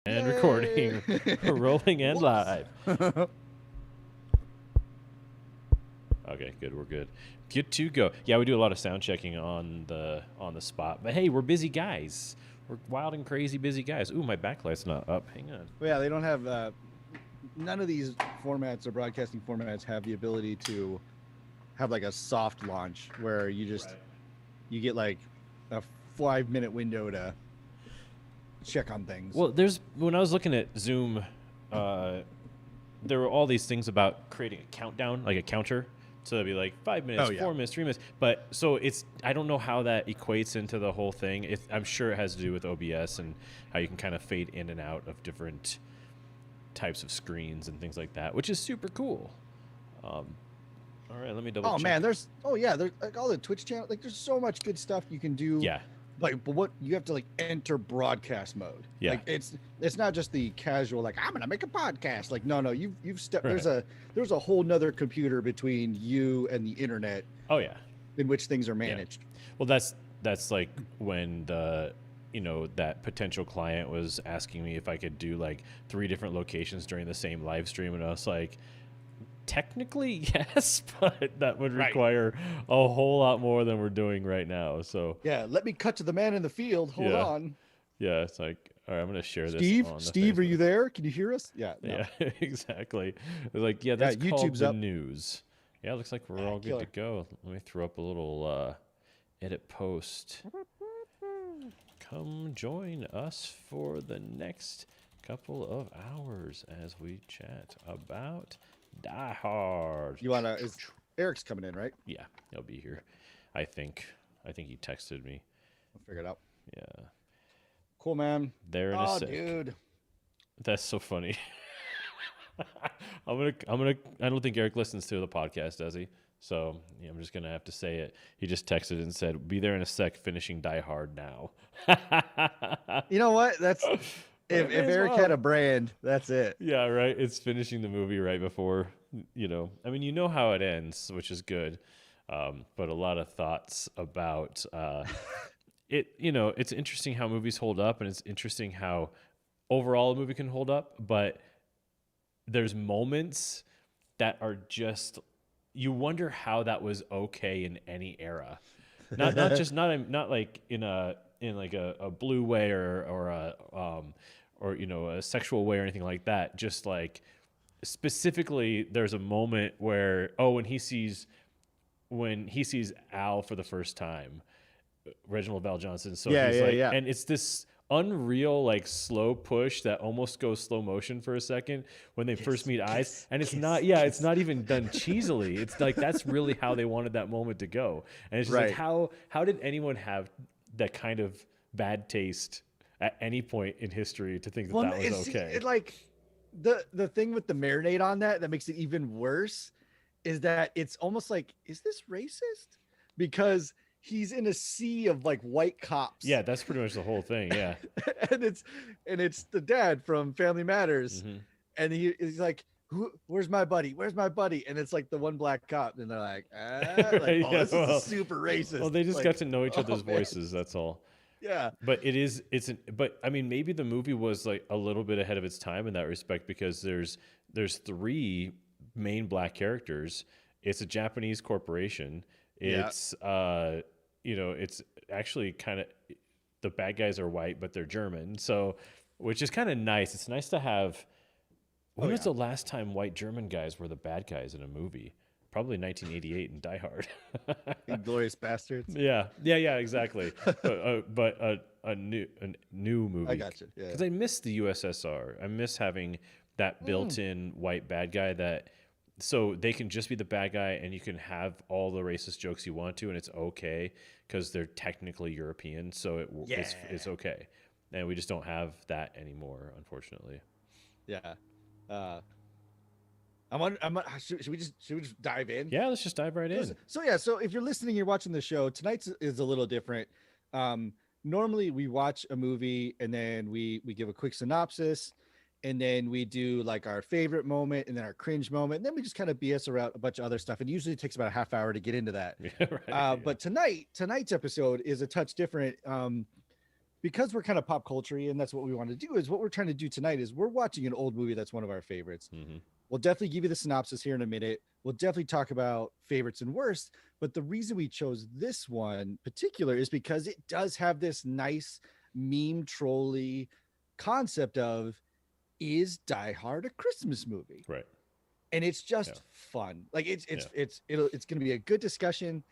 And Yay! recording, rolling and Whoops. live. Okay, good. We're good. Good to go. Yeah, we do a lot of sound checking on the spot. But hey, we're busy guys. We're wild and crazy busy guys. Ooh, my backlight's not up. Hang on. Well, yeah, they don't have none of these formats or broadcasting formats have the ability to have like a soft launch where you get like a 5 minute window to check on things. Well, there's when I was looking at Zoom, uh, there were all these things about creating a countdown, like a counter. So it'd be like 5 minutes, Oh yeah, 4 minutes, 3 minutes. But so I don't know how that equates into the whole thing. I'm sure it has to do with OBS and how you can kind of fade in and out of different types of screens and things like that, which is super cool. All right, let me double oh check. man, there's like all the Twitch channel, like there's so much good stuff you can do. Yeah. Like, but what you have to like enter broadcast mode. Yeah. Like it's not just the casual like I'm gonna make a podcast. Like no, you've stepped Right. there's a whole nother computer between you and the internet Oh yeah. in which things are managed. Well, that's like when that potential client was asking me if I could do like 3 different locations during the same live stream, and I was like, technically yes, but that would Right. require a whole lot more than we're doing right now. So Yeah, let me cut to the man in the field. Hold yeah, on. yeah, it's like, all right, I'm gonna share this Steve, on the Steve, are you Facebook. there? Can you hear us? Yeah, no. Yeah, exactly. It's like, yeah, Yeah, that's called YouTube's the up. news. Yeah, looks like we're Yeah, all good to killer. go. Let me throw up a little edit post. Come join us for the next couple of hours as we chat about Die Hard. You wanna is Eric's coming in, right? Yeah, he'll be here. I think. I think he texted me. I'll figure it out. Yeah, Cool, man. there in a Oh, sec. dude. That's so funny. I don't think Eric listens to the podcast, does he? So yeah, I'm just gonna have to say it. He just texted and said, "Be there in a sec. Finishing Die Hard now." You know what? That's Might if as Eric well. had a brand, that's it. Yeah, right. It's finishing the movie right before, I mean, you know how it ends, which is good. But a lot of thoughts about it. It's interesting how movies hold up, and it's interesting how overall a movie can hold up. But there's moments that are just you wonder how that was okay in any era. Not just not like in like a blue way or a sexual way or anything like that. Just like specifically, there's a moment where when he sees Al for the first time, Reginald Val Johnson. So Yeah, he's yeah, like, yeah. and it's this unreal like slow push that almost goes slow motion for a second when they first meet eyes, and it's not even done cheesily. It's like that's really how they wanted that moment to go, and it's just like Right. how did anyone have that kind of bad taste at any point in history to think that Well, that was it's okay? like the thing with the marinade on that makes it even worse is that it's almost like, is this racist? Because he's in a sea of like white cops. Yeah, that's pretty much the whole thing. Yeah. and it's the dad from Family Matters, Hmm. and he's like, where's my buddy? Where's my buddy? And it's like the one black cop, and they're like, like, Right, oh, yeah, this is super racist. well, they just Like, got to know each oh, other's man. voices. That's all. Yeah. But but I mean, maybe the movie was like a little bit ahead of its time in that respect because there's 3 main black characters. It's a Japanese corporation. Yeah. It's actually kind of the bad guys are white, but they're German. So, which is kind of nice. It's nice to have. Oh, When was yeah. the last time white German guys were the bad guys in a movie? Probably 1988 in Die Hard. Inglorious Bastards. Yeah, exactly. But a new I movie got you. Yeah. because I miss the USSR. I miss having that built-in white bad guy so they can just be the bad guy and you can have all the racist jokes you want to and it's okay because they're technically European, so it's okay. And we just don't have that anymore, unfortunately. Yeah. Uh, should we just dive in? Yeah, let's just dive right in. So yeah, so if you're listening, you're watching the show. Tonight's is a little different. Normally we watch a movie and then we give a quick synopsis, and then we do like our favorite moment and then our cringe moment, and then we just kind of BS around a bunch of other stuff. And usually it takes about a half hour to get into that. Yeah, right. But tonight's episode is a touch different. because we're kind of pop culture and that's what we want to do, is what we're trying to do tonight is we're watching an old movie that's one of our favorites. Mm-hmm. We'll definitely give you the synopsis here in a minute. We'll definitely talk about favorites and worst. But the reason we chose this one particular is because it does have this nice meme trolley concept of, is Die Hard a Christmas movie? Right. And it's Yeah. just fun. Like Yeah. it's going to be a good discussion.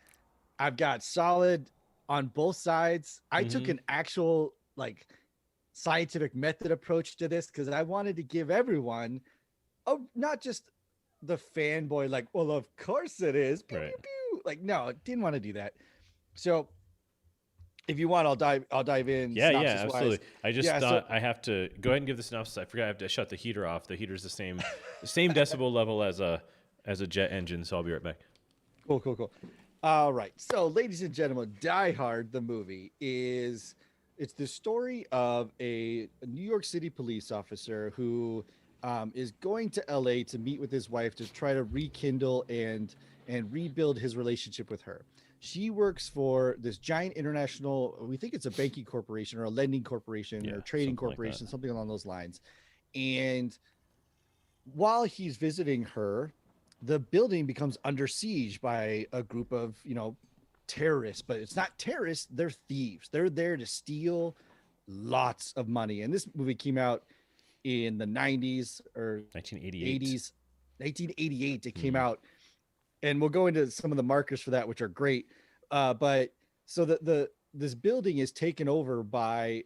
I've got solid on both sides. I took Mm-hmm. an actual like scientific method approach to this because I wanted to give everyone not just the fanboy, like, well, of course it is. Pew, Right. pew, pew. Like, no, didn't want to do that. So if you want, I'll dive in Yeah, yeah, synopsis wise. absolutely. I just Yeah. So thought I have to go ahead and give the synopsis. I forgot I have to shut the heater off. The heater's the same decibel level as a jet engine, so I'll be right back. cool, cool, cool. All right. So, ladies and gentlemen, Die Hard, the movie, it's the story of a New York City police officer who is going to LA to meet with his wife to try to rekindle and rebuild his relationship with her. She works for this giant international, we think it's a banking corporation or a lending corporation or Yeah, trading something like that. corporation, something along those lines. And while he's visiting her, the building becomes under siege by a group of, terrorists, but it's not terrorists, they're thieves. They're there to steal lots of money. And this movie came out in the 90s or 1988. 80s, 1988 it came Mm, out. And we'll go into some of the markers for that, which are great. But so the this building is taken over by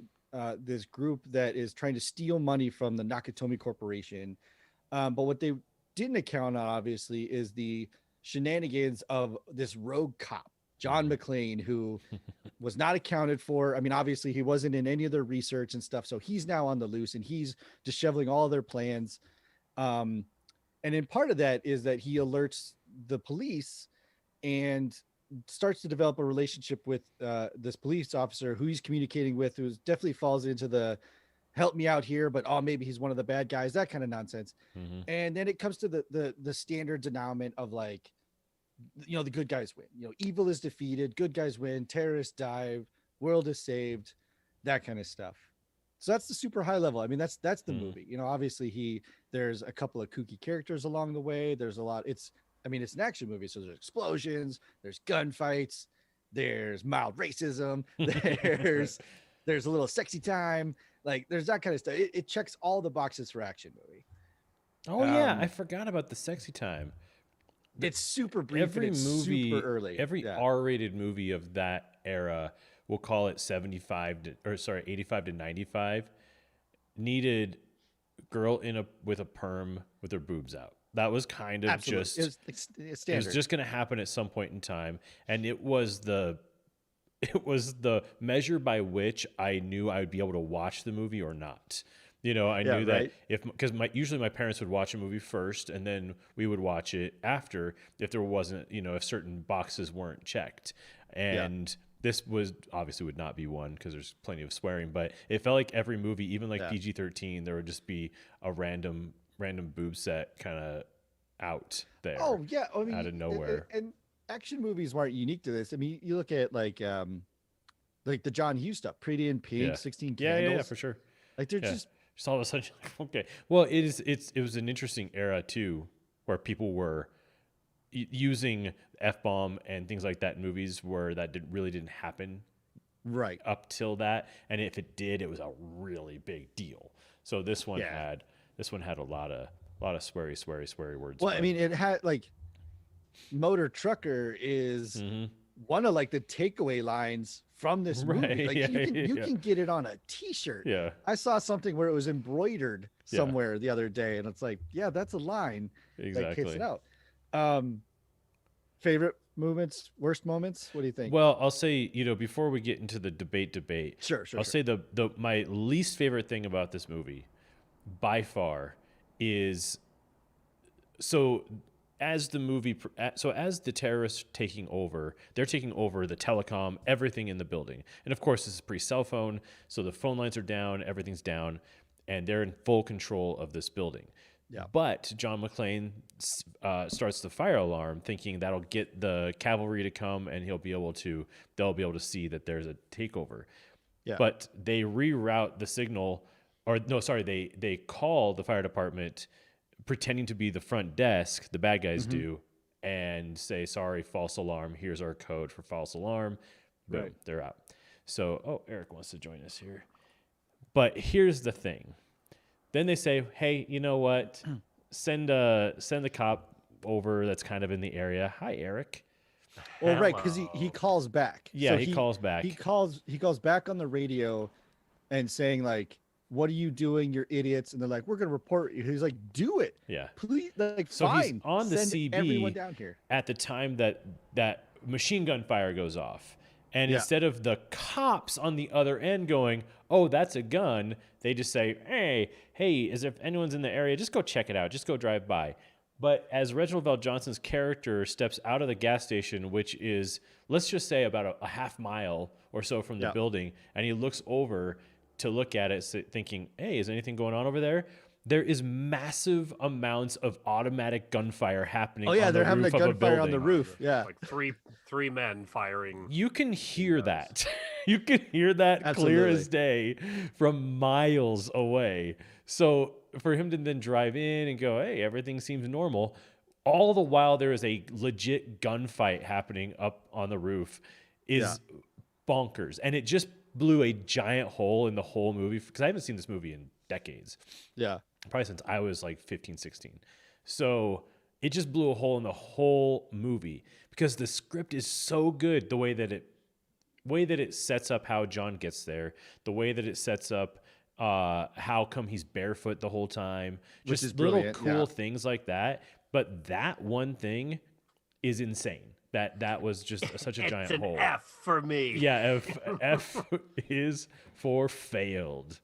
this group that is trying to steal money from the Nakatomi Corporation. But what they didn't account on, obviously, is the shenanigans of this rogue cop, John mm-hmm. McClane, who was not accounted for. I mean, obviously, he wasn't in any of their research and stuff. So he's now on the loose and he's disheveling all their plans. Um, and then part of that is that he alerts the police and starts to develop a relationship with this police officer who he's communicating with, who definitely falls into the help me out here, but oh, maybe he's one of the bad guys, that kind of nonsense. Mm-hmm. And then it comes to the standard denouement of like, the good guys win. Evil is defeated, good guys win, terrorists die, world is saved, that kind of stuff. So that's the super high level. I mean, that's the Mm-hmm. movie. Obviously there's a couple of kooky characters along the way. There's a lot. It's an action movie, so there's explosions, there's gunfights, there's mild racism, Right. there's a little sexy time, like there's that kind of stuff. It checks all the boxes for action movie. Oh yeah, I Um, forgot about the sexy time. The, it's super brief and every it's super movie, early. every Yeah, R-rated movie of that era, we'll call it 85 to 95, needed girl in a with a perm with her boobs out. That was kind of absolutely. just It's it was standard. just going to happen at some point in time, and it was the it was the measure by which I knew I would be able to watch the movie or not. I Yeah, knew that right. if because usually my parents would watch a movie first and then we would watch it after if there wasn't if certain boxes weren't checked, Yeah, and this was obviously would not be one because there's plenty of swearing, but it felt like every movie, even like yeah. PG-13, there would just be a random boob set kind of out there Oh yeah. I out mean, of nowhere. and action movies weren't unique to this. I mean, you look at like the John Hughes stuff, Pretty in Pink, Yeah, 16 yeah, Candles. for sure. Like they're Yeah. just Just all of a sudden, you're like, okay. Well, it was an interesting era too, where people were using f bomb and things like that in movies where that really didn't happen right. up till that, and if it did, it was a really big deal. So Yeah. this one had a lot of sweary words, Well, I but mean, it had like Motor Trucker is hmm one of like the takeaway lines from this movie. right, Like yeah, you yeah, can get it on a t-shirt. yeah, I saw something where it was embroidered yeah, somewhere the other day and it's like, yeah, that's a line that kicks it exactly. out. Um Favorite moments, worst moments? What do you think? Well, I'll say, before we get into the debate, Sure, sure, I'll sure. say the my least favorite thing about this movie by far is so as the movie so as the terrorists they're taking over the telecom, everything in the building, and of course this is pre-cell phone, so the phone lines are down, everything's down, and they're in full control of this building. Yeah. But John McClane starts the fire alarm, thinking that'll get the cavalry to come, and they'll be able to see that there's a takeover. Yeah. but they reroute the signal, or no, sorry, they call the fire department pretending to be the front desk, the bad guys Mm-hmm. do, and say, sorry, false alarm. Here's our code for false alarm. Boom, Right. they're out. So, oh, Eric wants to join us here. But here's the thing. Then they say, hey, you know what? Send the cop over that's kind of in the area. Hi, Eric. Well, right, because he Hello. calls back. Yeah, So he calls back. he calls back on the radio and saying like, "What are you doing? You're idiots!" And they're like, "We're gonna report you." He's like, "Do it, Yeah. please." Like, So he's fine. on the Send CB everyone down here. at the time that machine gun fire goes off. And Yeah. instead of the cops on the other end going, oh, that's a gun, they just say, hey, is if anyone's in the area, just go check it out. Just go drive by. But as Reginald Val Johnson's character steps out of the gas station, which is, let's just say about a half mile or so from the Yeah. building, and he looks over to look at it thinking, hey, is anything going on over there? There is massive amounts of automatic gunfire happening. Oh yeah, on the they're having a roof of gunfire on the building. roof. Yeah. Like three men firing. You can hear that. You can hear that clear as day from miles away. So for him to then drive in and go, hey, everything seems normal, all the while there is a legit gunfight happening up on the roof is bonkers. And it just blew a giant hole in the whole movie, because I haven't seen this movie in decades. Yeah. Probably since I was like 15, 16. So it just blew a hole in the whole movie because the script is so good. The way that it sets up how John gets there, the way that it sets up how come he's barefoot the whole time, Which just is little brilliant, cool yeah. things like that. But that one thing is insane. That was just such a giant It's an hole. F for me. Yeah, F is for failed.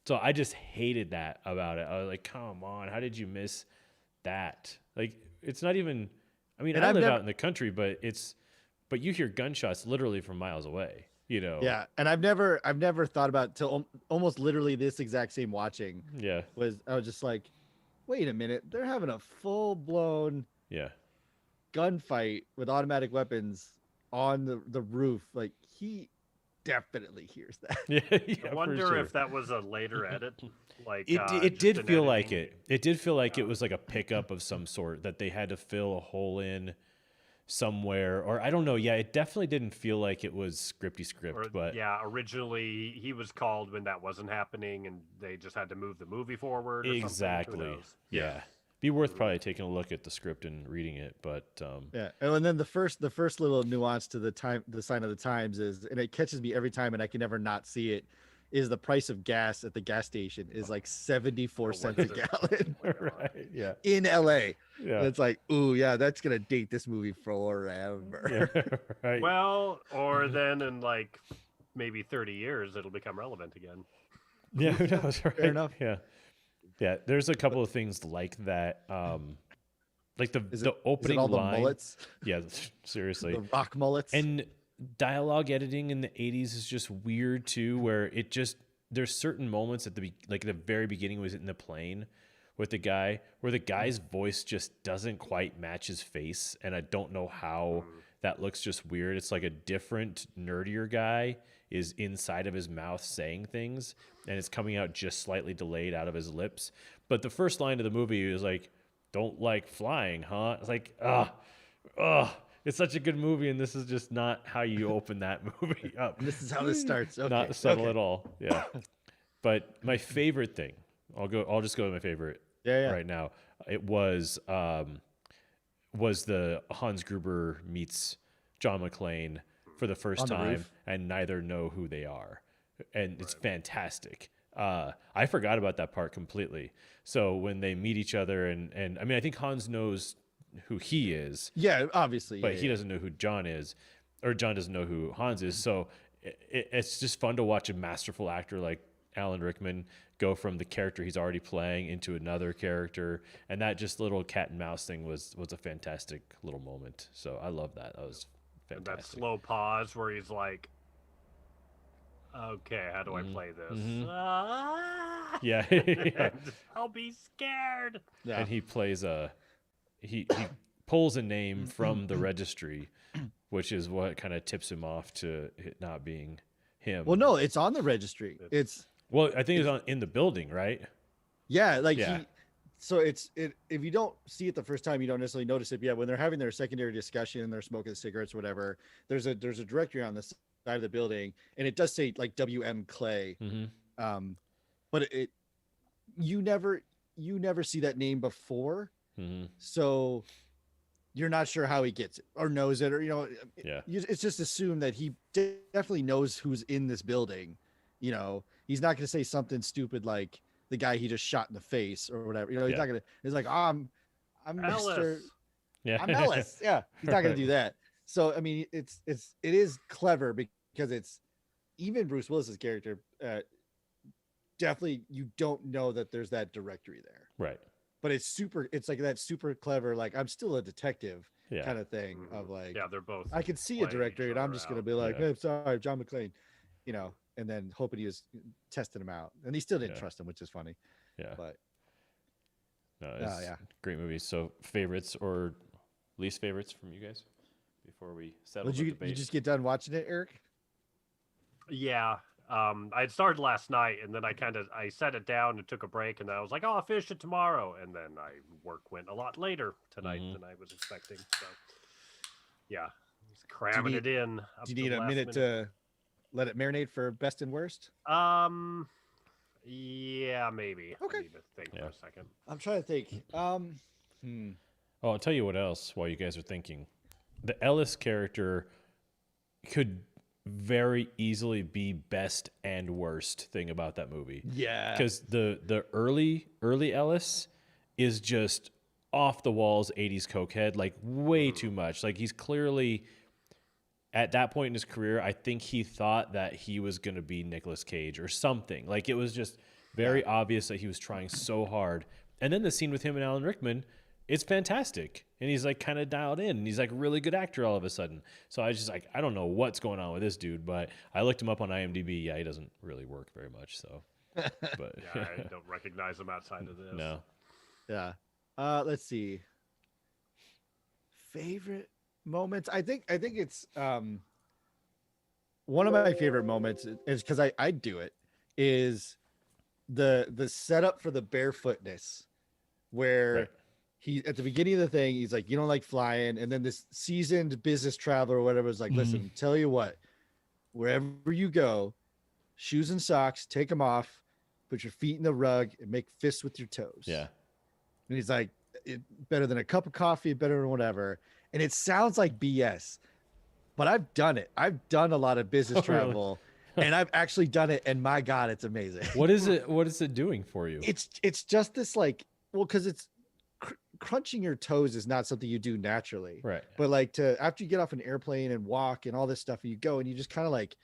So I just hated that about it. I was like, come on, how did you miss that? Like, it's not even, I mean, And I I've live never- out in the country, but you hear gunshots literally from miles away, you know? Yeah. And I've never thought about till almost literally this exact same watching Yeah. I was just like, wait a minute, they're having a full blown Yeah. gunfight with automatic weapons on the roof. Like, he definitely hears that. Yeah. I for wonder sure. if that was a later edit. Like It just did an feel like editing. it. It did feel like it was like a pickup of some sort that they had to fill a hole in somewhere, or I don't know. Yeah, it definitely didn't feel like it was script, Or, but yeah, originally he was called when that wasn't happening, and they just had to move the movie forward. Or something. Who exactly. knows? Yeah. Be worth probably taking a look at the script and reading it, but Yeah, and then the first little nuance to the sign of the times is, and it catches me every time, and I can never not see it, is the price of gas at the gas station is like 74 cents a is it? gallon right. Yeah. in LA. Yeah. And it's like, ooh, yeah, that's gonna date this movie forever. Yeah. Right. Well, or then in like maybe 30 years, it'll become relevant again. Yeah, who knows, right? enough. Yeah. Yeah, there's a couple of things like that. Like the opening is it all the line. mullets, Yeah, seriously. the rock mullets? And dialogue editing in the 80s is just weird too, where it just, there's certain moments at the very beginning was in the plane with the guy where the guy's voice just doesn't quite match his face, and I don't know how that looks just weird. It's like a different nerdier guy is inside of his mouth saying things, and it's coming out just slightly delayed out of his lips. But the first line of the movie is like, don't like flying, huh? It's like, it's such a good movie, and this is just not how you open that movie up. And this is how this starts. Okay. Not subtle okay. at all. Yeah. But my favorite thing, I'll just go to my favorite Yeah. right now. It was the Hans Gruber meets John McClane for the first On the time, roof. and neither know who they are, and it's fantastic. I forgot about that part completely. So when they meet each other, and I mean, I think Hans knows who he is, Yeah, obviously. but yeah, he doesn't know who John is, or John doesn't know who Hans is. So it's just fun to watch a masterful actor like Alan Rickman go from the character he's already playing into another character, and that just little cat and mouse thing was a fantastic little moment. So I love that. That was And fantastic. that slow pause where he's like, okay, how do I play this? Ah! Yeah. Yeah. I'll be scared. Yeah. And he plays he pulls a name from the registry, which is what kind of tips him off to it not being him. Well, no, it's on the registry. It's Well, I think it's on in the building, right? yeah, like Yeah. so if you don't see it the first time, you don't necessarily notice it. But yeah, when they're having their secondary discussion, they're smoking cigarettes or whatever. There's a directory on the side of the building, and it does say like W.M. Clay. Mm-hmm. Um, but you never see that name before, Mm-hmm. so you're not sure how he gets it or knows it, or Yeah. it's just assumed that he definitely knows who's in this building. He's not going to say something stupid like the guy he just shot in the face or whatever. He's Yeah. not going to. He's like, I'm Mr. Ellis. Yeah. I'm Ellis. Yeah, he's not going Right. to do that. So I mean, it is clever because it's even Bruce Willis's character. Definitely, you don't know that there's that directory there, Right. but it's like that super clever, like I'm still a detective Yeah. kind of thing of like, Yeah, they're both. I can see a playing each directory and I'm other just going to out. be like, Yeah. hey, sorry, John McClane, and then hoping he was testing him out, and he still didn't Yeah. trust him, which is funny. Yeah. But No, it's yeah. great movie. So favorites or least favorites from you guys before we settle Did the you debate? just get done watching it, Eric? Yeah. I had started last night, and then I set it down and took a break, and then I was like, oh, I'll finish it tomorrow, and then work went a lot later tonight Mhm. than I was expecting. So yeah, just cramming need- it in. Do you need a minute to let it marinate for best and worst? Yeah, maybe. Okay. I need to think for Yeah. a second. I'm trying to think. Oh, I'll tell you what else while you guys are thinking. The Ellis character could very easily be best and worst thing about that movie. Yeah. Because the early Ellis is just off the walls 80s cokehead, like way too much. Like he's clearly at that point in his career, I think he thought that he was going to be Nicolas Cage or something. Like it was just very obvious that he was trying so hard. And then the scene with him and Alan Rickman, it's fantastic. And he's like kind of dialed in and he's like a really good actor all of a sudden. So I was just like, I don't know what's going on with this dude, but I looked him up on IMDb. Yeah, he doesn't really work very much. So, but Yeah, I don't recognize him outside of this. no. Yeah. Let's see. Favorite moments. I think it's one of my favorite moments is because I do it is the setup for the barefootness where Right. he at the beginning of the thing he's like, you don't like flying, and then this seasoned business traveler or whatever is like, listen, tell you what, wherever you go, shoes and socks, take them off, put your feet in the rug and make fists with your toes. Yeah. And he's like, better than a cup of coffee, better than whatever. And it sounds like BS, but I've done it. I've done a lot of business Oh, really? travel, and I've actually done it. And my God, it's amazing. What is it? What is it doing for you? It's just this like, well, because it's crunching your toes is not something you do naturally, Right. but like after you get off an airplane and walk and all this stuff, and you go and you just kind of like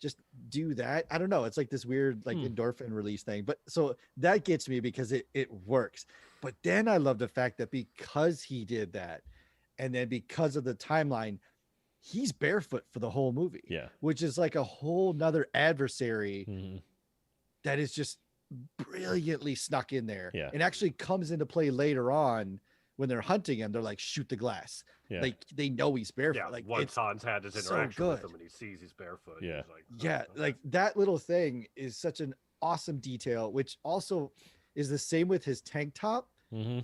just do that. I don't know. It's like this weird like endorphin release thing. But so that gets me because it works. But then I love the fact that because he did that, and then because of the timeline, he's barefoot for the whole movie. Yeah. Which is like a whole nother adversary Mm-hmm. that is just brilliantly snuck in there. Yeah. And actually comes into play later on when they're hunting him. They're like, shoot the glass. Yeah. Like they know he's barefoot. Yeah, like once Hans had his so interaction with good. him and he sees he's barefoot. Yeah. He's like, oh, yeah, okay. like that little thing is such an awesome detail, which also is the same with his tank top. Mm-hmm.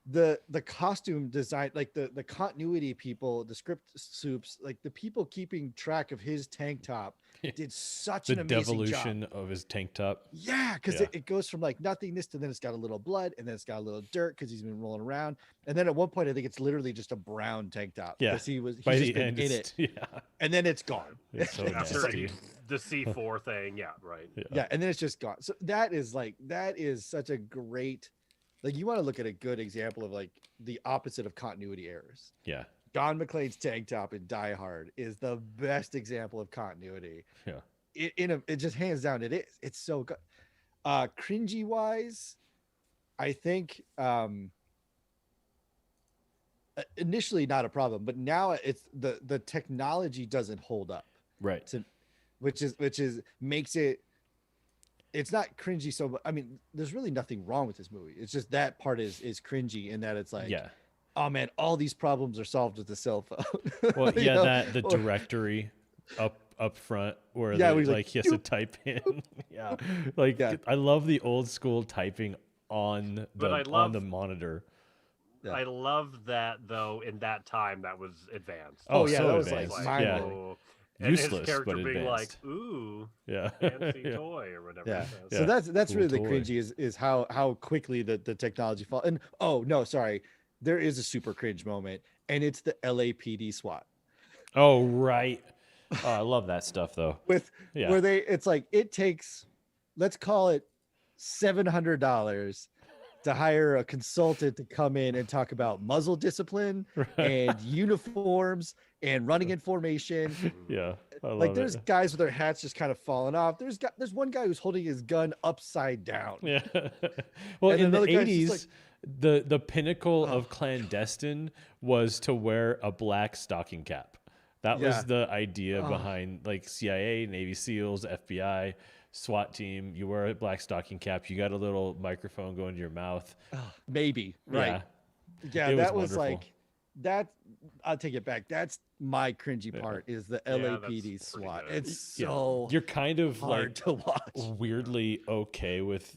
The costume design, like the continuity people, the script soups, like the people keeping track of his tank top did such The an amazing devolution job. of his tank top. Yeah, because Yeah. it goes from like nothingness to then it's got a little blood and then it's got a little dirt because he's been rolling around, and then at one point I think it's literally just a brown tank top. Yeah. because he's By just the been end, in it's- it, yeah, and then it's gone. it's so After nasty. the C4 thing, yeah, right. Yeah, and then it's just gone. So that is such a great, like, you want to look at a good example of like the opposite of continuity errors. Yeah, John McClane's tank top in Die Hard is the best example of continuity. yeah, It just hands down it is. It's so good. Cringy wise, I think initially not a problem, but now it's the technology doesn't hold up. right. Which is makes it, it's not cringy. So I mean, there's really nothing wrong with this movie. It's just that part is cringy in that it's like, Yeah. oh man, all these problems are solved with the cell phone. Well, You yeah, know? that the Or- directory up up front where Yeah, they, where he's like like, he has to type in. Yeah, like Yeah. I love the old school typing But on the monitor. Yeah. I love that though. In that time, that was advanced. Oh, Oh yeah, so that was It's like advanced. like, mind Yeah, blowing. oh, and his useless character but being like, advanced. "Ooh, Yeah, fancy yeah, toy" or whatever Yeah. he says. So yeah. that's Cool really the toy. cringy is how quickly the technology fall. And oh no, sorry. There is a super cringe moment, and it's the LAPD SWAT Oh right. Oh, I love that stuff though. with Yeah. where it's like it takes, let's call it $700 to hire a consultant to come in and talk about muzzle discipline Right. and uniforms and running in formation. Yeah, I Like love there's it. guys with their hats just kind of falling off. There's one guy who's holding his gun upside down. Yeah. Well, And in another the guy's just like, 80s, the pinnacle oh of clandestine was to wear a black stocking cap. That yeah. was the idea Oh, behind like CIA, Navy SEALs, FBI, SWAT team. You wear a black stocking cap. You got a little microphone going to your mouth. maybe. Right. Yeah, It was that was wonderful. like that. I'll take it back. That's my cringy Yeah. part is the Yeah, that's LAPD pretty SWAT. good. It's Yeah. so You're kind of hard like to watch. weirdly okay with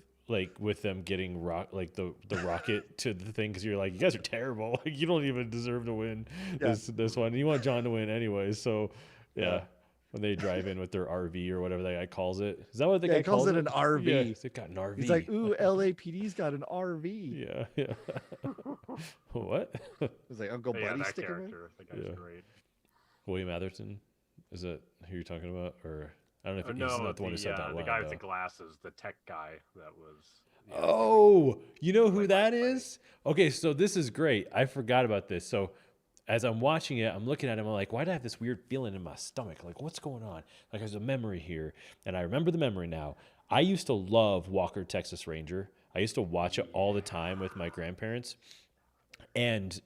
them getting the rocket to the thing because you're like, you guys are terrible. Like you don't even deserve to win Yeah. this one. You want John to win anyway. So yeah. Yeah. When they drive in with their RV or whatever that guy calls it. Is that what the Yeah, guy he calls it an Yeah, RV. he's got an RV. He's like, ooh, LAPD's got an RV. Yeah, yeah. What? It's like Uncle But yeah, Buddy that sticking with. character, the guy's Yeah. great. William Atherton? Is that who you're talking about? Or I don't know if he's No, not the one who said that the line. guy with the though. glasses, the tech guy, that was. Yeah, Oh, you know who Like that Mike Lane. is? Okay, so this is great. I forgot about this. So as I'm watching it, I'm looking at him. I'm like, why do I have this weird feeling in my stomach? Like, what's going on? Like, there's a memory here. And I remember the memory now. I used to love Walker, Texas Ranger. I used to watch it all the time with my grandparents. And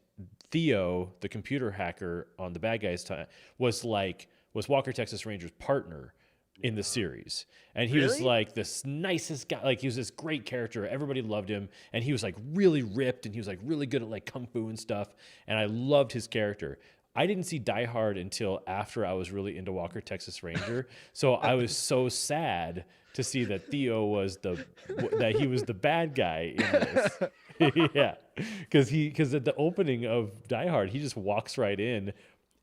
Theo, the computer hacker on the bad guys' time, was Walker, Texas Ranger's partner in the series. And he was Really? like this nicest guy. Like he was this great character. Everybody loved him. And he was like really ripped and he was like really good at like kung fu and stuff. And I loved his character. I didn't see Die Hard until after I was really into Walker, Texas Ranger. So I was so sad to see that Theo was that he was the bad guy in this. Yeah. Because at the opening of Die Hard, he just walks right in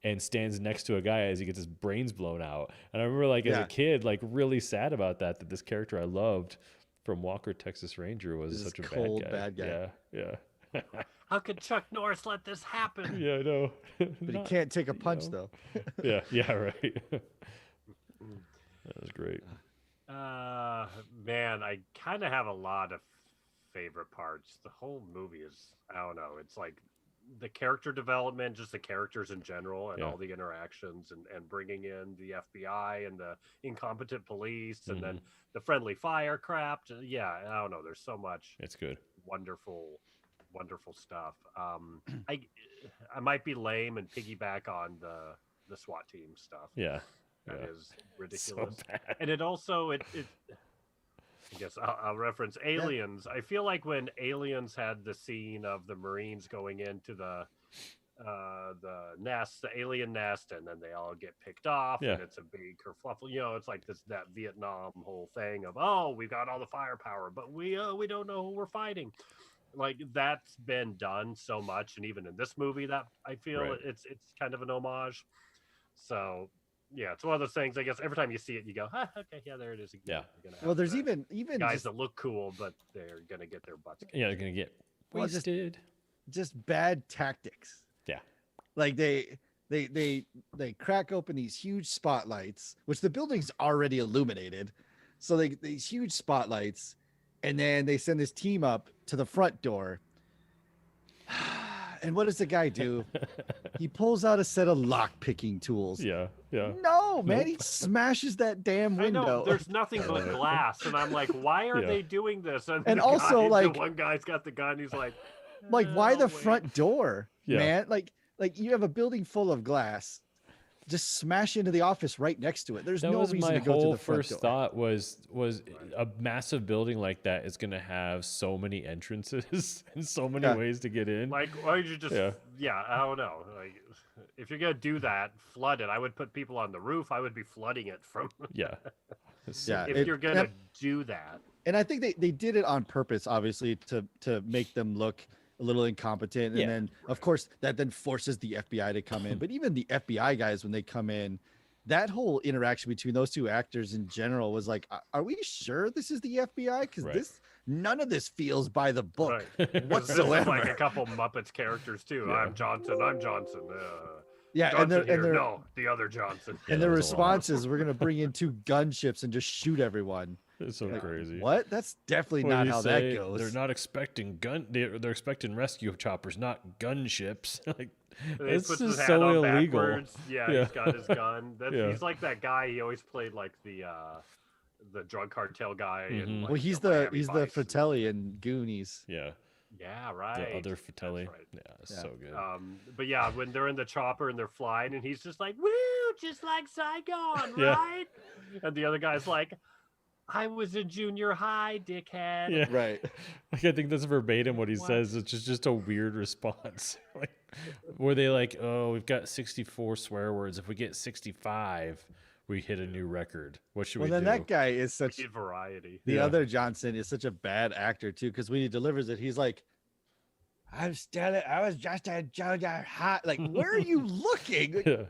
and stands next to a guy as he gets his brains blown out. And I remember like as a Yeah. kid, like really sad about that this character I loved from Walker, Texas Ranger was This such a cold bad guy. bad guy. Yeah. How could Chuck Norris let this happen? Yeah, I know. But he can't take a punch though. Yeah, yeah, right. That was great. Man, I kind of have a lot of favorite parts. The whole movie is, I don't know, it's like the character development, just the characters in general, and Yeah. all the interactions, and bringing in the FBI and the incompetent police, and then the friendly fire crap. Yeah, I don't know. There's so much It's good. wonderful stuff. I might be lame and piggyback on the SWAT team stuff. Yeah. That Yeah. is ridiculous. So bad. And it also I guess I'll reference Aliens. I feel like when Aliens had the scene of the Marines going into the nest, the alien nest, and then they all get picked off, Yeah. and it's a big kerfluffle. You know, it's like that Vietnam whole thing of, oh, we've got all the firepower, but we don't know who we're fighting. Like that's been done so much, and even in this movie, that I feel Right. it's kind of an homage. So yeah, it's one of those things. I guess every time you see it, you go, okay, yeah, there it is again. Yeah. You're gonna Well, have there's the even guys just, that look cool, but they're gonna get their butts kicked. Yeah, they're gonna get Well, just- wasted. just bad tactics. Yeah. Like they crack open these huge spotlights, which the building's already illuminated. So these huge spotlights, and then they send this team up to the front door. And what does the guy do? He pulls out a set of lock picking tools. Yeah, yeah. No, man, Nope. he smashes that damn I know window. there's nothing I but know. glass, and I'm like, why are Yeah. they doing this? And the also, guy, like- the one guy's got the gun. He's like, Like, why "Oh, the wait." front door, Yeah. man? Like you have a building full of glass. Just smash into the office right next to it. There's That no was reason my to go to whole the front first door. thought was a massive building like that is going to have so many entrances and so many Yeah. ways to get in. Like, why did you just? Yeah. Yeah, I don't know. Like, If you're gonna do that, flood it. I would put people on the roof. I would be flooding it from. Yeah. So Yeah, If good. you're gonna do that, and I think they did it on purpose, obviously, to make them look a little incompetent. And Yeah. then, of course, that then forces the FBI to come in. But even the FBI guys, when they come in, that whole interaction between those two actors in general was like, are we sure this is the FBI? Because Right. none of this feels by the book right? This is whatsoever. like a couple Muppets characters too. Yeah. I'm Johnson. I'm Johnson. Yeah, Johnson and here. they're No, the other Johnson. Yeah, and their that was a lot. response is, we're gonna bring in 2 gunships and just shoot everyone. It's so Yeah. crazy. What? That's definitely What not did he how say? that goes. They're not expecting they're expecting rescue choppers, not gunships. Like He this puts is his hat so on illegal. backwards. Yeah, Yeah. he's got his gun. Yeah. He's like that guy. He always played like the drug cartel guy. Mhm. And, like, Well, he's Miami the Vice. Fratelli in Goonies. Yeah. Yeah, right. The other Fratelli. That's right. Yeah, it's Yeah. so good. But yeah, when they're in the chopper and they're flying, and he's just like, "Woo!" Just like Saigon, Yeah. right? And the other guy's like, "I was in junior high, dickhead." Yeah. Right. Like I think that's verbatim what he What? says. It's just a weird response. Like were they like, oh, we've got 64 swear words. If we get 65, we hit a new record. What should Well, we then do? that guy is such Need variety. the Yeah. other Johnson is such a bad actor too, because when he delivers it, he's like, I was just a junior high. Like, where are you looking? Like, Yeah.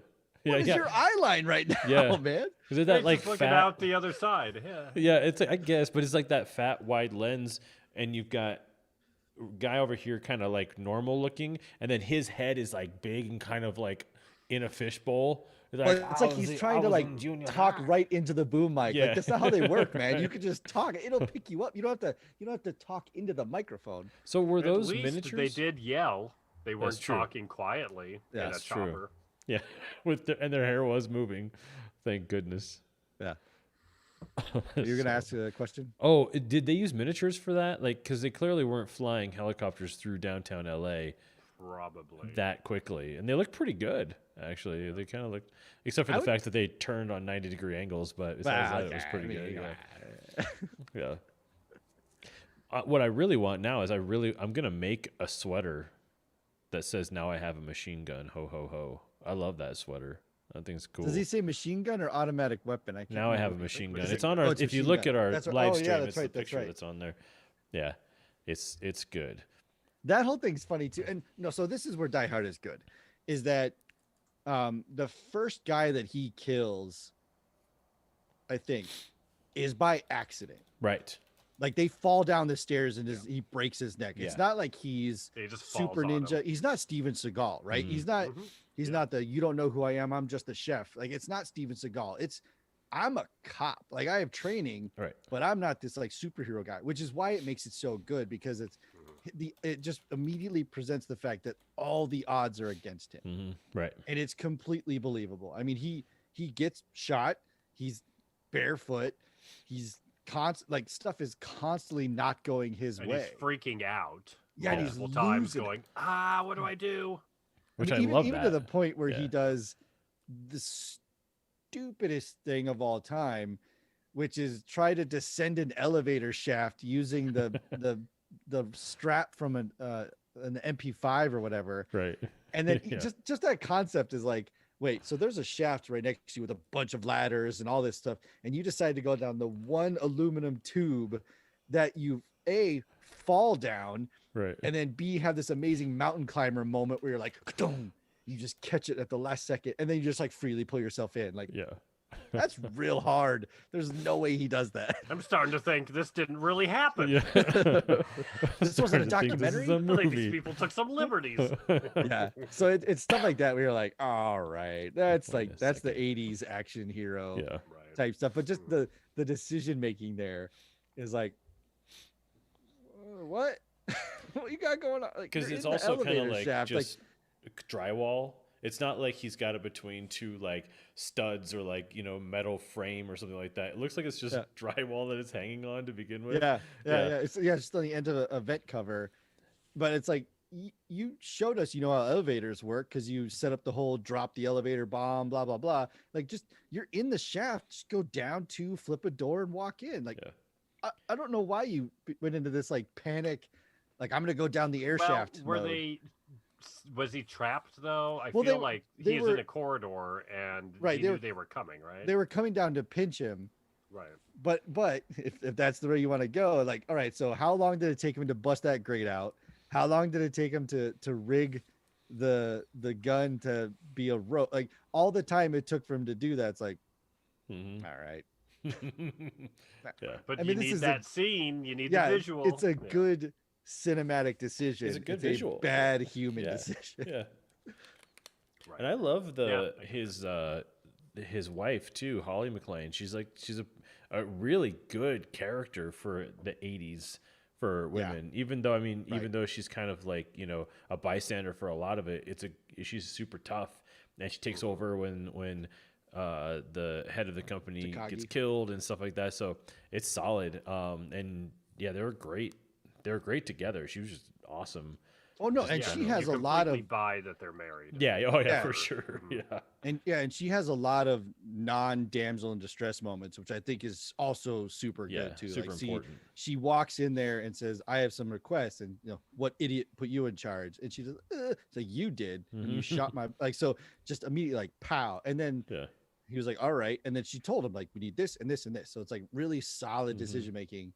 Yeah, what is yeah. your eye line right now, Yeah. man? Is it that He's like just looking fat? out the other side. Yeah. Yeah, it's I guess, but it's like that fat wide lens, and you've got guy over here kind of like normal looking, and then his head is like big and kind of like in a fishbowl. Well, it's like he's trying to like talk right into the boom mic. Yeah. Like, that's not how they work, man. You could just talk; it'll pick you up. You don't have to talk into the microphone. So were At those least miniatures? They did yell. They weren't That's true. talking quietly Yeah, in a that's true. chopper. Yeah, and their hair was moving. Thank goodness. Yeah. You're gonna So- ask a question? Oh, did they use miniatures for that? Like, because they clearly weren't flying helicopters through downtown LA Probably. that quickly, and they look pretty good. Actually, they kind of look, except for I the would- fact that they turned on 90-degree angles. But besides that, it was pretty good. Yeah. Yeah. What I really want now is I'm gonna make a sweater that says "Now I have a machine gun." Ho ho ho! I love that sweater. I think it's cool. Does he say machine gun or automatic weapon? I can't Now I have a remember. machine What gun. is It's it? on Oh, our. it's If you machine look gun. at our That's right. live Oh, yeah, stream, that's it's right, the that's picture right. that's on there. Yeah, it's good. That whole thing's funny too. And no, so this is where Die Hard is good, is that the first guy that he kills, I think, is by accident. Right. Like they fall down the stairs and he breaks his neck. It's Yeah. not like he's He just falls super on ninja. him. He's not Steven Seagal, right? Mhm. He's not. Mhm. He's Yeah. not the you don't know who I am. I'm just the chef. Like it's not Steven Seagal. It's I'm a cop. Like I have training, Right. but I'm not this like superhero guy, which is why it makes it so good because it just immediately presents the fact that all the odds are against him, Right. and it's completely believable. I mean, he gets shot. He's barefoot. He's like stuff is constantly not going his And way. he's freaking out. Yeah, and multiple he's times losing it. going, what do I do? Which I even, love even that. to the point where he Yeah. does the stupidest thing of all time, which is try to descend an elevator shaft using the the strap from an MP5 or whatever. Right. And then Yeah. just that concept is like, wait, so there's a shaft right next to you with a bunch of ladders and all this stuff, and you decide to go down the one aluminum tube that you A, fall down, Right. and then B, have this amazing mountain climber moment where you're like, "Ka-dum," you just catch it at the last second, and then you just like freely pull yourself in. Like Yeah. that's real hard. There's no way he does that. I'm starting to think this didn't really happen. Yeah. This wasn't a Starting to think this is documentary? a I think these movie. people took some liberties. Yeah. So it's stuff like that where you're like, all right, that's Wait like a that's the second. 80s action hero Yeah. Right. type stuff. But just the decision making there is like, what? What you got going on? Like, Because you're it's in the also kind of elevator like shaft, just drywall. It's not like he's got it between two like studs or like metal frame or something like that. It looks like it's just Yeah. drywall that it's hanging on to begin with. yeah, Yeah. It's just on the end of a vent cover, but it's like you showed us, how elevators work because you set up the whole drop the elevator bomb, blah blah blah. Like just you're in the shaft, just go down to flip a door and walk in. Like Yeah. I don't know why you went into this like panic, like I'm gonna go down the air Well, shaft. were mode. they Was he trapped though? I Well, feel like they he's in were a corridor and right. he knew they were coming, right? They were coming down to pinch him. Right. But if that's the way you want to go, like, all right, so how long did it take him to bust that grate out? How long did it take him to rig the gun to be a rope? Like all the time it took for him to do that, it's like, Mhm. all right. Yeah. But I you mean, this need is that scene. You need the yeah, visual. it's a Yeah. good cinematic decision. It's a good it's visual. a bad human Yeah. decision. Yeah. Right. And I love Yeah, I get his wife too, Holly McClane. She's a really good character for the 80s for Yeah. women. Even though Right. even though she's kind of like, a bystander for a lot of it, she's super tough, and she takes over when the head of the company gets Takagi. killed and stuff like that. So it's solid. And yeah, they were great. They were great together. She was just awesome. Oh no, Just and Yeah, she generally. has you a lot completely of buy that they're married. Yeah. Oh yeah, Yeah. for sure. Mhm. Yeah. and she has a lot of non damsel in distress moments, which I think is also super Yeah. good too. Super Like, important. she walks in there and says, "I have some requests," and what idiot put you in charge? And she says, "It's like you did when you Mhm. shot my like." So just immediately like pow, and then Yeah. he was like, "All right," and then she told him like, "We need this and this and this." So it's like really solid Mhm. decision making.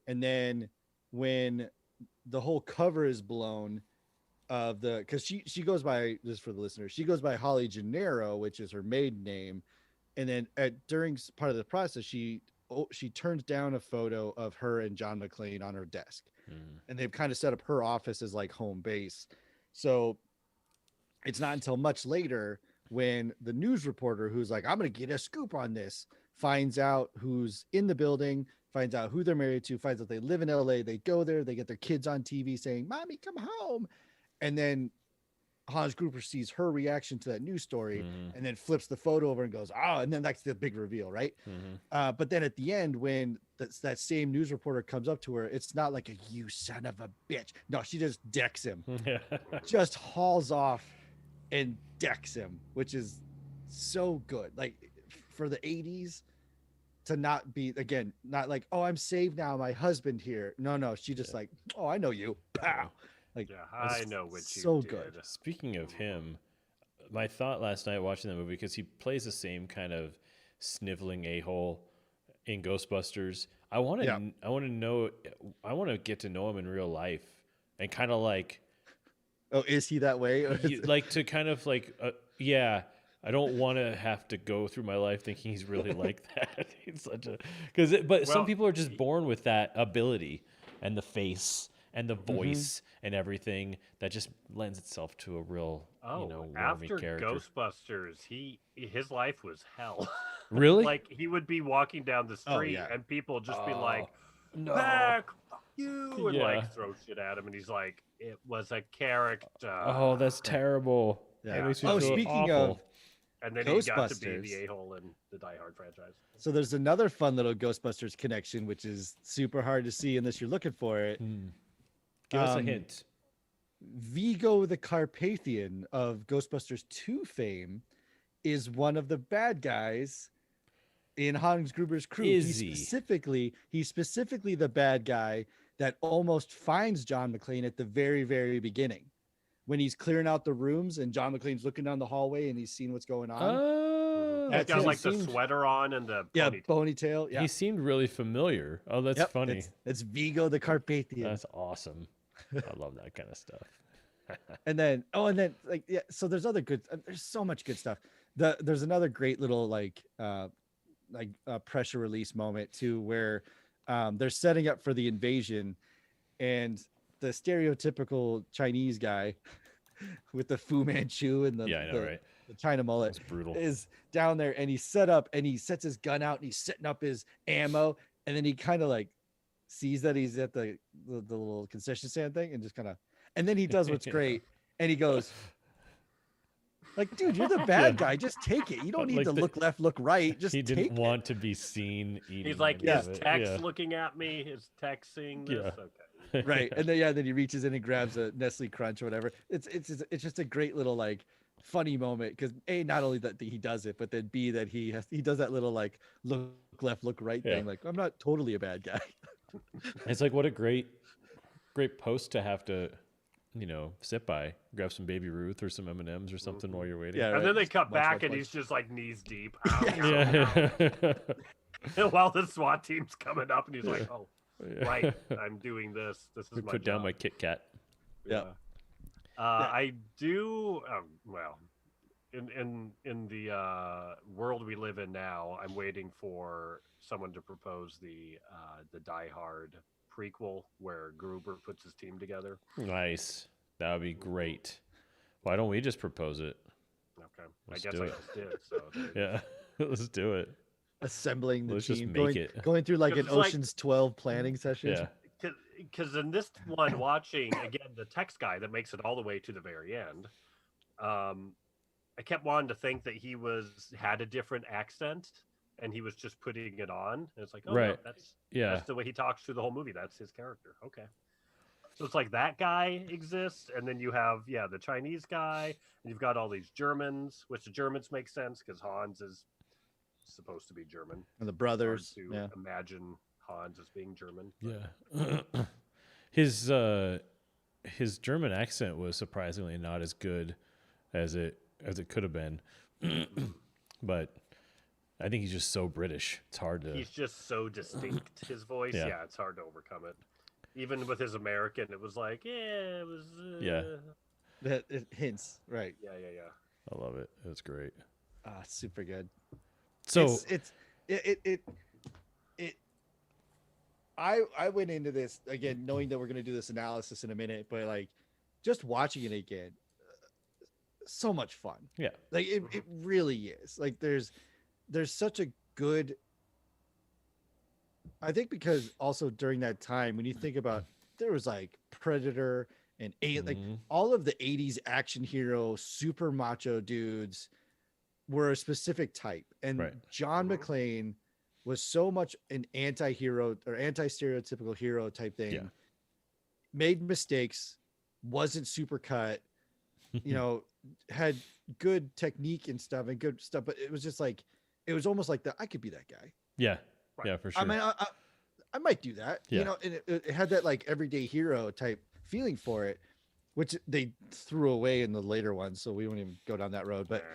And then when the whole cover is blown of the because she goes by, just for the listener, she goes by Holly Gennaro, which is her maiden name. And then during part of the process, she turns down a photo of her and John McClane on her desk, Mhm. and they've kind of set up her office as like home base. So it's not until much later when the news reporter who's like, "I'm gonna get a scoop on this," finds out who's in the building, finds out who they're married to, finds out they live in LA. They go there, they get their kids on TV saying, "Mommy, come home." And then Hans Gruber sees her reaction to that news story Mhm. and then flips the photo over and goes, "Oh," and then that's the big reveal, right? Mhm. But then at the end, when that same news reporter comes up to her, it's not like a "you son of a bitch." No, she just decks him, Yeah. just hauls off and decks him, which is so good. Like for the 80s to not be, again, not like, "Oh, I'm saved now, my husband here." No, she just like, "Oh, I know you." Pow. Like Yeah, That's I know what you so did. good. Speaking of him, my thought last night watching that movie, because he plays the same kind of sniveling a-hole in Ghostbusters. Yeah. I want to know, I want to get to know him in real life, and kind of like, Oh, is he that way? Or is it- like to kind of like, yeah. I don't want to have to go through my life thinking he's really like that. He's such a but some Well, people are just born with that ability and the face and the Mhm. voice and everything that just lends itself to a real, oh, warmy after character. Ghostbusters, his life was hell. Really? Like he would be walking down the Oh street yeah. and people just be like, Oh, no. "Back, fuck you," and Yeah. like throw shit at him, and he's like, "It was a character." Oh, that's terrible. That Yeah. makes me Oh, feel speaking awful. of and then he got to be Ghostbusters, the a-hole in the Die Hard franchise. so there's another fun little Ghostbusters connection, which is super hard to see unless you're looking for it. Give us a Um, hint. Vigo the Carpathian of Ghostbusters 2 fame is one of the bad guys in Hans Gruber's crew. Is he? He's specifically the bad guy that almost finds John McClane at the very, very beginning when he's clearing out the rooms and John McClane's looking down the hallway and he's seeing what's going on. He's That's got him. like the Seemed- sweater on and the Yeah, ponytail. ponytail. Yeah, He seemed really familiar. Oh, that's yep, funny. It's Vigo the Carpathian. That's awesome. I love that kind of stuff. And then like, yeah, so there's other good, there's so much good stuff. There's another great little like pressure release moment too, where they're setting up for the invasion, and the stereotypical Chinese guy with the Fu Manchu and Yeah, I know, right? the China mullet That's brutal. is down there, and he's set up and he sets his gun out and he's setting up his ammo, and then he kind of like sees that he's at the little concession stand thing and just kind of, and then he does what's Yeah. great, and he goes like, "Dude, you're the bad guy, just take it, you don't need Like to look left, look right, just He take didn't it." want to be seen eating. He's like, any "Is of it. Tex Yeah. looking at me? Is Tex seeing this?" Yeah. Okay. Right, and then he reaches in and grabs a Nestle Crunch or whatever. It's just a great little like funny moment, because A, not only that he does it, but then B, that he does that little like look left, look right Yeah. thing. Like, I'm not totally a bad guy. It's like, what a great post to have to sit by, grab some Baby Ruth or some M&Ms or something while you're waiting. Yeah, And right. then they Just cut munch, back munch, and munch. he's just like knees deep. Ow, Yeah. ow, ow. While the SWAT team's coming up and he's like, Yeah. oh, Yeah. right, I'm doing this. This is my Put down job. my Kit Kat. Yeah. Yeah. I do. Well, in the world we live in now, I'm waiting for someone to propose the Die Hard prequel where Gruber puts his team together. Nice. That would be great. Why don't we just propose it? Okay, Let's I guess do I it. just did. So there you Yeah. Let's do it. Assembling the Let's just team, make it. going through like 'Cause an it's like- Ocean's 12 planning session. Yeah. Because in this one, watching again the text guy that makes it all the way to the very end, I kept wanting to think that he had a different accent and he was just putting it on. And it's like, oh, Right. no, Yeah. that's the way he talks through the whole movie. That's his character. Okay. So it's like that guy exists, and then you have the Chinese guy, and you've got all these Germans, which the Germans make sense because Hans is supposed to be German. And the Hard brothers. to Yeah. imagine Hans as being German. Yeah. His German accent was surprisingly not as good as it could have been. But I think he's just so British. It's hard to He's just so distinct, his voice. Yeah. Yeah, it's hard to overcome it. Even with his American, it was like, it was. Yeah. It hints, right? Yeah. I love it. It's great. Super good. So I went into this again knowing that we're gonna do this analysis in a minute, but like just watching it again, so much fun. yeah. Like it really is. Like there's such a good. I think because also during that time when you think about there was like Predator and like Mhm. all of the 80s action hero super macho dudes were a specific type, and Right. John Mhm. McClane was so much an anti-hero or anti-stereotypical hero type thing. Yeah. Made mistakes, wasn't super cut, had good technique and stuff and good stuff, but it was just like it was almost like that I could be that guy. Yeah. Right. Yeah, for sure. I mean, I might do that, Yeah. and it had that like everyday hero type feeling for it, which they threw away in the later ones, so we won't even go down that road. But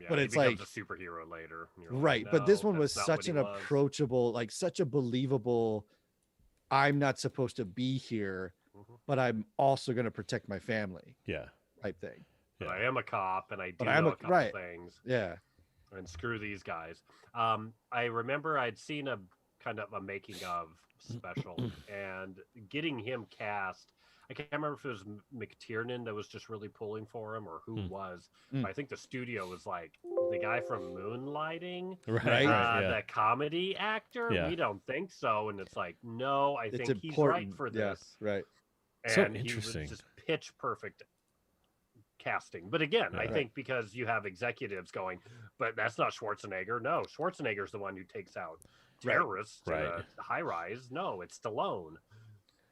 But it's he becomes like- a superhero later. You're like, right, but this "No, one was that's not such what an he was." approachable, like such a believable. I'm not supposed to be here, Mhm. but I'm also going to protect my family yeah. type thing. But Yeah. I am a cop, and I do But I'm know a- a couple right. things. Yeah, And screw these guys. I remember I'd seen a kind of a making of special and getting him cast. I can't remember if it was McTiernan that was just really pulling for him or who was. Mm. But I think the studio was like the guy from Moonlighting, Right. Right. Yeah. the comedy actor. Yeah. We don't think so, and it's like, no, I it's think he's important right for Yeah, this. right. So And he was interesting. just pitch perfect casting. But again, I Right. think because you have executives going, but that's not Schwarzenegger. No, Schwarzenegger's the one who takes out Right. terrorists in Right. a high rise. No, it's Stallone.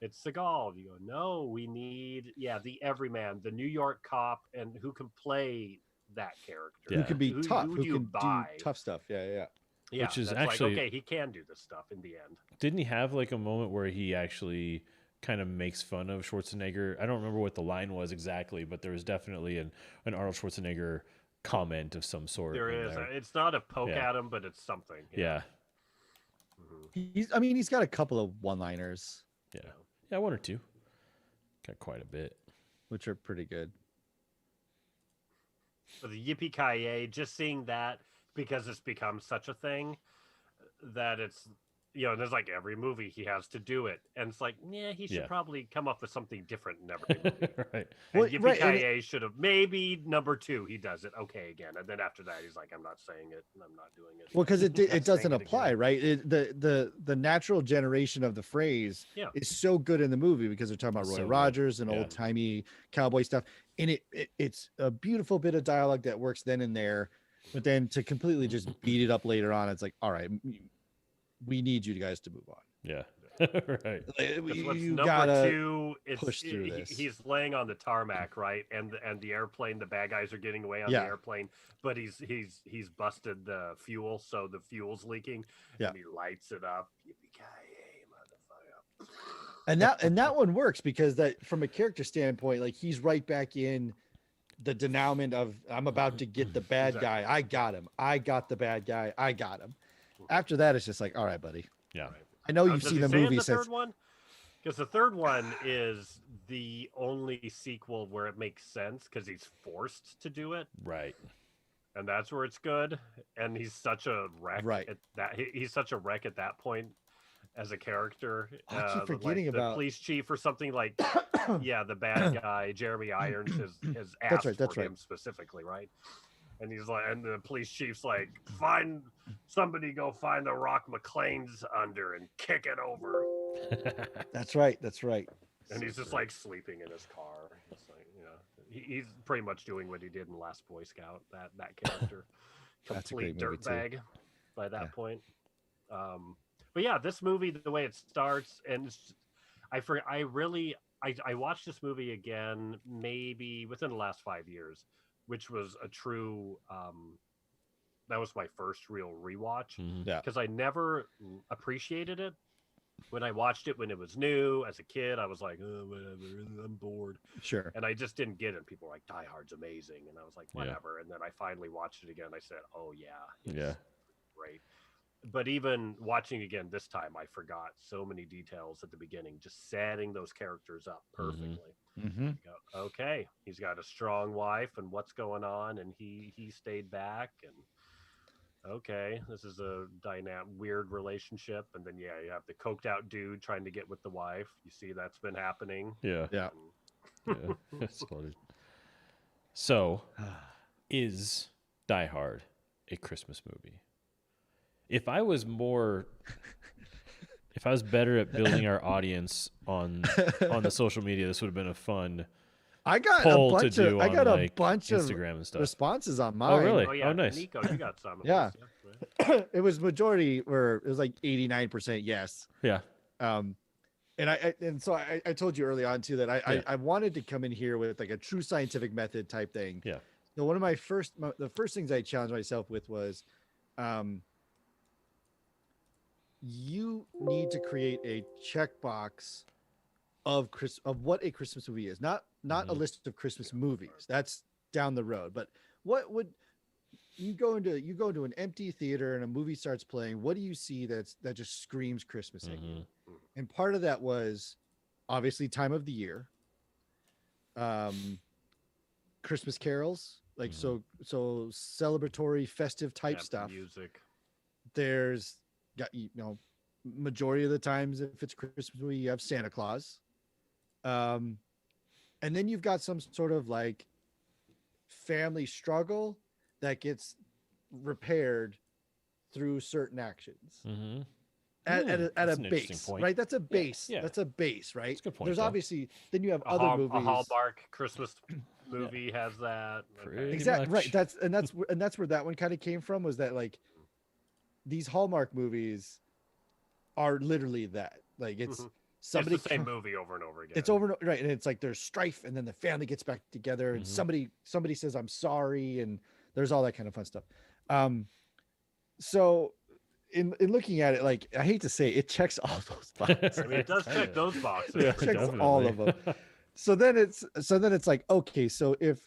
It's Seagal. You go, no, we need the everyman, the New York cop, and who can play that character. Yeah. Who can be tough? Who Who do you can buy? do tough stuff? Yeah. Yeah, Which is that's actually- like, okay, he can do this stuff in the end. Didn't he have like a moment where he actually kind of makes fun of Schwarzenegger? I don't remember what the line was exactly, but there was definitely an Arnold Schwarzenegger comment of some sort. There in is. there. It's not a poke Yeah. at him, but it's something. Yeah. Mhm. He's got a couple of one-liners, Yeah, one or two. Got quite a bit. which are pretty good. For the Yippee Ki just seeing that because it's become such a thing that it's there's like every movie he has to do it, and it's like he should Yeah. probably come up with something different in every movie. Right. And Well, Yippee right, and Ki should have maybe number 2 he does it okay again, and then after that he's like, I'm not saying it and I'm not doing it. Well, because again. it I'm doesn't saying it apply, again. right? The natural generation of the phrase Yeah. is so good in the movie because they're talking about Roy So good. Rogers and Yeah. old timey cowboy stuff, and it's a beautiful bit of dialogue that works then and there, but then to completely just beat it up later on, it's like, all right, we need you guys to move on. Yeah. Right. Because what's You number gotta 2, it's, push through this. he's laying on the tarmac, right? And the airplane, the bad guys are getting away on Yeah. the airplane, but he's busted the fuel, so the fuel's leaking. Yeah. And he lights it up. Yippee-ki-yay, motherfucker. And that one works because that from a character standpoint, like he's right back in the denouement of I'm about to get the bad Exactly. guy. I got him. I got the bad guy. I got him. After that, it's just like, all right, buddy. Yeah. Right. I know you've Does seen he the say in movie the since third one? Because the third one is the only sequel where it makes sense because he's forced to do it, Right. and that's where it's good. And he's such a wreck Right. at that. He's such a wreck at that point as a character. I keep Like forgetting the about police chief or something like. Yeah, the bad guy, Jeremy Irons, has asked right, that's for right. him specifically, right? And he's like, and the police chief's like, find somebody, go find the rock McLean's under and kick it over. That's right. That's right. And he's just like sleeping in his car. It's like, he's pretty much doing what he did in Last Boy Scout. That character, That's a complete great movie, too. dirtbag by that point. But yeah, this movie, the way it starts, and I watched this movie again maybe within the last 5 years, which was a true. That was my first real rewatch Yeah. because I never appreciated it. When I watched it when it was new as a kid, I was like, oh, whatever, I'm bored. Sure. And I just didn't get it. People were like, Die Hard's amazing. And I was like, whatever. And then I finally watched it again. I said, oh, yeah. It's great. But even watching again this time, I forgot so many details at the beginning, just setting those characters up perfectly. Mm-hmm. Go, okay, he's got a strong wife and what's going on. And he stayed back and okay, this is a weird relationship. And then, you have the coked out dude trying to get with the wife. You see, that's been happening. Yeah. Yeah. Yeah. That's funny. So, is Die Hard a Christmas movie? If I was better at building our audience on the social media, this would have been a fun I got poll a to bunch do of I on got a like bunch of Instagram and stuff. responses on mine. really? Oh, yeah. Oh, nice. Nico, you got some. Of Yeah. this, right? It was majority where it was like 89% yes. Yeah. And so I told you early on too that Yeah. I wanted to come in here with like a true scientific method type thing. Yeah. So one of the first things I challenged myself with was, you need to create a checkbox of what a Christmas movie is, not a list of Christmas movies. That's down the road. But what would you go into an empty theater and a movie starts playing? What do you see that just screams Christmas at you? And part of that was obviously time of the year, Christmas carols, like so celebratory, festive type stuff. Music. There's majority of the times if it's Christmas movie, you have Santa Claus. And then you've got some sort of like family struggle that gets repaired through certain actions. At a base, point. Right? That's a base. Yeah. That's a base, right? That's a good point, There's though. obviously then you have other movies. A Hallmark Christmas movie has that. Okay. Exactly right. That's where that one kind of came from, was that like these Hallmark movies are literally that. Like it's somebody it's the same movie over and over again. It's over right, and it's like there's strife, and then the family gets back together, and somebody says I'm sorry, and there's all that kind of fun stuff. So in looking at it, like I hate to say it checks all those boxes. I mean, it does check those boxes. It checks all of them. So then it's like, okay, so if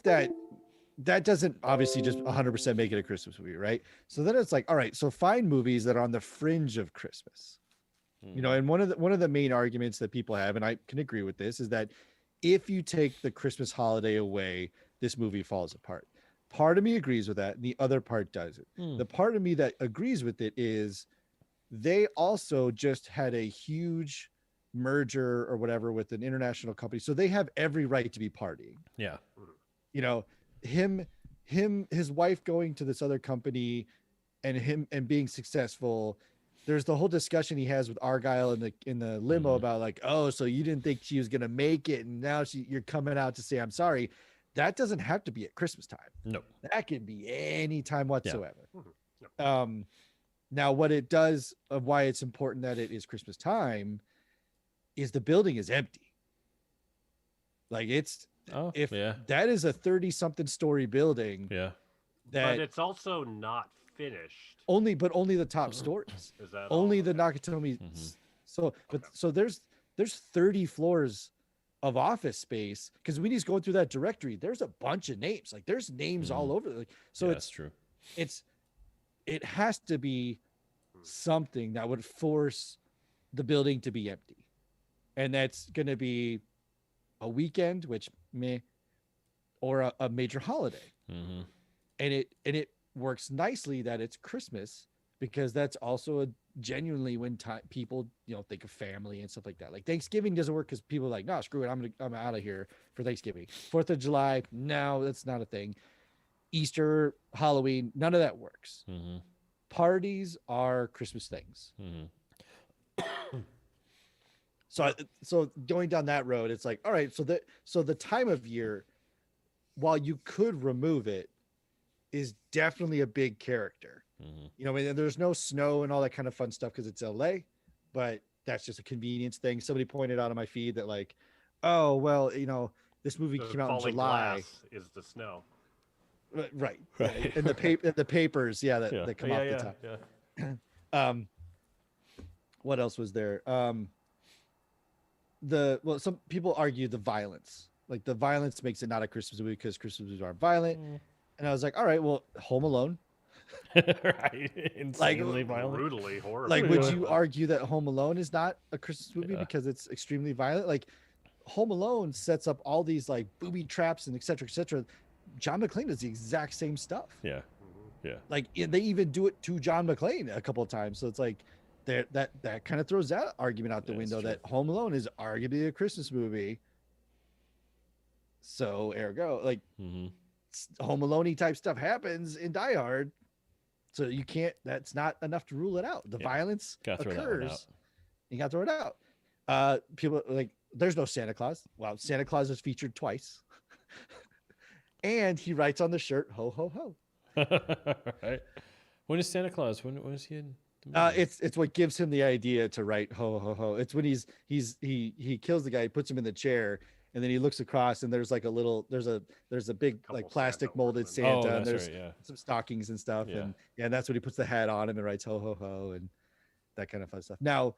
that doesn't obviously just 100% make it a Christmas movie, right? So then it's like, all right, so find movies that are on the fringe of Christmas. And one of the main arguments that people have, and I can agree with this, is that if you take the Christmas holiday away, this movie falls apart. Part of me agrees with that, and the other part doesn't. The part of me that agrees with it is they also just had a huge merger or whatever with an international company, so they have every right to be partying. Yeah. His wife going to this other company and being successful. There's the whole discussion he has with Argyle in the limo about like, oh, so you didn't think she was going to make it, and now you're coming out to say I'm sorry. That doesn't have to be at Christmas time. No, that can be any time whatsoever. Yeah. Now what it does, of why it's important that it is Christmas time, is the building is empty. Like that is a 30-something story building. Yeah. But it's also not finished. Only the top stories. Is that only the Nakatomi So, but Okay. so there's 30 floors of office space because when he's going through that directory, there's a bunch of names. Like there's names Mhm. all over. Like so, Yeah, that's true. it's it has to be Hmm. something that would force the building to be empty, and that's going to be a weekend, which meh, or a major holiday, Hmm. and it works nicely that it's Christmas because that's also a genuinely when time people think of family and stuff like that. Like Thanksgiving doesn't work because people are like, no, screw it, I'm out of here for Thanksgiving. 4th of July, no, that's not a thing. Easter, Halloween, none of that works. Hmm. Parties are Christmas things. Hmm. So so going down that road, it's like, all right, so the time of year, while you could remove it, is definitely a big character. Hmm. I mean, there's no snow and all that kind of fun stuff because it's LA, but that's just a convenience thing. Somebody pointed out on my feed that like, oh well, this movie The came out in falling July. glass is the snow. Right. Right. And the papers, yeah, that, Yeah. that come Yeah. off the Yeah. top. Yeah. Um, what else was there? Some people argue the violence. Like the violence makes it not a Christmas movie because Christmas movies aren't violent. Mm. And I was like, all right, well, Home Alone. Right. Like, Insanely violent. Brutally, horribly like, would Yeah. you violent. argue that Home Alone is not a Christmas movie Yeah. because it's extremely violent? Like, Home Alone sets up all these like booby traps and et cetera, et cetera. John McClane does the exact same stuff. Yeah. Mhm. Yeah. Like they even do it to John McClane a couple of times. So it's like that kind of throws that argument out the Yeah, it's window true. that Home Alone is arguably a Christmas movie. So ergo, like Hmm. Home Alone type stuff happens in Die Hard. So you can't. That's not enough to rule it out. The Yeah. violence Gotta throw that one out. occurs. You got to throw it out. People like there's no Santa Claus. Well, Santa Claus is featured twice, and he writes on the shirt "Ho ho ho." Right. When is Santa Claus? When is he in the movie? It's what gives him the idea to write "Ho ho ho." It's when he kills the guy, he puts him in the chair, and then he looks across, and there's like there's a big Couple like plastic Santa molded ornaments. Santa, Oh, and that's there's right. Yeah. some stockings and stuff, Yeah. and that's when he puts the hat on him and writes "Ho ho ho" and that kind of fun stuff. Now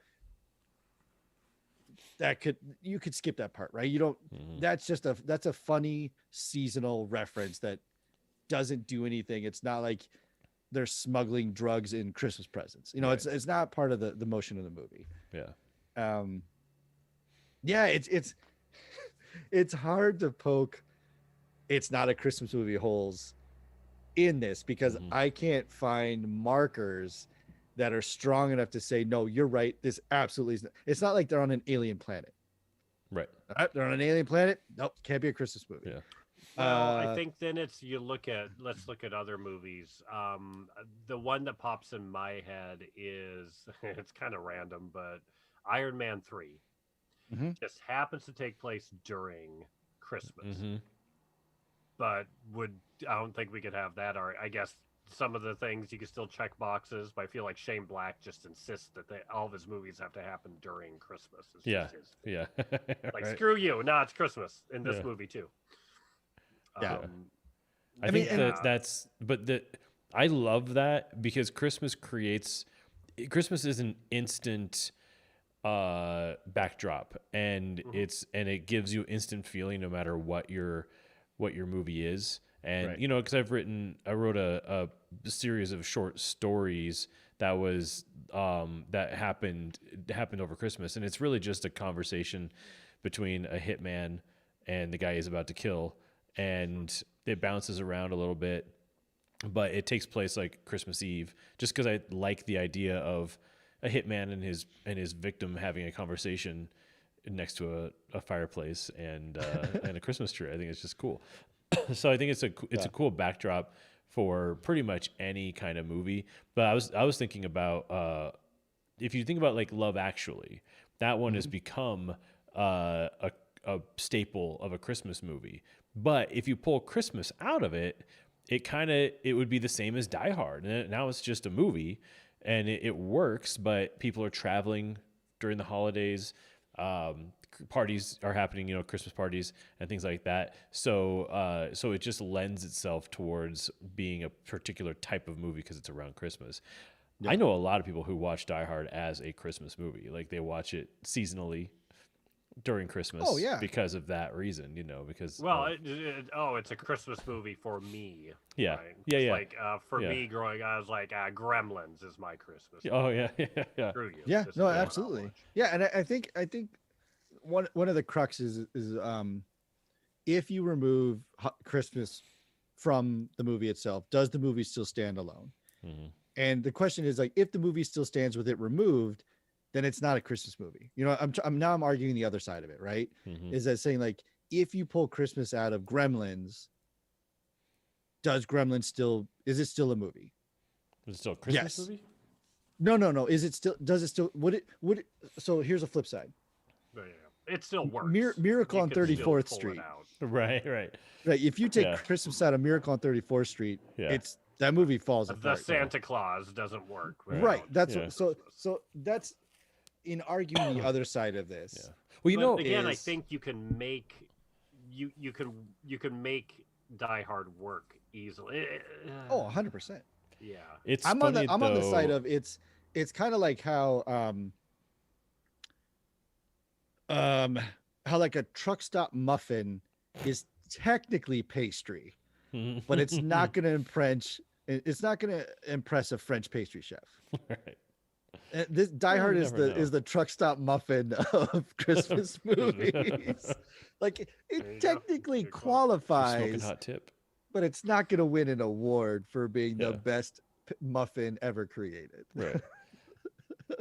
you could skip that part, right? You don't. Mhm. That's a funny seasonal reference that doesn't do anything. It's not like they're smuggling drugs in Christmas presents. Right. It's not part of the motion of the movie. Yeah. Yeah, it's it's hard to poke it's not a Christmas movie holes in this because Mhm. I can't find markers that are strong enough to say no, you're right. This absolutely is not. It's not like they're on an alien planet. Right. They're on an alien planet. Nope, can't be a Christmas movie. Yeah. Well, I think then let's look at other movies. The one that pops in my head is it's kind of random, but Iron Man 3 Mhm. just happens to take place during Christmas. Hmm. But I don't think we could have that. Or I guess some of the things you can still check boxes, but I feel like Shane Black just insists that all of his movies have to happen during Christmas. It's Yeah. just his, Yeah. like Right. screw you. No, it's Christmas in this Yeah. movie too. Yeah. I I think mean, I love that because Christmas is an instant backdrop and Mhm. it gives you instant feeling no matter what your movie is. And Right. because I wrote a series of short stories that was that happened over Christmas, and it's really just a conversation between a hitman and the guy he's about to kill, and it bounces around a little bit, but it takes place like Christmas Eve, just because I like the idea of a hitman and his victim having a conversation next to a fireplace and and a Christmas tree. I think it's just cool. So I think it's a Yeah. cool backdrop for pretty much any kind of movie. But I was thinking about if you think about like Love Actually, that one has Mhm. become a staple of a Christmas movie. But if you pull Christmas out of it, it would be the same as Die Hard. And now it's just a movie, and it works. But people are traveling during the holidays. Parties are happening, Christmas parties and things like that. So it just lends itself towards being a particular type of movie because it's around Christmas. I know a lot of people who watch Die Hard as a Christmas movie. Like they watch it seasonally during Christmas Oh yeah. because of that reason, because Well, it's a Christmas movie for me, yeah, right? yeah, It's yeah, like for yeah. me growing up, I was like, Gremlins is my Christmas Oh movie. yeah, yeah, yeah. Screw you. Yeah, This no, is the one I'll absolutely. watch. Yeah, and I think one of the cruxes is if you remove Christmas from the movie itself, does the movie still stand alone? Mhm. And the question is like, if the movie still stands with it removed, then it's not a Christmas movie. I'm arguing the other side of it, right? Mhm. Is that saying like, if you pull Christmas out of Gremlins, is it still a movie? Is it still a Christmas Yes. movie? No. Does it still, would it, so here's a flip side. But, yeah, it still works. Miracle You on can still 34th pull it Street. out. Right, right. Right. If you take Yeah. Christmas out of Miracle on 34th Street, Yeah. that movie falls The apart. Santa Claus doesn't work. Right. That's Yeah. so that's in arguing the other side of this. Yeah. Well, But again, I is- think you can make you can make Die Hard work easily. Oh, 100%. Yeah. it's I'm funny, on the side though- of it's kind of like how like a truck stop muffin is technically pastry, but it's not going to impress a French pastry chef. Right. This Die Hard you is never know. the truck stop muffin of Christmas movies. Like There it you go. technically Good call. Smoking qualifies, hot tip. but it's not going to win an award for being the Yeah. best muffin ever created. Right.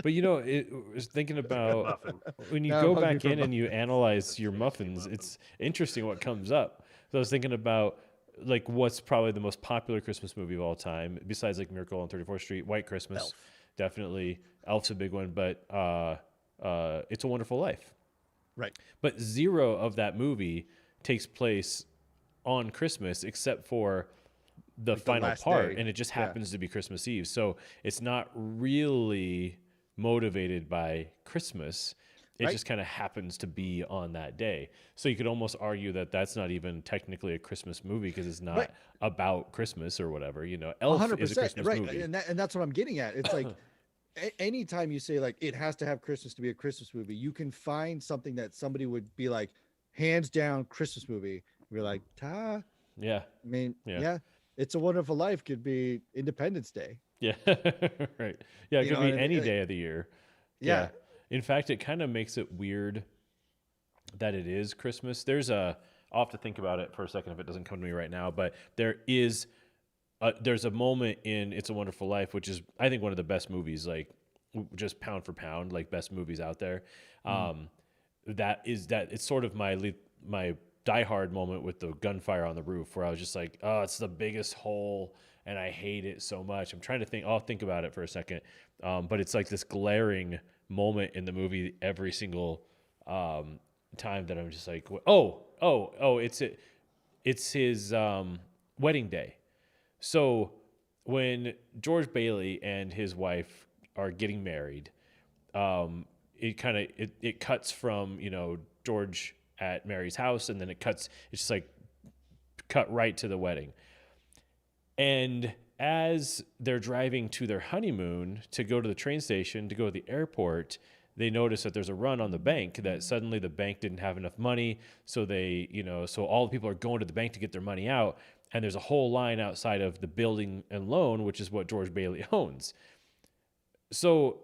But it was thinking about Muffin. when you Now I'm go hungry back for in and you analyze That's your tasty muffins, muffin. it's interesting what comes up. So I was thinking about like what's probably the most popular Christmas movie of all time, besides like Miracle on 34th Street, White Christmas, Elf. definitely. Elf's a big one, but It's a Wonderful Life. Right. But zero of that movie takes place on Christmas except for the the final last part, day. and it just Yeah. happens to be Christmas Eve. So it's not really motivated by Christmas. It Right. just kind of happens to be on that day. So you could almost argue that that's not even technically a Christmas movie because it's not Right. about Christmas or whatever. Elf is a 100%. Christmas Right. movie. And that's what I'm getting at. It's like anytime you say like it has to have Christmas to be a Christmas movie, you can find something that somebody would be like, hands down Christmas movie. We're like, I Yeah. mean, Yeah. yeah. It's a Wonderful Life could be Independence Day. Yeah. Right. Yeah. It You could know be what I mean? any Like- day of the year. Yeah. In fact, it kind of makes it weird that it is Christmas. I'll have to think about it for a second if it doesn't come to me right now, but there's a moment in It's a Wonderful Life, which is, I think, one of the best movies, like just pound for pound, like best movies out there. That it's sort of my Die Hard moment with the gunfire on the roof, where I was just like, oh, it's the biggest hole and I hate it so much. I'm trying to think, I'll think about it for a second. But it's like this glaring moment in the movie every single time that I'm just like, it's his wedding day. So when George Bailey and his wife are getting married, it cuts from George at Mary's house, and then it's just like cut right to the wedding. And as they're driving to their honeymoon to go to the train station, to go to the airport, they notice that there's a run on the bank, that suddenly the bank didn't have enough money. So so all the people are going to the bank to get their money out. And there's a whole line outside of the building and loan, which is what George Bailey owns. So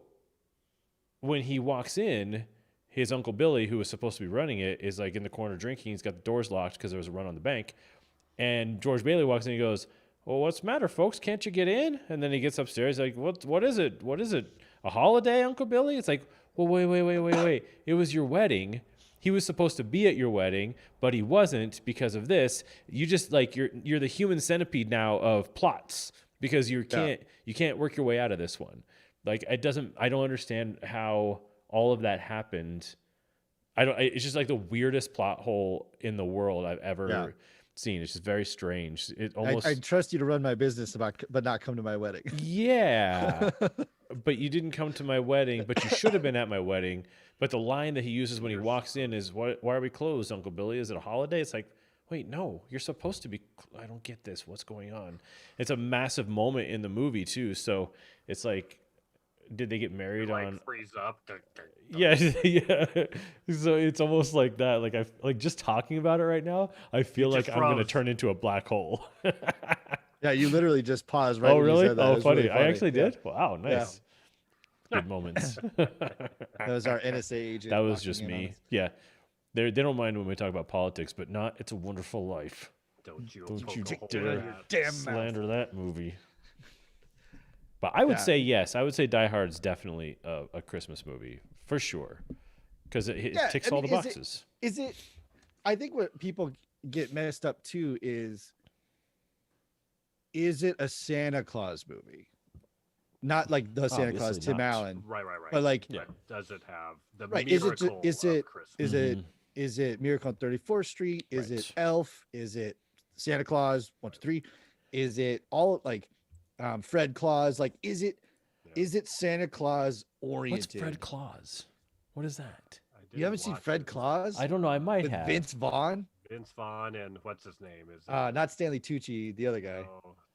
when he walks in, his Uncle Billy, who was supposed to be running it, is like in the corner drinking. He's got the doors locked because there was a run on the bank. And George Bailey walks in and he goes, well, what's the matter, folks? Can't you get in? And then he gets upstairs like, what is it? What is it? A holiday, Uncle Billy? It's like, well, wait. It was your wedding. He was supposed to be at your wedding, but he wasn't because of this. You just like you're the human centipede now of plots because you can't work your way out of this one. Like I don't understand how all of that happened. It's just like the weirdest plot hole in the world I've ever seen. It's just very strange. It almost I trust you to run my business but not come to my wedding. Yeah. But you didn't come to my wedding, but you should have been at my wedding. But the line that he uses when he walks in is, why are we closed, Uncle Billy? Is it a holiday? It's like, wait, no, you're supposed to be. I don't get this. What's going on? It's a massive moment in the movie too. So it's like, did they get married Like on? freeze up. Yeah, yeah. So it's almost like that. Like I like just talking about it right now. I feel like just I'm gonna froze. turn into a black hole. Yeah, you literally just paused right Oh when you really? said that. Oh, It was really funny. I actually Yeah. did. Wow, nice. Good moments. That was our NSA agent. That was locking just in on me. us. Yeah, they don't mind when we talk about politics, but not It's a Wonderful Life. Don't you Don't poke you a hole Get in out dare of your that. damn mouth. slander that movie. But I would Yeah. say yes. I would say Die Hard's definitely a Christmas movie for sure because it Yeah, ticks I all mean, the boxes. Is it? I think what people get messed up too is it a Santa Claus movie? Not like the Santa Claus, Obviously Tim not. Allen, Right. but like Yeah. But does it have the right? miracle Is of it Christmas? is it is it Miracle on 34th Street? Is it Right. Elf? Is it Santa Claus 1, 2, 3? Is it all like Fred Claus? Like Yeah. is it Santa Claus What's oriented? Fred Claus? What is that? I You haven't didn't seen watch Fred it. Claus I don't know. I might with have. Vince Vaughn? Vince Vaughn and what's his name? Is it Not Stanley Tucci, the other guy.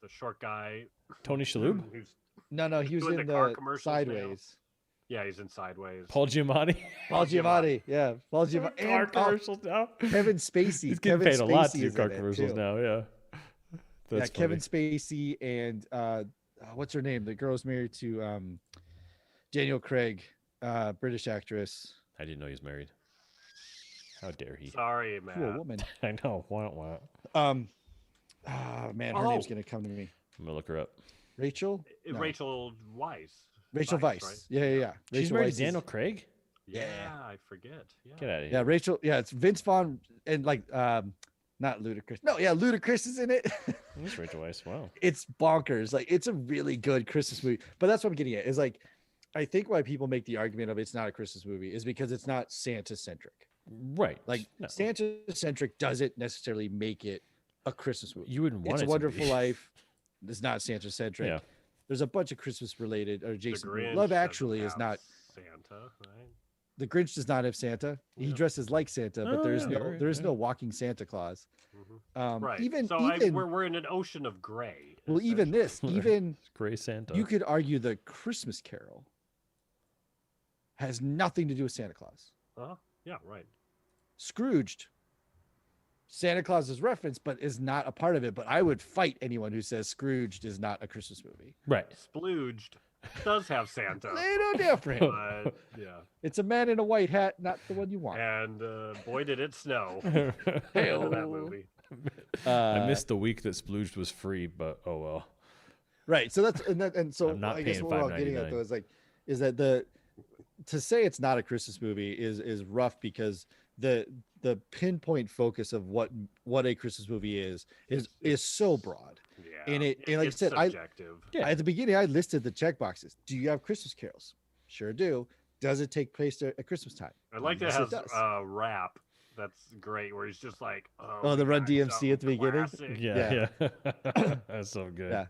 the short guy Tony Shalhoub? who's No, he was doing in the car the commercials now? Sideways. yeah, he's in Sideways. Paul Giamatti? Paul Giamatti, yeah, Paul Doing Giamatti, car and commercials now? Kevin Spacey. He's getting Kevin paid a lot to Spacey do is car in it, commercials too. now. Yeah. That's Yeah, Kevin funny. Spacey and what's her name? The girl's married to Daniel Craig, British actress. I didn't know he was married. How dare he? Sorry, To a Matt. woman. I know. Wah, wah. Man, her name's Oh. gonna come to me. I'm gonna look her up. Rachel? No. Rachel Weisz. Rachel Weisz. right? Yeah. She's Rachel married Weisz to Daniel Craig? Yeah, Yeah. I forget. Yeah. Get out of Yeah, here. Rachel. Yeah, it's Vince Vaughn and like not Ludacris. No, yeah, Ludacris is in it. That's Rachel Weisz. Wow. It's bonkers. Like it's a really good Christmas movie. But that's what I'm getting at. Is like I think why people make the argument of it's not a Christmas movie is because it's not Santa centric. Right. Like No. Santa centric doesn't necessarily make it a Christmas movie. You wouldn't want It's it a Wonderful to be. Life. It's not Santa centric. Yeah. There's a bunch of Christmas related or The Jason. Grinch Love doesn't Actually is have not. Santa, right? The Grinch does not have Santa. He Yeah. dresses like Santa, but Oh, there's yeah, no right, there's yeah. no walking Santa Claus. Right. Even so we're in an ocean of gray. well, even this, Right. even Gray Santa. you could argue the Christmas Carol has nothing to do with Santa Claus. Yeah, right. Scrooged, Santa Claus is referenced, but is not a part of it. But I would fight anyone who says Scrooged is not a Christmas movie. Right. Splooged does have Santa. Little different. But yeah. It's a man in a white hat, not the one you want. And boy, did it snow. Hey-o. in that movie. I missed the week that Splooged was free, but oh well. Right. So that's and so I'm not I guess paying what we're all getting at $5.99. though is that the to say it's not a Christmas movie is rough because the pinpoint focus of what a Christmas movie is so broad. Yeah. And and like it's I said, subjective. Yeah. at the beginning I listed the check boxes. Do you have Christmas carols? Sure do. Does it take place at Christmas time? I like that Yes, it it has does. That's great, where he's just like, Oh, the we Run got DMC at the something beginning? classic. Yeah. That's so good.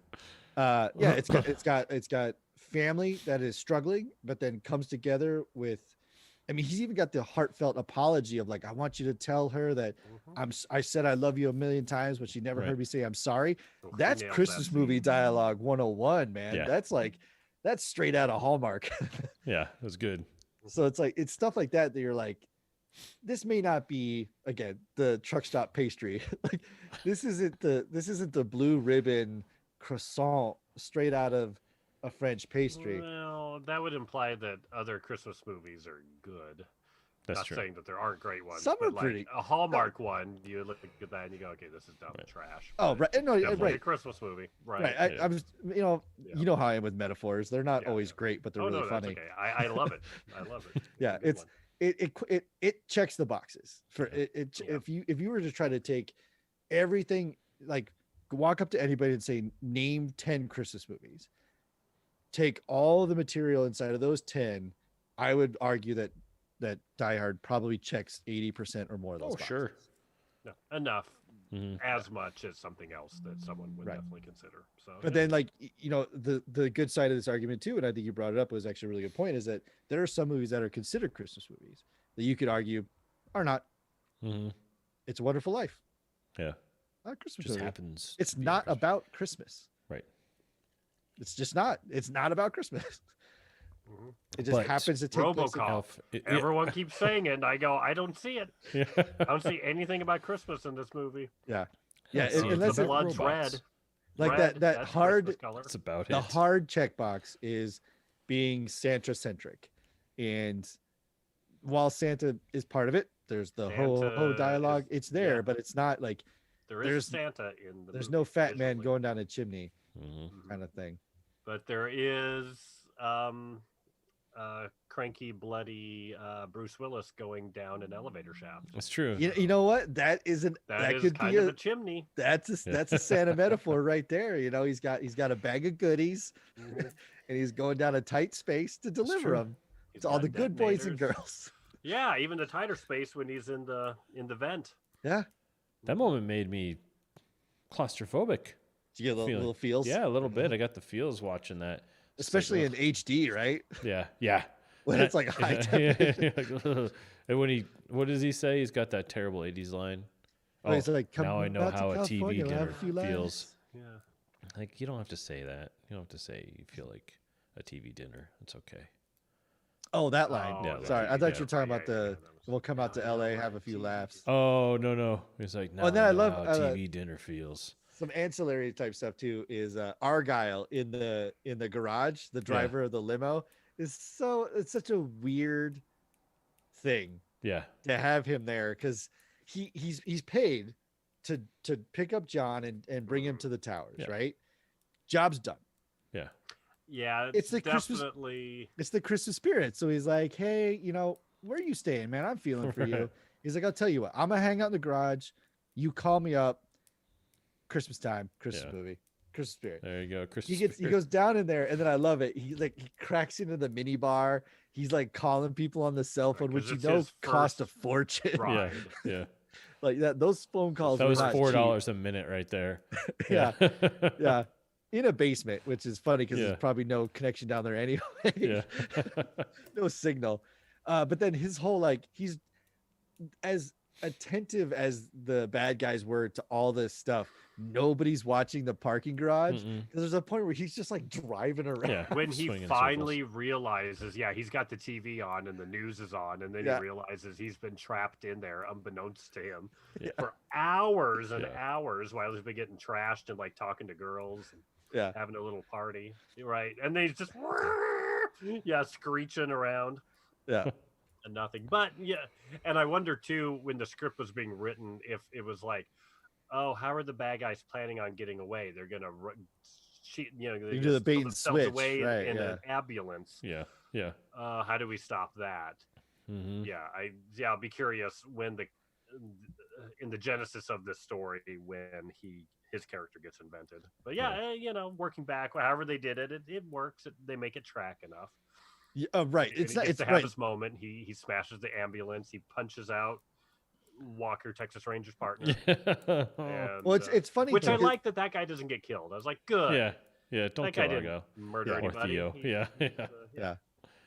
Yeah. It's got family that is struggling, but then comes together with. I mean, he's even got the heartfelt apology of like, I want you to tell her that Mhm. I said I love you a million times, but she never Right. heard me say I'm sorry. Oh, he That's nailed that Christmas movie scene. dialogue 101, man. Yeah. That's straight out of Hallmark. Yeah, it was good. So it's like it's stuff like that you're like, this may not be again the truck stop pastry. Like this isn't the blue ribbon croissant straight out of a French pastry. Well, that would imply that other Christmas movies are good. That's Not true. saying that there aren't great ones. Some but are like pretty- a Hallmark one, you look at that and you go, okay, this is dumb Right. trash. Oh, but right. No, it's definitely a right. Christmas movie. Right. Right. Yeah. I was, Yeah. you know how I am with metaphors. They're not Yeah, always yeah. great, but they're Oh, really no, that's funny. okay. I love it. I love it. Yeah, a good it's one. it checks the boxes for Yeah. it. Yeah. If you were to try to take everything, like walk up to anybody and say name 10 Christmas movies, take all the material inside of those 10, I would argue that Die Hard probably checks 80% or more of those Oh, boxes. sure. No, enough, Mhm. as much as something else that someone would Right. definitely consider. So, But then, like, the good side of this argument too, and I think you brought it up, was actually a really good point, is that there are some movies that are considered Christmas movies that you could argue are not. Mhm. It's a Wonderful Life. Yeah. Not a Christmas Just movie. happens. It's to be a not Christmas- about Christmas. Right. It's just not. It's not about Christmas. Mhm. It just But happens to take place. RoboCop. Elf. Everyone keeps saying it, and I go, I don't see it. Yeah. I don't see anything about Christmas in this movie. Yeah, Yeah, yeah. see, And it's that's the about blood's robots. red. like Red, that that's hard. Christmas color. That's about The it. hard checkbox is being Santa centric, and while Santa is part of it, there's the ho Santa dialogue. is- It's there, yeah. but it's not like There is there's- Santa in the there's movie, no fat man visually. going down a chimney Mhm. Mhm. kind of thing. But there is cranky, bloody Bruce Willis going down an elevator shaft. That's true. You know what? That isn't That is could kind be of a a chimney. that's a Santa metaphor right there. You know, he's got a bag of goodies Mhm. and he's going down a tight space to deliver true. them He's to all got the good boys and detonators. girls. Yeah, even the tighter space when he's in the vent. Yeah. That moment made me claustrophobic. Do you get Feeling. little feels? Yeah, a little bit. I got the feels watching that. It's like, Especially in ugh. HD, right? Yeah, yeah. When it's like high definition. Like, and when what does he say? He's got that terrible '80s line. When it's like, now I "Come know out to how a California, TV we'll have dinner a few laughs." feels. Yeah. Like you don't have to say that. You don't have to say you feel like a TV dinner. It's okay. Oh, that line. Oh, Yeah, the Sorry, I TV thought yeah. you were talking Yeah, about yeah, the that was- we'll come out to Yeah, LA, yeah, have a few TV. laughs. Oh no. He's like now and then I love, how TV dinner feels. Some ancillary type stuff too is Argyle in the garage, the driver of the limo it's such a weird thing Yeah, to have him there because he's paid to pick up John and bring him to the towers, Yeah. right? Job's done. yeah. Yeah, It's the Christmas- definitely. It's the Christmas spirit. So he's like, hey, where are you staying, man? I'm feeling for you. Right. He's like, I'll tell you what, I'm gonna hang out in the garage. You call me up. Christmas time, Christmas Yeah. movie, Christmas spirit. There you go. Christmas. He spirit. goes down in there, and then I love it. He cracks into the mini bar. He's like calling people on the cell phone, 'cause which you it's know his cost a first fortune. Yeah, ride. yeah. Like that, those phone calls. That were was not $4 a minute right there. Yeah. cheap. Yeah, in a basement, which is funny because Yeah. there's probably no connection down there anyway. Yeah. No signal. But then his whole he's as attentive as the bad guys were to all this stuff. Nobody's watching the parking garage Mm-mm. because there's a point where he's just like driving around. Yeah. When he swinging in finally realizes, yeah, he's got the TV on and the news is on, and then Yeah. he realizes he's been trapped in there, unbeknownst to him, Yeah. for hours and Yeah. hours while he's been getting trashed and like talking to girls and Yeah. having a little party, right? And then he's just, yeah, screeching around Yeah. and nothing. But yeah, and I wonder too when the script was being written if it was like, oh, how are the bad guys planning on getting away? They're gonna You do the bait and switch, away right, in yeah. an ambulance. Yeah. Yeah. How do we stop that? Mm-hmm. Yeah, I'll be curious when in the genesis of this story when his character gets invented. But working back, however they did it, it works. They make it track enough. Yeah, right. And It's he not. gets It's to have right. his moment. He smashes the ambulance. He punches out Walker, Texas Rangers partner. And, Well, it's funny. which I because- like that guy doesn't get killed. I was like, good. Yeah. Yeah. Don't that guy kill didn't Argo. murder Yeah. Or anybody. Theo. He- Yeah. he's, Yeah. Yeah.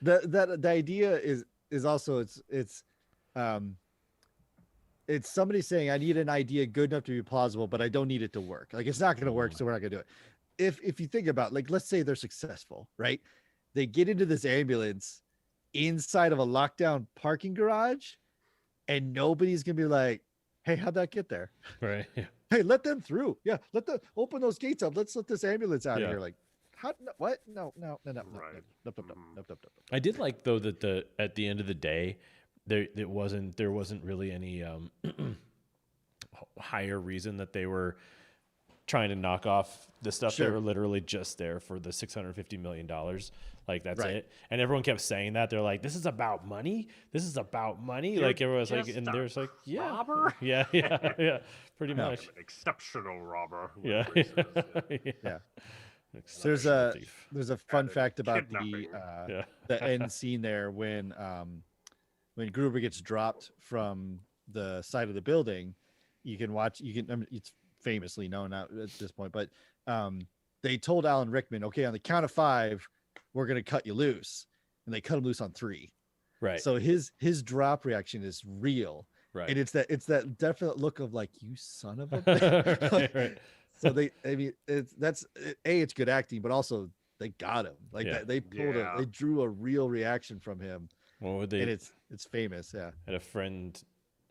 The idea is also it's somebody saying I need an idea good enough to be plausible, but I don't need it to work. Like it's not going to work, so we're not going to do it. If you think about let's say they're successful, right? They get into this ambulance inside of a lockdown parking garage, and nobody's gonna be like, "Hey, how'd that get there? Right. Yeah. Hey, let them through. Yeah, open those gates up. Let's let this ambulance out Yeah. of here." Like, how? What? No. Right. Nope. I did like though that at the end of the day, there wasn't really any higher reason that they were trying to knock off the stuff. Sure. They were literally just there for the $650 million. Like that's Right. it. And everyone kept saying that. They're like, this is about money. This is about money. You're like everyone was like, just and a there's like, yeah, robber? yeah, pretty Yeah. much. An exceptional robber. Yeah. whatever he says, Yeah. Yeah. Exceptional thief. There's a fun Added fact about kidnapping. Yeah. the end scene there when Gruber gets dropped from the side of the building. You can it's famously known out at this point, but they told Alan Rickman, okay, on the count of 5 we're going to cut you loose, and they cut him loose on 3. Right. So his drop reaction is real, Right. And it's that definite look of like, you son of a bitch. Right, right. So I mean, it's good acting, but also they got him like Yeah. that. They drew a real reaction from him, What would and they? it's famous. Yeah. Had a friend,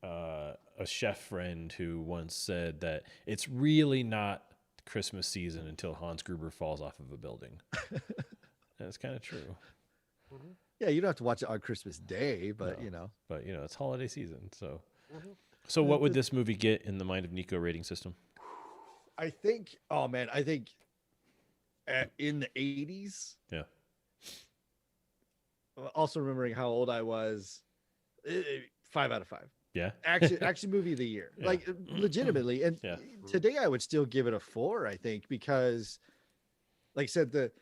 a chef friend, who once said that it's really not Christmas season until Hans Gruber falls off of a building. That's kind of true. Mhm. Yeah, you don't have to watch it on Christmas Day, but No. But it's holiday season, so. Mhm. So what would this movie get in the Mind of Nico rating system? I think. Oh man, I think in the 80s. Yeah. Also remembering how old I was, 5 out of 5. Yeah. Action movie of the year, Yeah. like legitimately. And Yeah. today I would still give it a 4. I think because, like I said,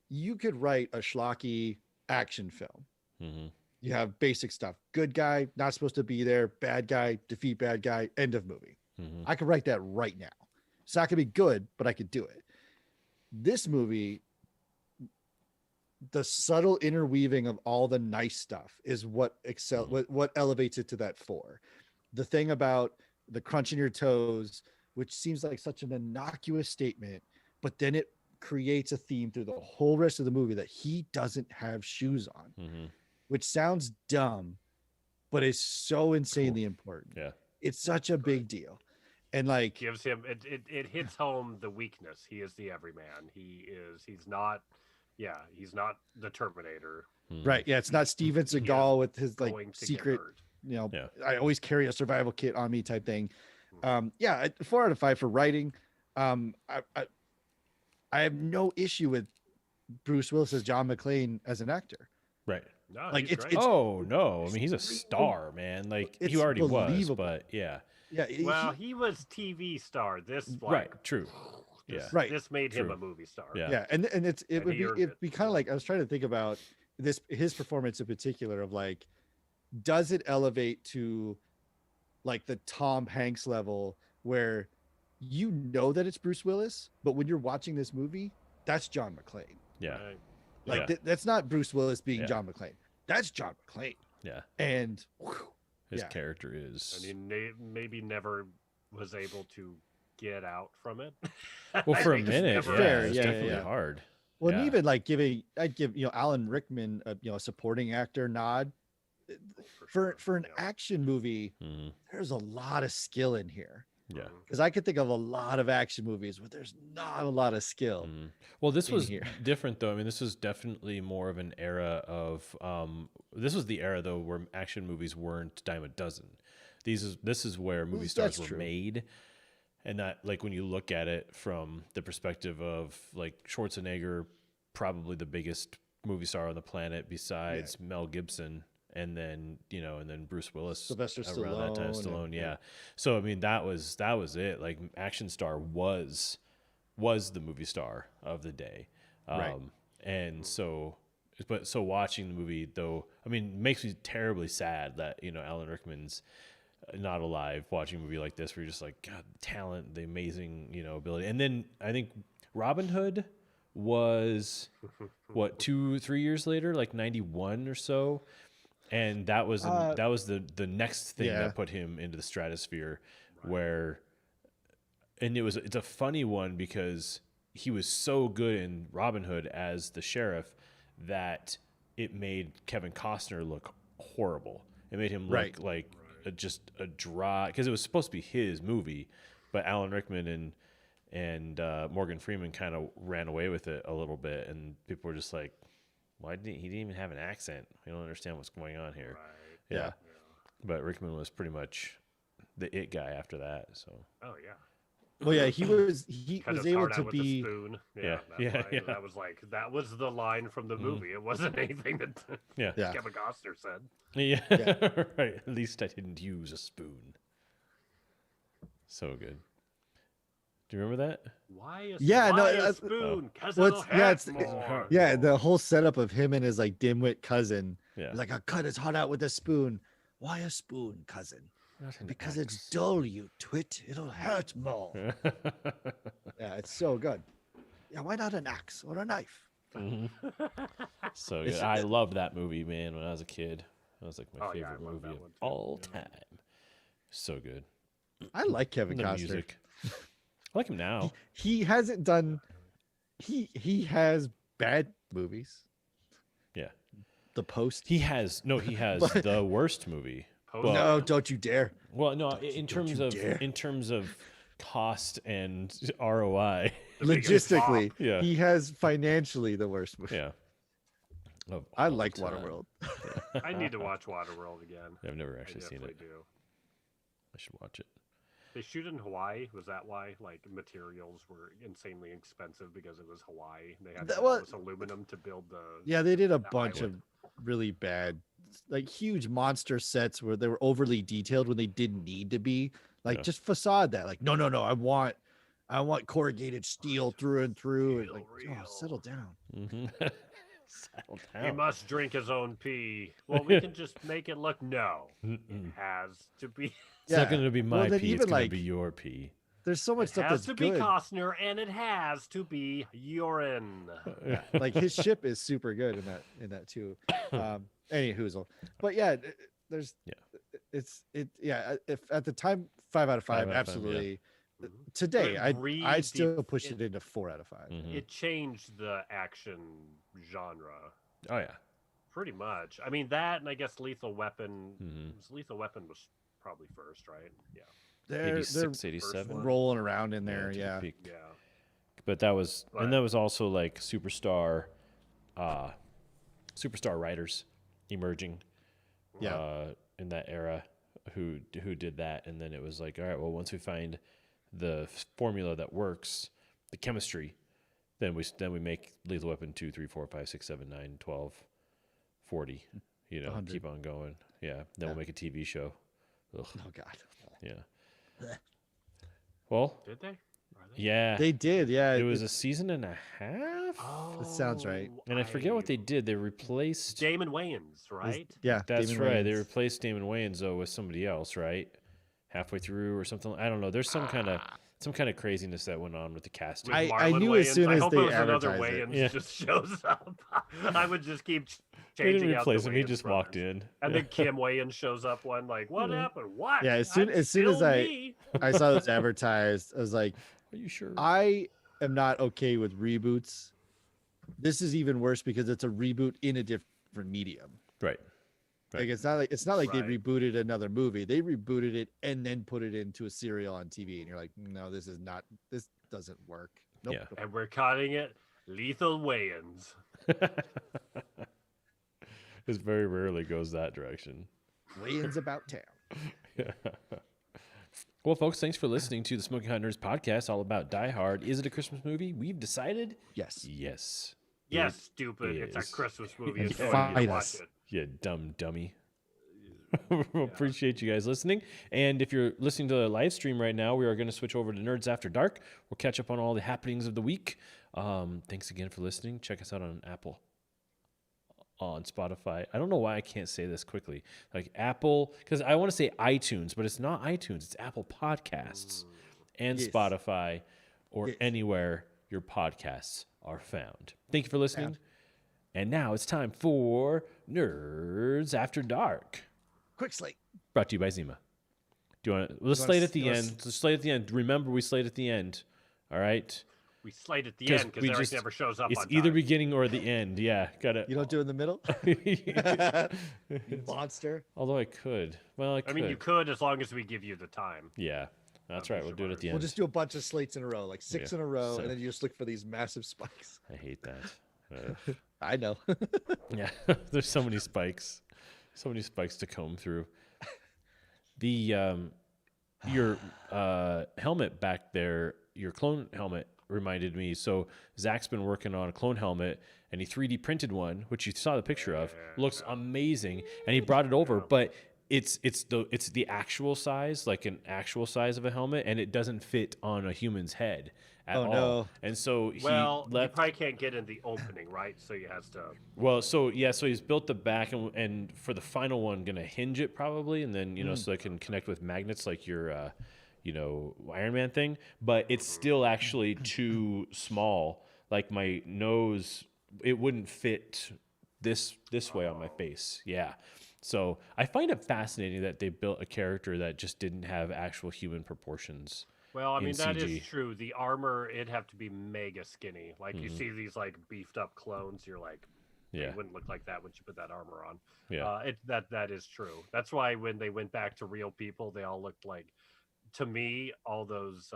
you could write a schlocky action film. Mm-hmm. You have basic stuff: good guy, not supposed to be there; bad guy, defeat bad guy. End of movie. Mm-hmm. I could write that right now. It's not gonna be good, but I could do it. This movie, the subtle interweaving of all the nice stuff is what what elevates it to that 4. The thing about the crunching your toes, which seems like such an innocuous statement, but then it creates a theme through the whole rest of the movie that he doesn't have shoes on, Mm-hmm. which sounds dumb, but is so insanely important. Yeah. It's such a big deal. And like, Gives him it hits home the weakness. He is the everyman. He's not the Terminator. Mm-hmm. right. Yeah. It's not Steven Seagal with his like Going to get secret, hurt. Yeah. I always carry a survival kit on me type thing. Mhm. 4 out of 5 for writing. I have no issue with Bruce Willis as John McClane as an actor. Right. No, Like, he's it's- great. Oh no! I mean, he's a star, man. Like It's he already was, believable. but yeah. Yeah. Well, he was TV star. This Right. True. Yeah. Right. This made him True. a movie star. Yeah. Yeah. And it And would he be, earned it'd it. be kind of like, I was trying to think about his performance in particular of like, does it elevate to like the Tom Hanks level where you know that it's Bruce Willis, but when you're watching this movie, that's John McClane. Yeah. Right. Like Yeah. that's not Bruce Willis being Yeah. John McClane. That's John McClane. Yeah. And whew, His Yeah. character is. And he maybe never was able to get out from it. Well, I for a think it's minute, never- Fair, it's yeah, definitely yeah. hard. well, and Yeah. even like I'd give Alan Rickman a supporting actor nod sure, for an yeah. action movie. Mhm. There's a lot of skill in here Yeah. Mhm. because I could think of a lot of action movies where there's not a lot of skill. Mhm. Well, this in was here. different though. I mean, this was definitely more of an era of. This was the era though where action movies weren't dime a dozen. This is where movie stars that's were true. made, and that like when you look at it from the perspective of like Schwarzenegger, probably the biggest movie star on the planet besides Mel Gibson. And then Bruce Willis Sylvester around that time. Stallone Stallone, and- yeah. So I mean that was it. Like action star was the movie star of the day. Right. And so watching the movie though, I mean, it makes me terribly sad that Alan Rickman's not alive watching a movie like this where you're just like, God, the talent, the amazing ability. And then I think Robin Hood was what 2-3 years later, like 91 or so. And that was the next thing Yeah. that put him into the stratosphere, where, and it's a funny one because he was so good in Robin Hood as the sheriff that it made Kevin Costner look horrible. It made him look Right. like just a dry, because it was supposed to be his movie, but Alan Rickman and Morgan Freeman kind of ran away with it a little bit, and people were just like, he didn't even have an accent. We don't understand what's going on here. Right. Yeah. But Rickman was pretty much the it guy after that. So Oh yeah. Well, yeah, he was Cut his able heart to out with a be. spoon. Yeah, That yeah, line, yeah. That was the line from the movie. It wasn't anything that yeah, Yeah. Kevin Costner said. yeah, Yeah. right. At least I didn't use a spoon. So good. Do you remember that? Why a, Yeah, no, why a that's- spoon? Because well, it'll it's- yeah, hurt it's- more. Yeah, the whole setup of him and his like dimwit cousin. Yeah. Like, I cut his heart out with a spoon. Why a spoon, cousin? Not an Because it's axe. dull, you twit. It'll hurt more. Yeah, it's so good. Yeah, why not an axe or a knife? Mhm. So good. It's- I loved that movie, man, when I was a kid. That was like my Oh, yeah, I favorite love movie that of one too. all Yeah. time. So good. I like Kevin The Costner. music. I like him now. He hasn't done. He has bad movies. Yeah. The Post. He has But the worst movie. Post Well, no, don't you dare. well, no, Don't you dare. in terms of cost and ROI. the biggest flop. Logistically, Yeah. he has financially the worst movie. Yeah. Of I all like time. Waterworld. I need to watch Waterworld again. I've never I actually seen definitely it. do. I should watch it. They shoot in Hawaii. Was that why? Like materials were insanely expensive because it was Hawaii. They had to get all this aluminum to build the. Yeah, they did a the bunch island. of really bad, like huge monster sets where they were overly detailed when they didn't need to be. Like Yeah. just facade that. Like, no, I want corrugated steel through and through. And Feel like, real. oh, settle down. Mm-hmm. Settle He down. must drink his own pee. Well, we can just make it look. No, it Mm-mm. has to be. It's not Yeah. going to be Well, my then pee. It's even, going to like, be your pee. There's so much It stuff has that's to be good. Costner, and it has to be urine. Like his ship is super good in that too. Any hoozle, but yeah, there's if at the time 5 out of 5, 5 out of 5, yeah. absolutely. Mhm. Today It I'd still redef- push it into 4 out of 5. Mhm. It changed the action genre Oh, yeah. pretty much. I mean that, and I guess Lethal Weapon. Mhm. Lethal Weapon was probably first, right? Yeah, They're 86, 87. one. rolling around in there, to the yeah. peak. yeah. But that was, But- and that was also like superstar writers emerging, Yeah. in that era, who did that, and then it was like, all right, well, once we find the formula that works, the chemistry, then we make Lethal Weapon 2, 3, 4, 5, 6, 7, 9, 12, 40. You know, 100. keep on going. Yeah. Then we'll make a TV show. Ugh. Oh god. Yeah. Well, Did they? Are they? yeah. They did, yeah. It was a season and a half. Oh, sounds right. And I forget what they did. They replaced. Damon Wayans, right? Yeah, That's Damon right. They Wayans. replaced Damon Wayans though with somebody else, right? Halfway through or something. I don't know. There's some kind of craziness that went on with the casting. With I Marlon knew as Wayans. soon I as hope they it was another advertised it. Wayans Yeah. just shows up. I would just keep They changing didn't out the replace him. He Wayans just brothers. walked in. And then Kim Wayans shows up one like, what happened? What? Yeah, as soon That's as still I me. I saw this advertised, I was like, Are you sure? I am not okay with reboots. This is even worse because it's a reboot in a different medium. Right. Right. Like it's not like they Right. rebooted another movie. They rebooted it and then put it into a serial on TV, and you're like, no, this doesn't work. Nope. Yeah. And we're calling it Lethal Wayans. This very rarely goes that direction. Wayans about town. Well, folks, thanks for listening to the Smoking Hot Nerds podcast, all about Die Hard. Is it a Christmas movie? We've decided Yes. yes. Yes, It stupid. It's a is. Christmas movie. And It's going fight to watch us. it. You dumb dummy. Appreciate you guys listening. And if you're listening to the live stream right now, we are going to switch over to Nerds After Dark. We'll catch up on all the happenings of the week. Thanks again for listening. Check us out on Apple, on Spotify. I don't know why I can't say this quickly. Like Apple, because I want to say iTunes, but it's not iTunes. It's Apple Podcasts and Yes. Spotify or Yes. anywhere your podcasts are found. Thank you for listening. And now it's time for Nerds After Dark. Quick slate. Brought to you by Zima. Do you want to? Let's wanna slate s- at the you wanna end. Let's slate at the end. Remember, we slate at the end. All right. We slate at the 'Cause end because we Eric just- never shows up It's on either time. beginning or the end. Yeah, got You don't do it in the middle? it. You monster. Although I could. Well, I could. I mean, you could as long as we give you the time. Yeah, that's That'd right. be We'll do it at the We'll end. just do a bunch of slates in a row, like 6 Yeah. in a row, So- and then you just look for these massive spikes. I hate that. I know. Yeah, there's so many spikes, to comb through. The your helmet back there, your clone helmet reminded me. So Zach's been working on a clone helmet, and he 3D printed one, which you saw the picture of. Looks amazing, and he brought it over, but it's the actual size, like an actual size of a helmet, and it doesn't fit on a human's head at Oh, all. no. And so he Well, you left. probably can't get in the opening, right? So you has to. Well, so he's built the back, and for the final one, gonna hinge it probably, and then so it can connect with magnets like your, Iron Man thing. But it's still actually too small. Like my nose, it wouldn't fit this way on my face. Yeah, So I find it fascinating that they built a character that just didn't have actual human proportions Well, I in mean that is CG. true. The armor it'd have to be mega skinny. Like you Hmm. see these like beefed up clones, you're like, they Yeah, wouldn't look like that once you put that armor on. yeah, That is true. That's why when they went back to real people, they all looked like. To me, all those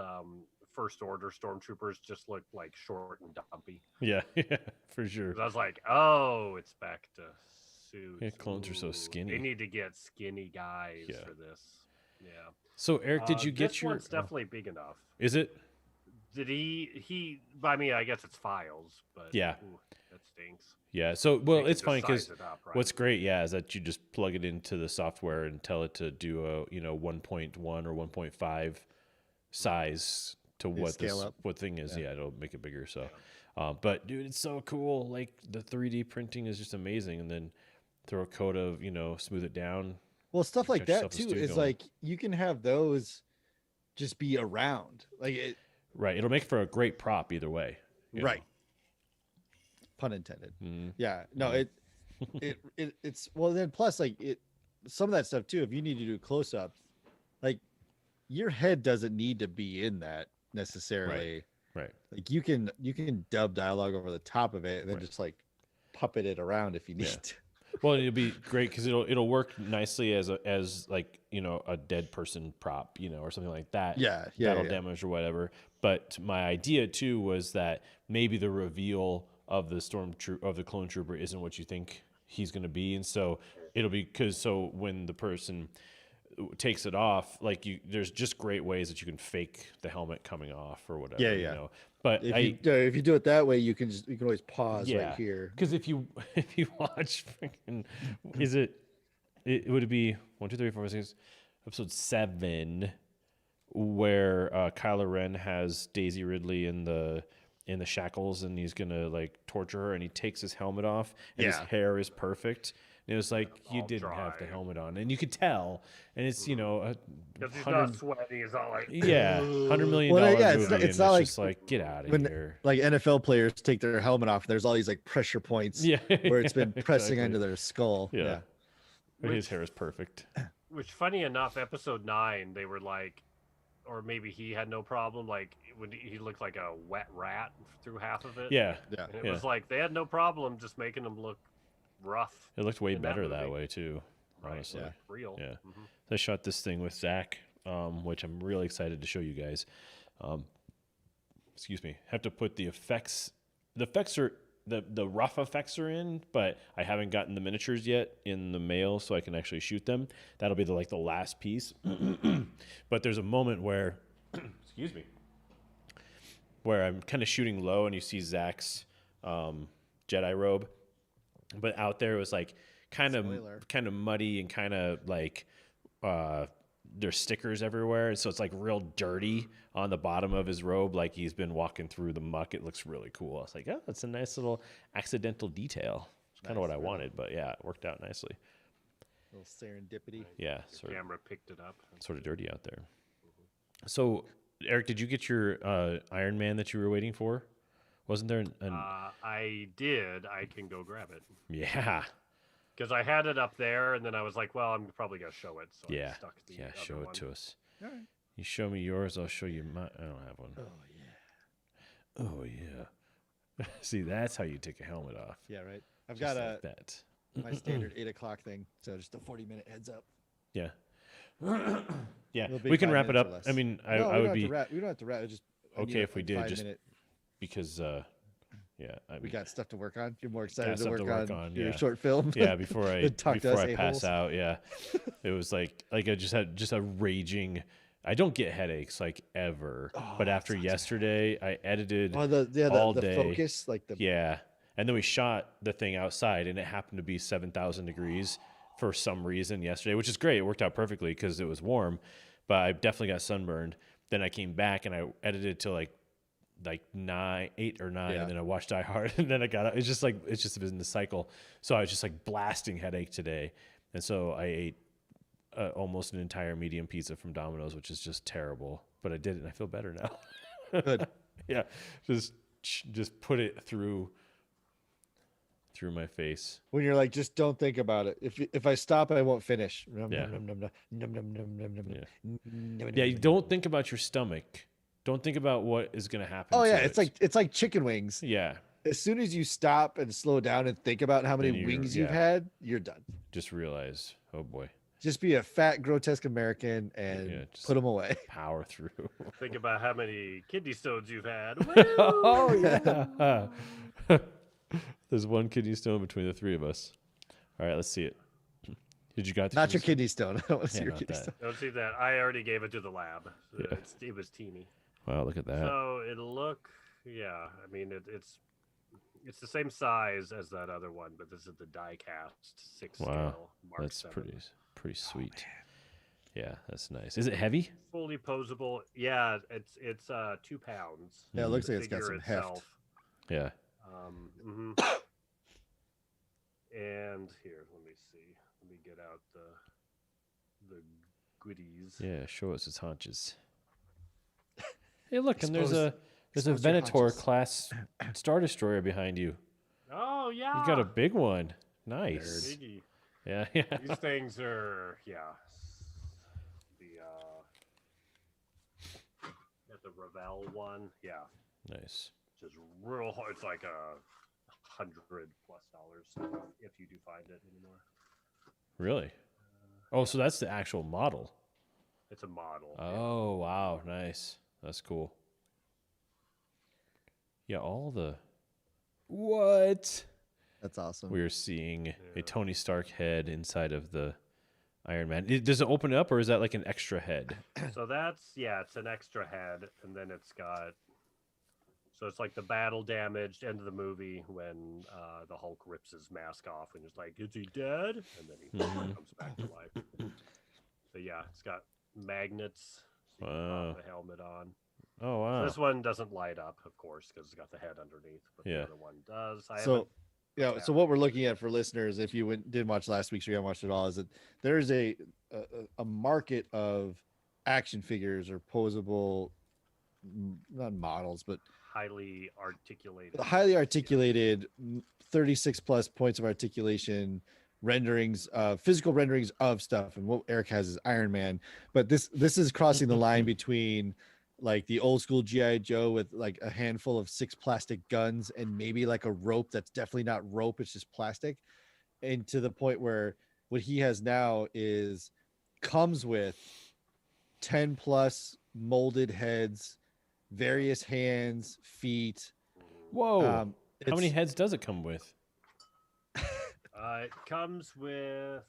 first order stormtroopers just looked like short and dumpy. yeah, yeah, for sure. 'Cause I was like, oh, it's back to Yeah, suits. clones are so Ooh, they skinny. need to get skinny guys Yeah. for this. Yeah. So Eric, did you get This your? one's definitely big enough. Is it? Did I mean, I guess it's files, but Yeah, ooh, that stinks. yeah. So They well, can it's just funny because size it up, right? what's great, yeah, is that you just plug it into the software and tell it to do a 1.1 or 1.5 size to They what scale this up. what thing is. Yeah. Yeah, it'll make it bigger. So, Yeah. but dude, it's so cool. Like the 3D printing is just amazing, and then throw a coat of smooth it down. Well, stuff like Got that yourself a too studio is going. like you can have those just be around. Like it, Right, it'll make for a great prop either way. right. Pun intended. Mm-hmm. Yeah. No, Mhm. it's well then plus like some of that stuff too, if you need to do close up, like your head doesn't need to be in that necessarily. Right. Like you can dub dialogue over the top of it and then Right. just like puppet it around if you need Yeah. to. Well, it'll be great because it'll work nicely as like a dead person prop, or something like that. Yeah, Battle damage or whatever. But my idea too was that maybe the reveal of the clone trooper isn't what you think he's going to be, and so it'll be so when the person takes it off, like there's just great ways that you can fake the helmet coming off or whatever. Yeah. But If you do it that way, you can always pause yeah, right here. because if you watch freaking, is it would be 1, 2, 3, 4, 5, 6, episode 7, where Kylo Ren has Daisy Ridley in the shackles and he's gonna like torture her and he takes his helmet off and his Yeah. hair is perfect. And it was like you All didn't have the dry. helmet on, and you could tell. And it's a Because he's not 100 sweaty. He's all like, yeah $100 million Well, yeah, movie, it's not- and it's not like just like get out of when here. like NFL players take their helmet off, there's all these like pressure points Yeah, where it's been pressing exactly. into their skull. Yeah. But his Which- hair is perfect. which funny enough, episode 9, they were like, or maybe he had no problem. Like when he looked like a wet rat through half of it. Yeah, Yeah. And it was like they had no problem just making him look rough. it looked way in that better that movie. way too. Right, Honestly, yeah. Real. Yeah. Mhm. So I shot this thing with Zach, which I'm really excited to show you guys. Excuse me. Have to put the effects. The effects are the rough effects are in, but I haven't gotten the miniatures yet in the mail, so I can actually shoot them. That'll be the last piece. But there's a moment where, excuse me, where I'm kind of shooting low, and you see Zach's Jedi robe, but out there it was like kind Spoiler. of muddy and kind of like there's stickers everywhere, and so it's like real dirty on the bottom of his robe, like he's been walking through the muck. It looks really cool. I was like, oh, that's a nice little accidental detail. It's kind of what I really. wanted, but yeah, it worked out nicely. Little serendipity. Yeah, The sort of, camera picked it up. sort of dirty out there. So, Eric, did you get your Iron Man that you were waiting for? Wasn't there I did. I can go grab it yeah. because I had it up there, and then I was like, "Well, I'm probably gonna show it." So I Yeah, stuck the yeah. other Show it one. to us. All right. You show me yours, I'll show you mine. I don't have one. Oh yeah. Oh yeah. See, that's how you take a helmet off. Yeah, right. I've Just got like that. my standard 8 o'clock thing, so just a 40-minute heads up. Yeah. Yeah, It'll be we can 5 wrap it minutes up. or less. I mean, I No, we would don't have be to wrap. We don't have to wrap. It's just I okay need a if we did, just 5-minute. because yeah, I We mean, got stuff to work on. You're more excited to stuff work, to work on on, your yeah. short film. yeah, before I Talk to before us I pass a-holes. out, yeah. It was like I just had a raging. I don't get headaches like ever, but after yesterday, I edited Oh, all the day. focus, like the Yeah. And then we shot the thing outside, and it happened to be 7,000 degrees for some reason yesterday, which is great. It worked out perfectly because it was warm, but I definitely got sunburned. Then I came back and I edited till like 8 or 9, Yeah. and then I watched Die Hard, and then I got out. It's just been the cycle. So I was just like blasting headache today, and so I ate almost an entire medium pizza from Domino's, which is just terrible. But I did it, and I feel better now. Good. Yeah, just put it through through my face. When you're like, just don't think about it. If I stop, I won't finish. Yeah. Yeah. Yeah. Yeah, you don't think about your stomach. Don't think about what is going to happen Oh to yeah, it. it's like chicken wings. Yeah. As soon as you stop and slow down and think about how many Then wings you've had, you're done. just realize, oh boy. Just be a fat, grotesque American and Yeah, just put them away. power through. Think about how many kidney stones you've had. Oh, Woo! yeah. There's one kidney stone between the three of us. All right, let's see it. Did you got the Not your stone? kidney stone. I don't want to see Yeah, your not kidney that. stone. Don't see that. I already gave it to the lab. Yeah. It was teeny. Wow, look at that. So it'll look, yeah. I mean, it's the same size as that other one, but this is the die cast 6 Wow, scale Mark that's 7. pretty sweet. Yeah, that's nice. Is it heavy? Fully posable. Yeah, it's 2 pounds. Yeah, it looks The like it's got figure some heft. itself. Yeah. Mhm. And here, let me see. Let me get out the goodies. Yeah, show us his haunches. Hey, look, and Expose there's a your Venator haunches. class Star Destroyer behind you. Oh yeah, You got a big one. Nice. Biggie. Yeah, yeah. These things are the at the Ravel one, yeah, Nice. just real hard. It's like $100+ if you do find it anymore. Really? Oh, so that's the actual model. It's a model. yeah. Oh, wow. Nice. That's cool. Yeah, all the... What? That's awesome. We are seeing a Yeah. Tony Stark head inside of the Iron Man. Does it open up, or is that like an extra head? So it's an extra head, and then it's got. So it's like the battle damaged end of the movie when the Hulk rips his mask off and it's like, is he dead? And then he comes back to life. So yeah, it's got magnets. So you can Wow. pop the helmet on. Oh, So wow. this one doesn't light up, of course, because it's got the head underneath. But Yeah. the other one does. So, yeah. So what we're looking at for listeners, if you didn't watch last week's or you haven't watched it all, is that there is a market of action figures or posable, not models, but highly articulated. highly articulated 36 plus points of articulation renderings, physical renderings of stuff. And what Eric has is Iron Man, but this is crossing the line between like the old school GI Joe with like a handful of 6 plastic guns and maybe like a rope that's definitely not rope, it's just plastic, and to the point where what he has now comes with 10 plus molded heads, various hands, feet. Whoa. How many It's- heads does it come with? It comes with,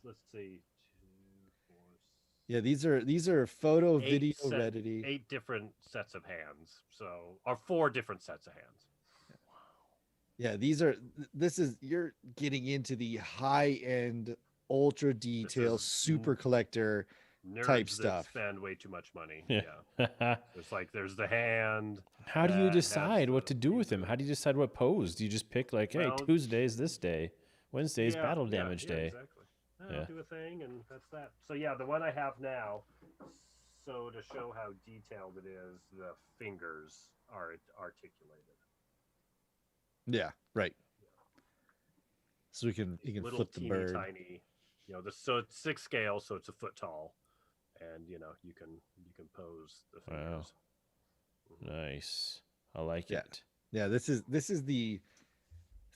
let's see, 2, 4, Yeah, these are photo, video set- ready. 8 different sets of hands. So, or 4 different sets of hands. Yeah, you're getting into the high end, ultra detail, is- super collector. Nerds Type that stuff. spend way too much money. Yeah. Yeah. It's like there's the hand. How do you that has decide what the to do with him? How do you decide what pose? Do you just pick like, hey, Well, Tuesday's this day, Wednesday's battle damage day? Exactly. I'll Yeah. do a thing, and that's that. So yeah, the one I have now. So to show how detailed it is, the fingers are articulated. Yeah, right. So you can Little flip the teeny bird. tiny. So it's 6 scale, so it's a foot tall, and you can pose the Wow. fingers. Nice. I like Yeah. it. Yeah, this is the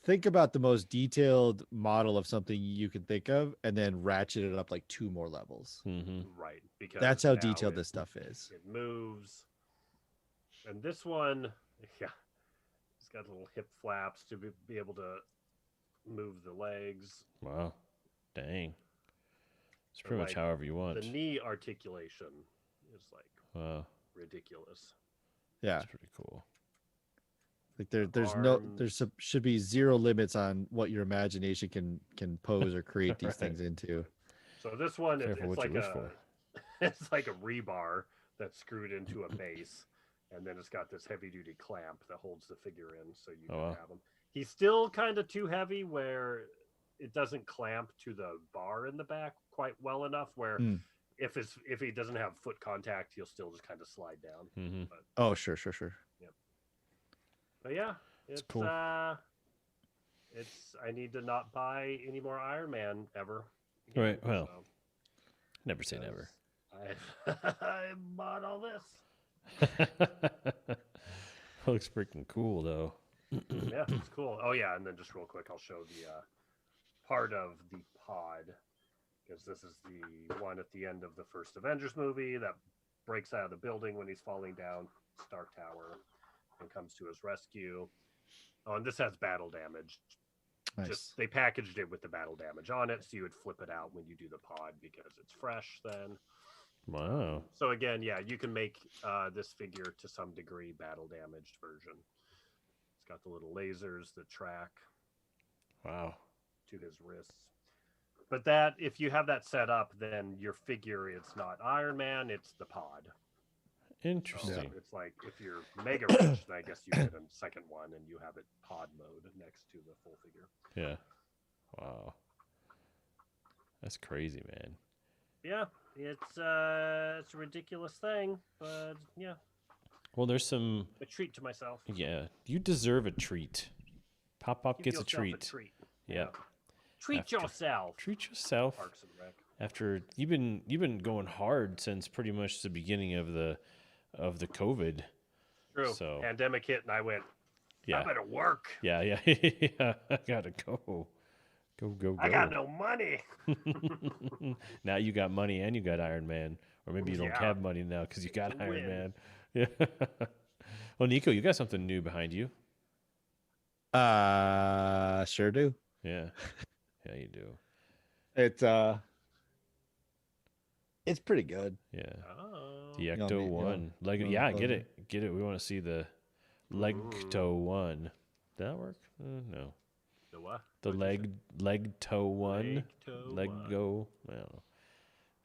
think about the most detailed model of something you can think of, and then ratchet it up like 2 more levels. Mm-hmm. Right, because That's how now detailed this stuff is. It moves, and this one, yeah, it's got little hip flaps to be able to move the legs. Wow. Dang. It's So, pretty much like, however you want. The knee articulation is like Wow. ridiculous. Yeah, That's pretty cool. like there's Arms. should be 0 limits on what your imagination can pose or create these Right. things into. So this one, Careful it's what you like wish for. it's like a rebar that's screwed into a base, and then it's got this heavy duty clamp that holds the figure in, so you Oh, can wow. have him. He's still kind of too heavy where it doesn't clamp to the bar in the back quite well enough. Where Hmm. if he doesn't have foot contact, he'll still just kind of slide down. Mm-hmm. Oh, sure. But yeah, it's cool. I need to not buy any more Iron Man ever. Right. Well, So, never say never. I bought all this. Looks freaking cool though. Yeah, it's cool. Oh yeah, and then just real quick, I'll show the part of the pod because this is the one at the end of the first Avengers movie that breaks out of the building when he's falling down Stark Tower and comes to his rescue. Oh, and this has battle damage. Nice. Just they packaged it with the battle damage on it, so you would flip it out when you do the pod because it's fresh then. Wow. So again, yeah, you can make this figure to some degree battle damaged version. It's got the little lasers that track Wow. to his wrists. But that, if you have that set up, then your figure, it's not Iron Man, it's the pod. Interesting. So it's like if you're mega rich, then I guess you get a second one and you have it pod mode next to the full figure. Yeah. Wow. That's crazy, man. Yeah, it's a ridiculous thing, but yeah, Well, there's some. a treat to myself. Yeah, you deserve a treat. Pop Pop Give gets a yourself treat. Yeah. Yeah. Treat After- yourself. Treat yourself. Parks and Rec. After you've been going hard since pretty much the beginning of the COVID. True. So- Pandemic hit, and I went. Yeah. I better work. Yeah. Yeah. I gotta go. Go. I got no money. Now you got money and you got Iron Man, or maybe you don't Yeah. have money now because you got It's a Iron win. Man. Yeah. Well, Nico, you got something new behind you. Sure do. Yeah. Yeah, you do. It's pretty good. Yeah. Oh. The You want Ecto me- you want- One. Lego. you want Yeah, me to get close it. Get it. We want to see the Legto One. Did that work? No. The what? The What'd you Legto One. say? Legto Lego. I don't know.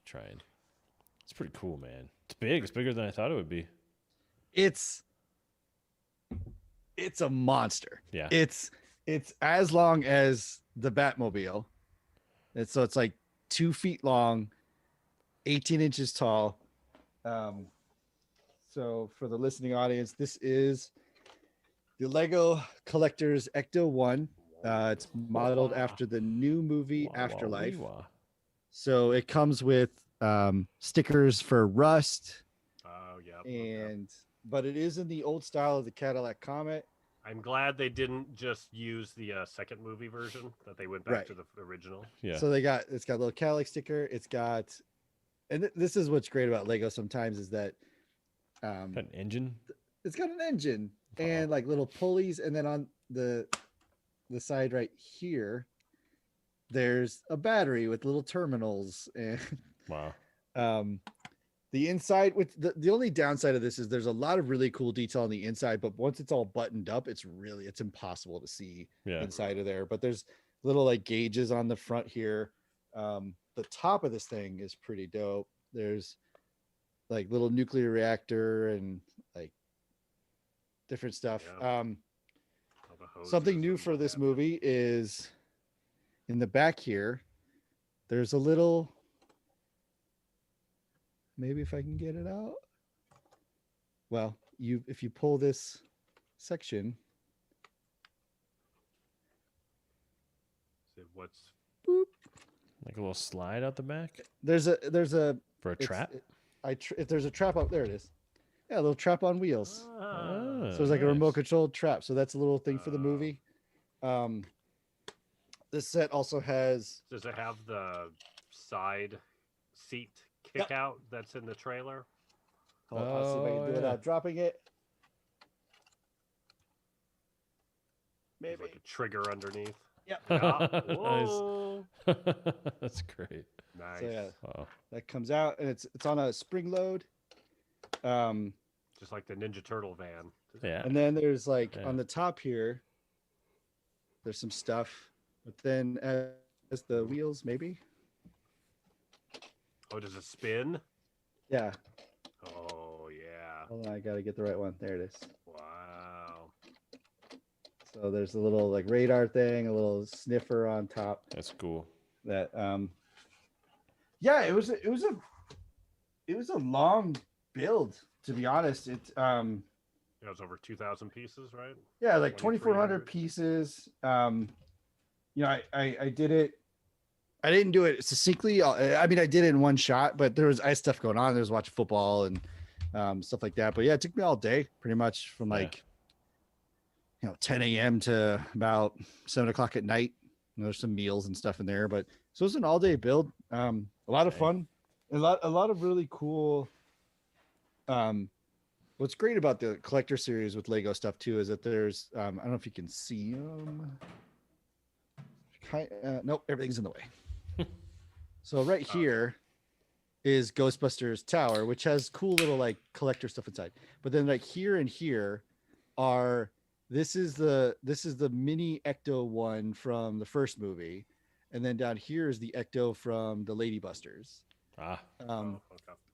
Trying. It's pretty cool, man. It's big. It's bigger than I thought it would be. It's a monster. Yeah. It's as long as the Batmobile. So it's like 2 feet long, 18 inches tall. So for the listening audience, this is the Lego Collector's Ecto One. It's modeled after the new movie Wah, wah, Afterlife. wee, wah. So it comes with stickers for Rust, Oh yeah. but it is in the old style of the Cadillac Comet. I'm glad they didn't just use the second movie version. That they went back Right. to the original. Yeah. So it's got a little Cadillac sticker. It's got, and this is what's great about Lego sometimes is that Got an engine. it's got an engine Wow. and like little pulleys, and then on the side right here, there's a battery with little terminals and Wow. the inside with the only downside of this is there's a lot of really cool detail on the inside, but once it's all buttoned up, it's impossible to see Yeah. inside of there. But there's little like gauges on the front here. The top of this thing is pretty dope. There's like little nuclear reactor and like different stuff. Yeah. All the hoses Something new and for what this have you. movie is in the back here, there's a little, maybe if I can get it out. Well, if you pull this section, So what's Like a little slide out the back there's a for a it's- trap. if there's a trap up there, it is. Yeah, a little trap on wheels. Ah, So it's like a remote nice. controlled trap. So that's a little thing for the Oh. movie. This set also has Does it have the side seat kick out that's in the trailer? I'll see if I can do it Oh, yeah. without dropping it. There's Maybe. like a trigger underneath. Yep. Yeah. Nice. Whoa. That's great. Nice. So yeah, Wow. that comes out and it's on a spring load. Just like the Ninja Turtle van. Yeah. And then there's like Yeah. on the top here, there's some stuff. But then as the wheels, maybe. Oh, does it spin? Yeah. Oh yeah. Hold on, I gotta get the right one. There it is. Wow. So there's a little like radar thing, a little sniffer on top. That's cool. That yeah, it was a long build, to be honest. It was over 2,000 pieces, right? Yeah, like 2,400 2,400 pieces. I did it. I didn't do it succinctly. I mean, I did it in one shot, but I had stuff going on. There was watching football and stuff like that. But yeah, it took me all day, pretty much from Yeah. like 10 a.m. to about 7 o'clock at night. There's some meals and stuff in there, but so it was an all day build. A lot of Dang. fun, a lot of really cool. Um, what's great about the collector series with Lego stuff too is that there's I don't know if you can see them. Nope, everything's in the way. So right Okay. here is Ghostbusters Tower, which has cool little like collector stuff inside. But then like here and here are this is the mini Ecto one from the first movie, and then down here is the Ecto from the Lady Busters. Ah. Okay.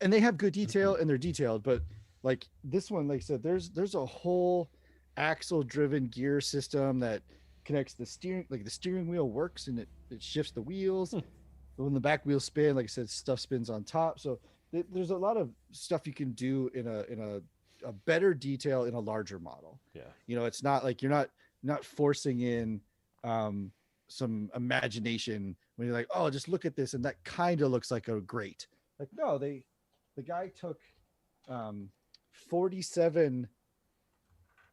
And they have good detail and they're detailed, but like this one, like I said, there's a whole axle driven gear system that connects the steering, like the steering wheel works and it shifts the wheels. When the back wheels spin, like I said, stuff spins on top. So there's a lot of stuff you can do in a better detail in a larger model. Yeah. It's not like you're not forcing in um, some imagination when you're like, oh, just look at this, and that kind of looks like a grate. Like, no, the guy took 47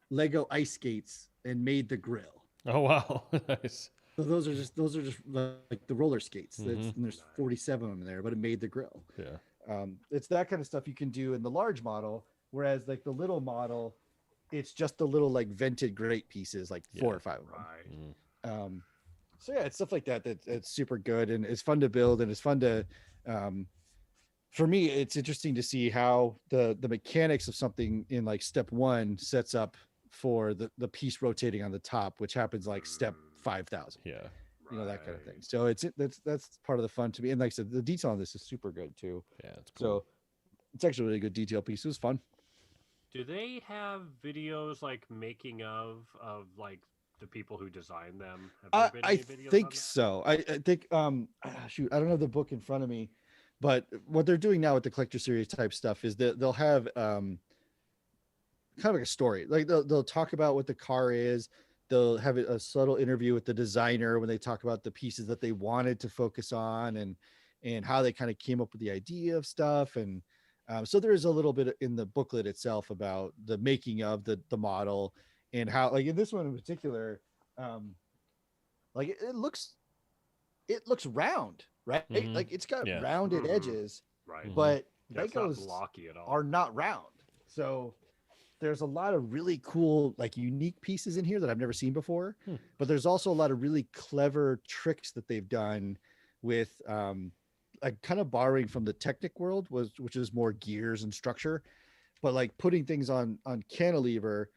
Lego ice skates and made the grill. Oh wow. Nice. So those are just like the roller skates. Mhm. And there's 47 of them there, but it made the grill. Yeah. It's that kind of stuff you can do in the large model, whereas like the little model, it's just the little like vented grate pieces, like four Yeah. or five of them. Right. So yeah, it's stuff like that it's super good and it's fun to build and it's fun to. For me, it's interesting to see how the mechanics of something in like step one sets up for the piece rotating on the top, which happens like step 5,000. Yeah. That kind of thing. So that's part of the fun to me. And like I said, the detail on this is super good too. Yeah. It's cool. So it's actually a really good detail piece. It was fun. Do they have videos like making of like the people who designed them? Have there been I any videos on think that? so. I think shoot, I don't have the book in front of me, but what they're doing now with the collector series type stuff is that they'll have kind of like a story. Like they'll talk about what the car is. They'll have a subtle interview with the designer when they talk about the pieces that they wanted to focus on and how they kind of came up with the idea of stuff. And so there is a little bit in the booklet itself about the making of the model and how, like in this one in particular, like it looks round, right? Mhm. Like it's got Yeah. rounded Mhm. edges, Right. but Yeah, it's not Legos blocky at all. are not round. So there's a lot of really cool, like unique pieces in here that I've never seen before. But there's also a lot of really clever tricks that they've done with like kind of borrowing from the Technic world, which is more gears and structure, but like putting things on cantilever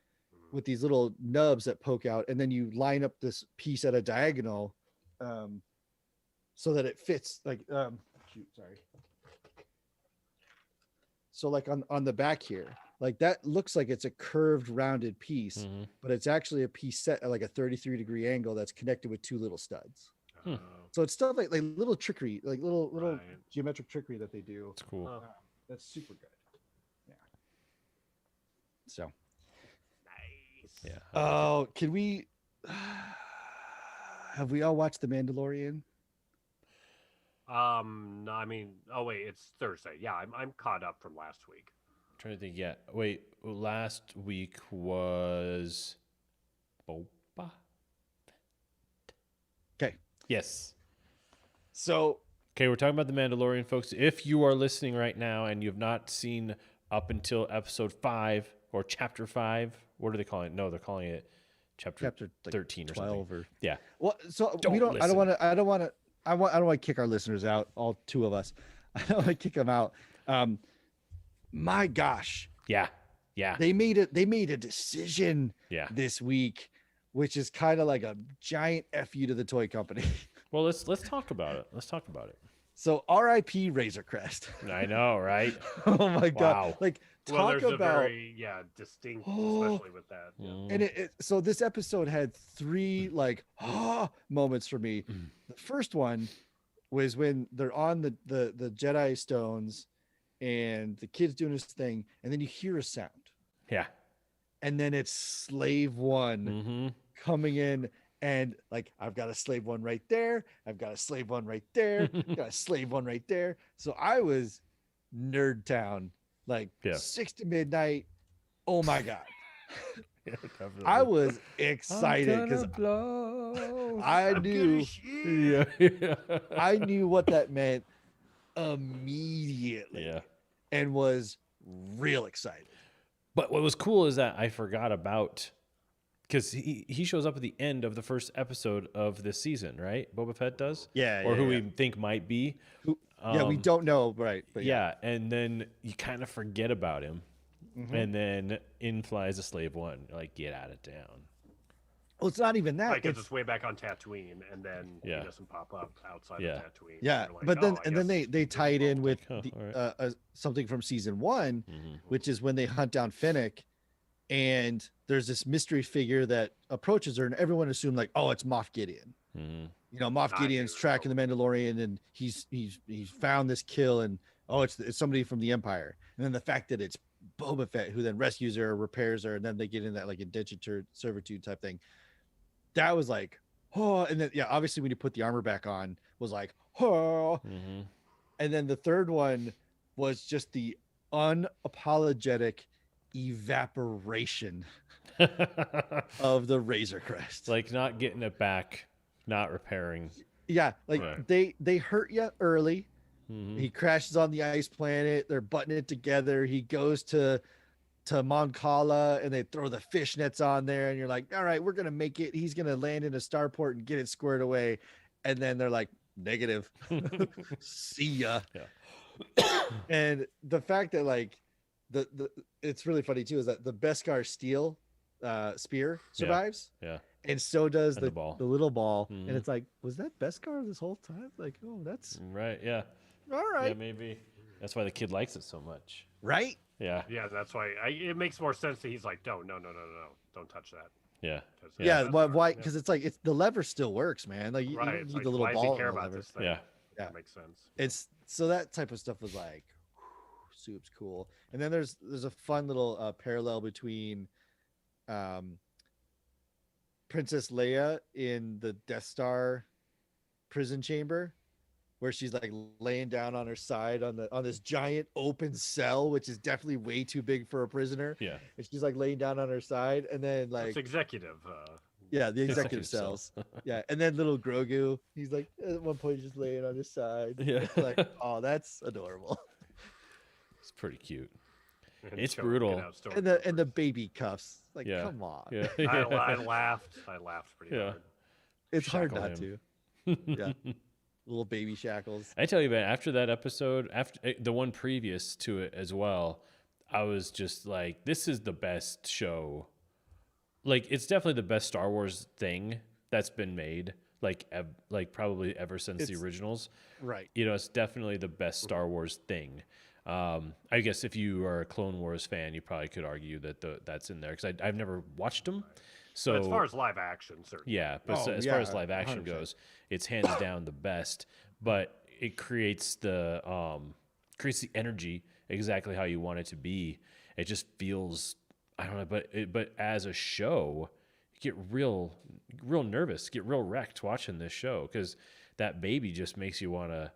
with these little nubs that poke out, and then you line up this piece at a diagonal um, so that it fits. Like shoot, sorry. So like on the back here, like that looks like it's a curved rounded piece, Mhm. but it's actually a piece set at like a 33-degree angle that's connected with two little studs. Oh, So it's stuff like little trickery, like little Right. geometric trickery that they do. It's cool. Oh. That's super good. Yeah. So nice. Yeah. oh, can we have we all watched The Mandalorian? No, I mean, oh wait, it's Thursday. Yeah, I'm caught up from last week. Trying to think. Yeah. Wait. Last week was Boba. Okay. Yes. So Okay, we're talking about The Mandalorian, folks. If you are listening right now and you have not seen up until episode 5 or chapter 5, what are they calling it? No, they're calling it chapter like 13 or 12 something. or Yeah. well, so Don't we don't. I listen. don't want to. I don't want to kick our listeners out. All two of us. I don't want to kick them out. My gosh, Yeah. Yeah. they made it. They made a decision Yeah. this week, which is kind of like a giant fu to the toy company. Well, let's talk about it. Let's talk about it. So R.I.P. Razor Crest. I know, right? Oh my god! Wow. Like Well, talk there's about. a very distinct, especially with that. Yeah. And so this episode had 3 like moments for me. The first one was when they're on the Jedi stones and the kid's doing his thing, and then you hear a sound, Yeah. and then it's Slave One Mm-hmm. coming in, And like, I've got a slave one right there. I've got a slave one right there. Got a slave one right there. So I was nerd town, like Yeah. 6 to midnight. Oh my God. Yeah, I definitely. was I'm excited because gonna blow. I I'm gonna knew shoot. Yeah. I knew what that meant immediately Yeah. and was real excited. But what was cool is that I forgot about because he shows up at the end of the first episode of this season, right? Boba Fett does, Yeah, or yeah, who yeah. we think might be. Who, yeah, we don't know, right? But yeah. Yeah, and then you kind of forget about him, Mhm. and then in flies a slave one. Like, get out of town. Well, it's not even that. Like It's it's way back on Tatooine, and then Yeah. he doesn't pop up outside Yeah. of Tatooine. yeah, You're like, but then oh, I and then guess they tie it in with oh, the all right. something from season 1, Mhm. which is when they hunt down Finnick, and there's this mystery figure that approaches her, and everyone assumed like, oh, it's Moff Gideon. Mhm. You know, Moff Not Gideon's here, tracking the Mandalorian, and he's found this kill, and oh, it's somebody from the Empire. And then the fact that it's Boba Fett who then rescues her, repairs her, and then they get in that like indentured servitude type thing. That was like, oh, and then yeah, obviously when you put the armor back on, was like, oh, Mhm. and then the third one was just the unapologetic evaporation of the Razor Crest. Like not getting it back, not repairing. Yeah, like Right. they hurt you early. Mhm. He crashes on the ice planet. They're butting it together. He goes to Mon Cala and they throw the fishnets on there, and you're like, all right, we're gonna make it. He's gonna land in a starport and get it squared away. And then they're like, negative. See ya. Yeah. And the fact that like the it's really funny too is that the Beskar steel spear survives. Yeah. And so does And the the ball. the little ball. Mhm. And it's like, was that Beskar this whole time? Like, oh, that's Right. Yeah. all Yeah. right. Maybe that's why the kid likes it so much. Right? Yeah. Yeah, that's why it makes more sense that he's like, no, don't touch that. Yeah. 'Cause Yeah. that's Why? yeah. Because it's like it's the lever still works, man. Like you Right. don't It's need like, the little why does ball he care on the about lever. this thing? Yeah. Yeah. That makes sense. It's so that type of stuff was like soup's cool. And then there's a fun little parallel between um Princess Leia in the Death Star prison chamber, where she's like laying down on her side on this giant open cell, which is definitely way too big for a prisoner. Yeah. And she's like laying down on her side, and then like It's executive. yeah, the executive Executive cells. cells. Yeah, and then little Grogu, he's like at one point just laying on his side. Yeah. It's like, oh, that's adorable. It's pretty cute. and It's choking brutal. out And the baby cuffs, like, Yeah. come on, Yeah. I laughed. I laughed pretty Yeah. hard. it's hard Shackle not him. to. Yeah, little baby shackles. I tell you, man, after that episode, after the one previous to it as well, I was just like, this is the best show. Like, it's definitely the best Star Wars thing that's been made, like probably ever since the It's- originals. Right. You know, it's definitely the best Star Wars thing. I guess if you are a Clone Wars fan, you probably could argue that that's in there because I've never watched them. So But as far as live action, certainly. yeah, but Oh, as far as yeah, live action 100%. goes, it's hands down the best. But it creates the energy exactly how you want it to be. It just feels I don't know, but as a show, you get real nervous, get real wrecked watching this show because that baby just makes you want to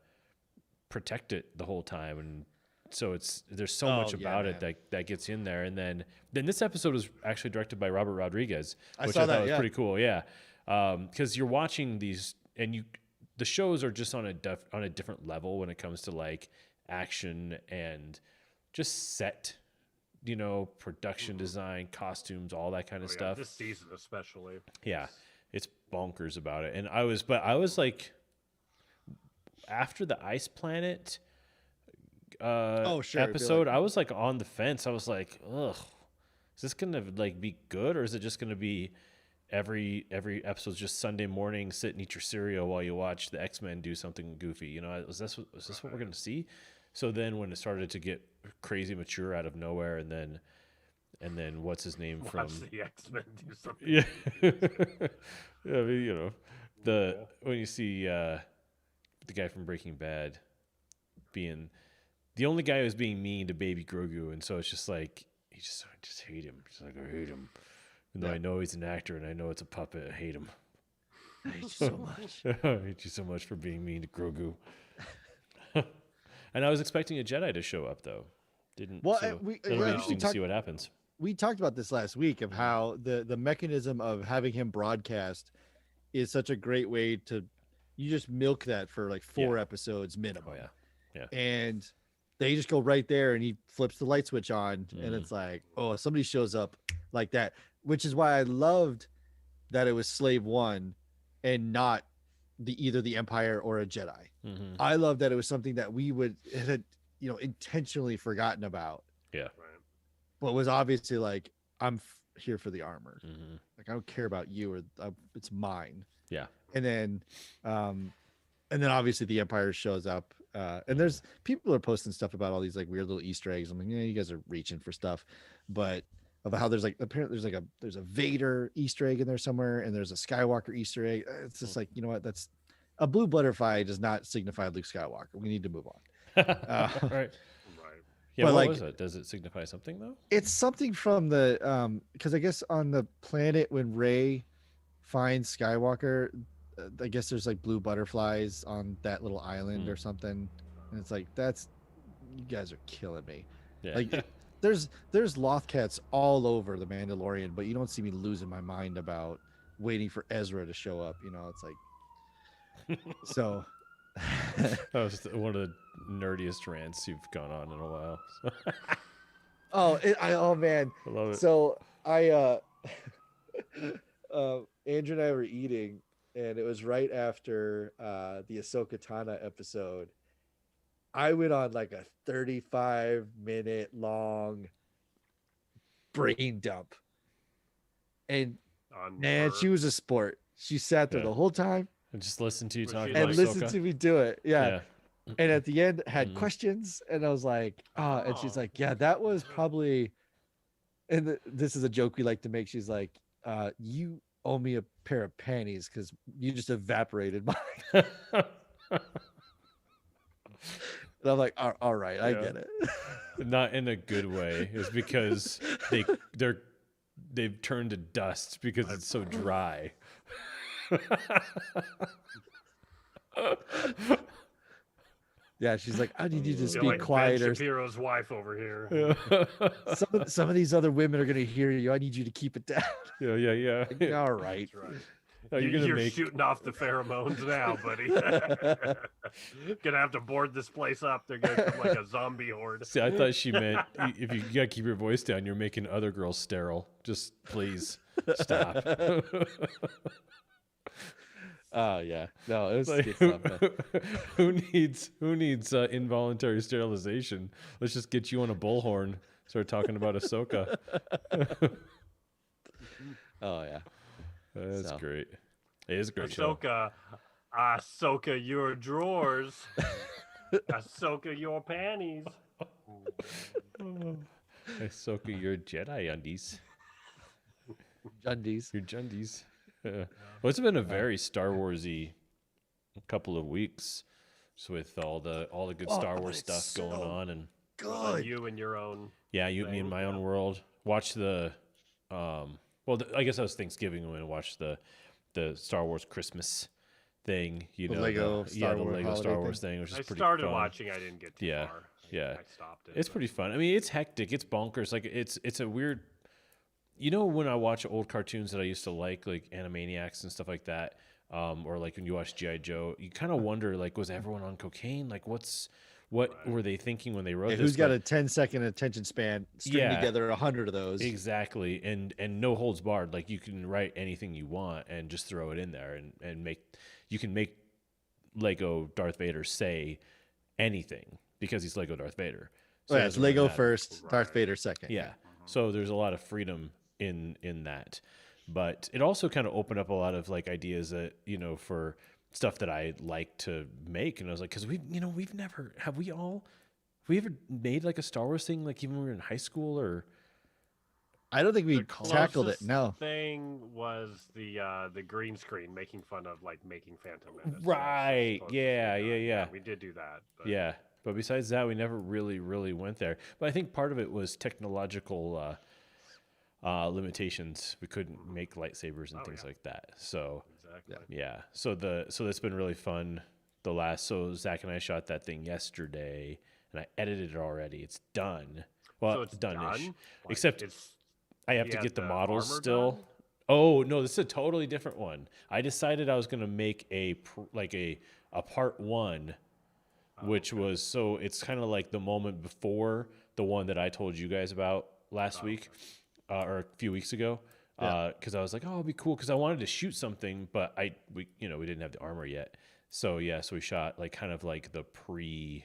protect it the whole time and. So there's so much yeah, about it man. that gets in there, and then this episode was actually directed by Robert Rodriguez, I which saw I thought that, was yeah. pretty cool. Yeah, because you're watching these, and the shows are just on a different level when it comes to like action and just set, production design, costumes, all that kind of Oh, yeah, stuff. this season especially. Yeah, it's bonkers about it. And I was like, after the Ice Planet Oh, sure, it'd be episode, like- I was like on the fence. I was like, ugh, is this gonna like be good, or is it just gonna be every episode's just Sunday morning, sit and eat your cereal while you watch the X-Men do something goofy? Is this what we're gonna see? So then when it started to get crazy mature out of nowhere, and then what's his name from Watch the X-Men do something. yeah. Yeah, I mean, when you see the guy from Breaking Bad being the only guy who's being mean to baby Grogu, and so it's just like I just hate him. Just like I hate him. Even though I know he's an actor and I know it's a puppet, I hate him. I hate you so much. I hate you so much for being mean to Grogu. And I was expecting a Jedi to show up though. Didn't. Well, So we that'll be I think interesting to see what happens. we talked about this last week of how the mechanism of having him broadcast is such a great way to you just milk that for like 4 episodes minimum. Oh yeah, yeah. And they just go right there and he flips the light switch on and it's like, oh, somebody shows up like that, which is why I loved that it was Slave One and not either the Empire or a Jedi. Mm-hmm. I love that it was something that we had intentionally forgotten about, Yeah. Right. but was obviously like, I'm here for the armor. Mm-hmm. Like, I don't care about you or it's mine. Yeah. And then obviously the Empire shows up. And there's people are posting stuff about all these like weird little Easter eggs. I'm like, yeah, you guys are reaching for stuff, but of how there's like apparently there's a Vader Easter egg in there somewhere, and there's a Skywalker Easter egg. It's just like, you know what? That's a blue butterfly does not signify Luke Skywalker. We need to move on. Right. Right. Yeah. But What like- was it? Does it signify something though? It's something from the because I guess on the planet when Rey finds Skywalker, I guess there's like blue butterflies on that little island or something, and it's like you guys are killing me. Yeah. Like there's Lothcats all over the Mandalorian, but you don't see me losing my mind about waiting for Ezra to show up. It's like so. That was one of the nerdiest rants you've gone on in a while. Oh man. I love it. So Andrew and I were eating, and it was right after the Ahsoka Tana episode. I went on like a 35-minute long brain dump, and man, she was a sport. She sat there Yeah. the whole time And just listen to you Was talk she about and like- listened Ahsoka. to me do it. Yeah. And at the end had Mhm. questions, and I was like, and she's Oh. like, yeah, that was probably, and this is a joke we like to make. She's like, you owe me a pair of panties because you just evaporated mine. And I'm like, all right, I Yeah. get it. Not in a good way. It's because they've turned to dust because it's so dry. Yeah, she's like, I need you to You're speak like Ben quieter. Shapiro's wife over here. Some of these other women are gonna hear you. I need you to keep it down. Yeah. Like, all right. That's right. Oh, you're gonna You're make. shooting off the pheromones now, buddy. Gonna have to board this place up. They're gonna come like a zombie horde. See, I thought she meant if you gotta keep your voice down, you're making other girls sterile. Just please stop. Oh yeah. No, it was Like, good stuff. Man. who needs involuntary sterilization? Let's just get you on a bullhorn. Start talking about Ahsoka. Oh yeah. That's So. great. It is a great show. Ahsoka, your drawers. Ahsoka, your panties. Ahsoka, your Jedi undies. Undies. Your Jundies. Well, it's been a very Star Warsy couple of weeks, just with all the good Star but Wars it's stuff going so on, and Good. You and your own. yeah, me in thing, my own yeah. world. Watch the, I guess that was Thanksgiving when I watched the Star Wars Christmas thing. You The know, Lego the Star Wars Lego holiday Star Wars thing. thing, which is I pretty started fun. watching. I didn't get too Yeah, far. yeah. I stopped it. It's but- pretty fun. I mean, it's hectic. It's bonkers. Like it's a weird. You know, when I watch old cartoons that I used to like Animaniacs and stuff like that, or like when you watch G.I. Joe, you kind of wonder, like, was everyone on cocaine? Like, what were they thinking when they wrote Yeah, this? who's got Like, a 10-second attention span? String Yeah. together 100 of those. exactly, and no holds barred. Like, you can write anything you want and just throw it in there, and you can make Lego Darth Vader say anything because he's Lego Darth Vader. Oh, yeah, it it's doesn't really Lego matter. first, Darth Right. Vader second. Yeah. So there's a lot of freedom in that. But it also kind of opened up a lot of like ideas that, for stuff that I like to make. And I was like, because we ever made like a Star Wars thing, like even when we were in high school or I don't think we The tackled it. closest No. Thing was the green screen making fun of like making Phantom Menace. Right. Supposed to Yeah, be yeah, done. yeah. We did do that. But yeah. But besides that, we never really went there. But I think part of it was technological limitations. We couldn't make lightsabers and Oh, things yeah. like that. So exactly. Yeah. So that's been really fun. So Zach and I shot that thing yesterday, and I edited it already. It's done. Well, So it's done-ish. done. Like Except it's I have he to had get the the models armor still. done. Oh no, this is a totally different one. I decided I was gonna make a part one, Oh, which okay. was so it's kind of like the moment before the one that I told you guys about last Oh, week, okay. or a few weeks ago. Yeah. Because I was like, oh, it'd be cool. Because I wanted to shoot something, but we didn't have the armor yet. So yeah, so we shot like kind of like the pre,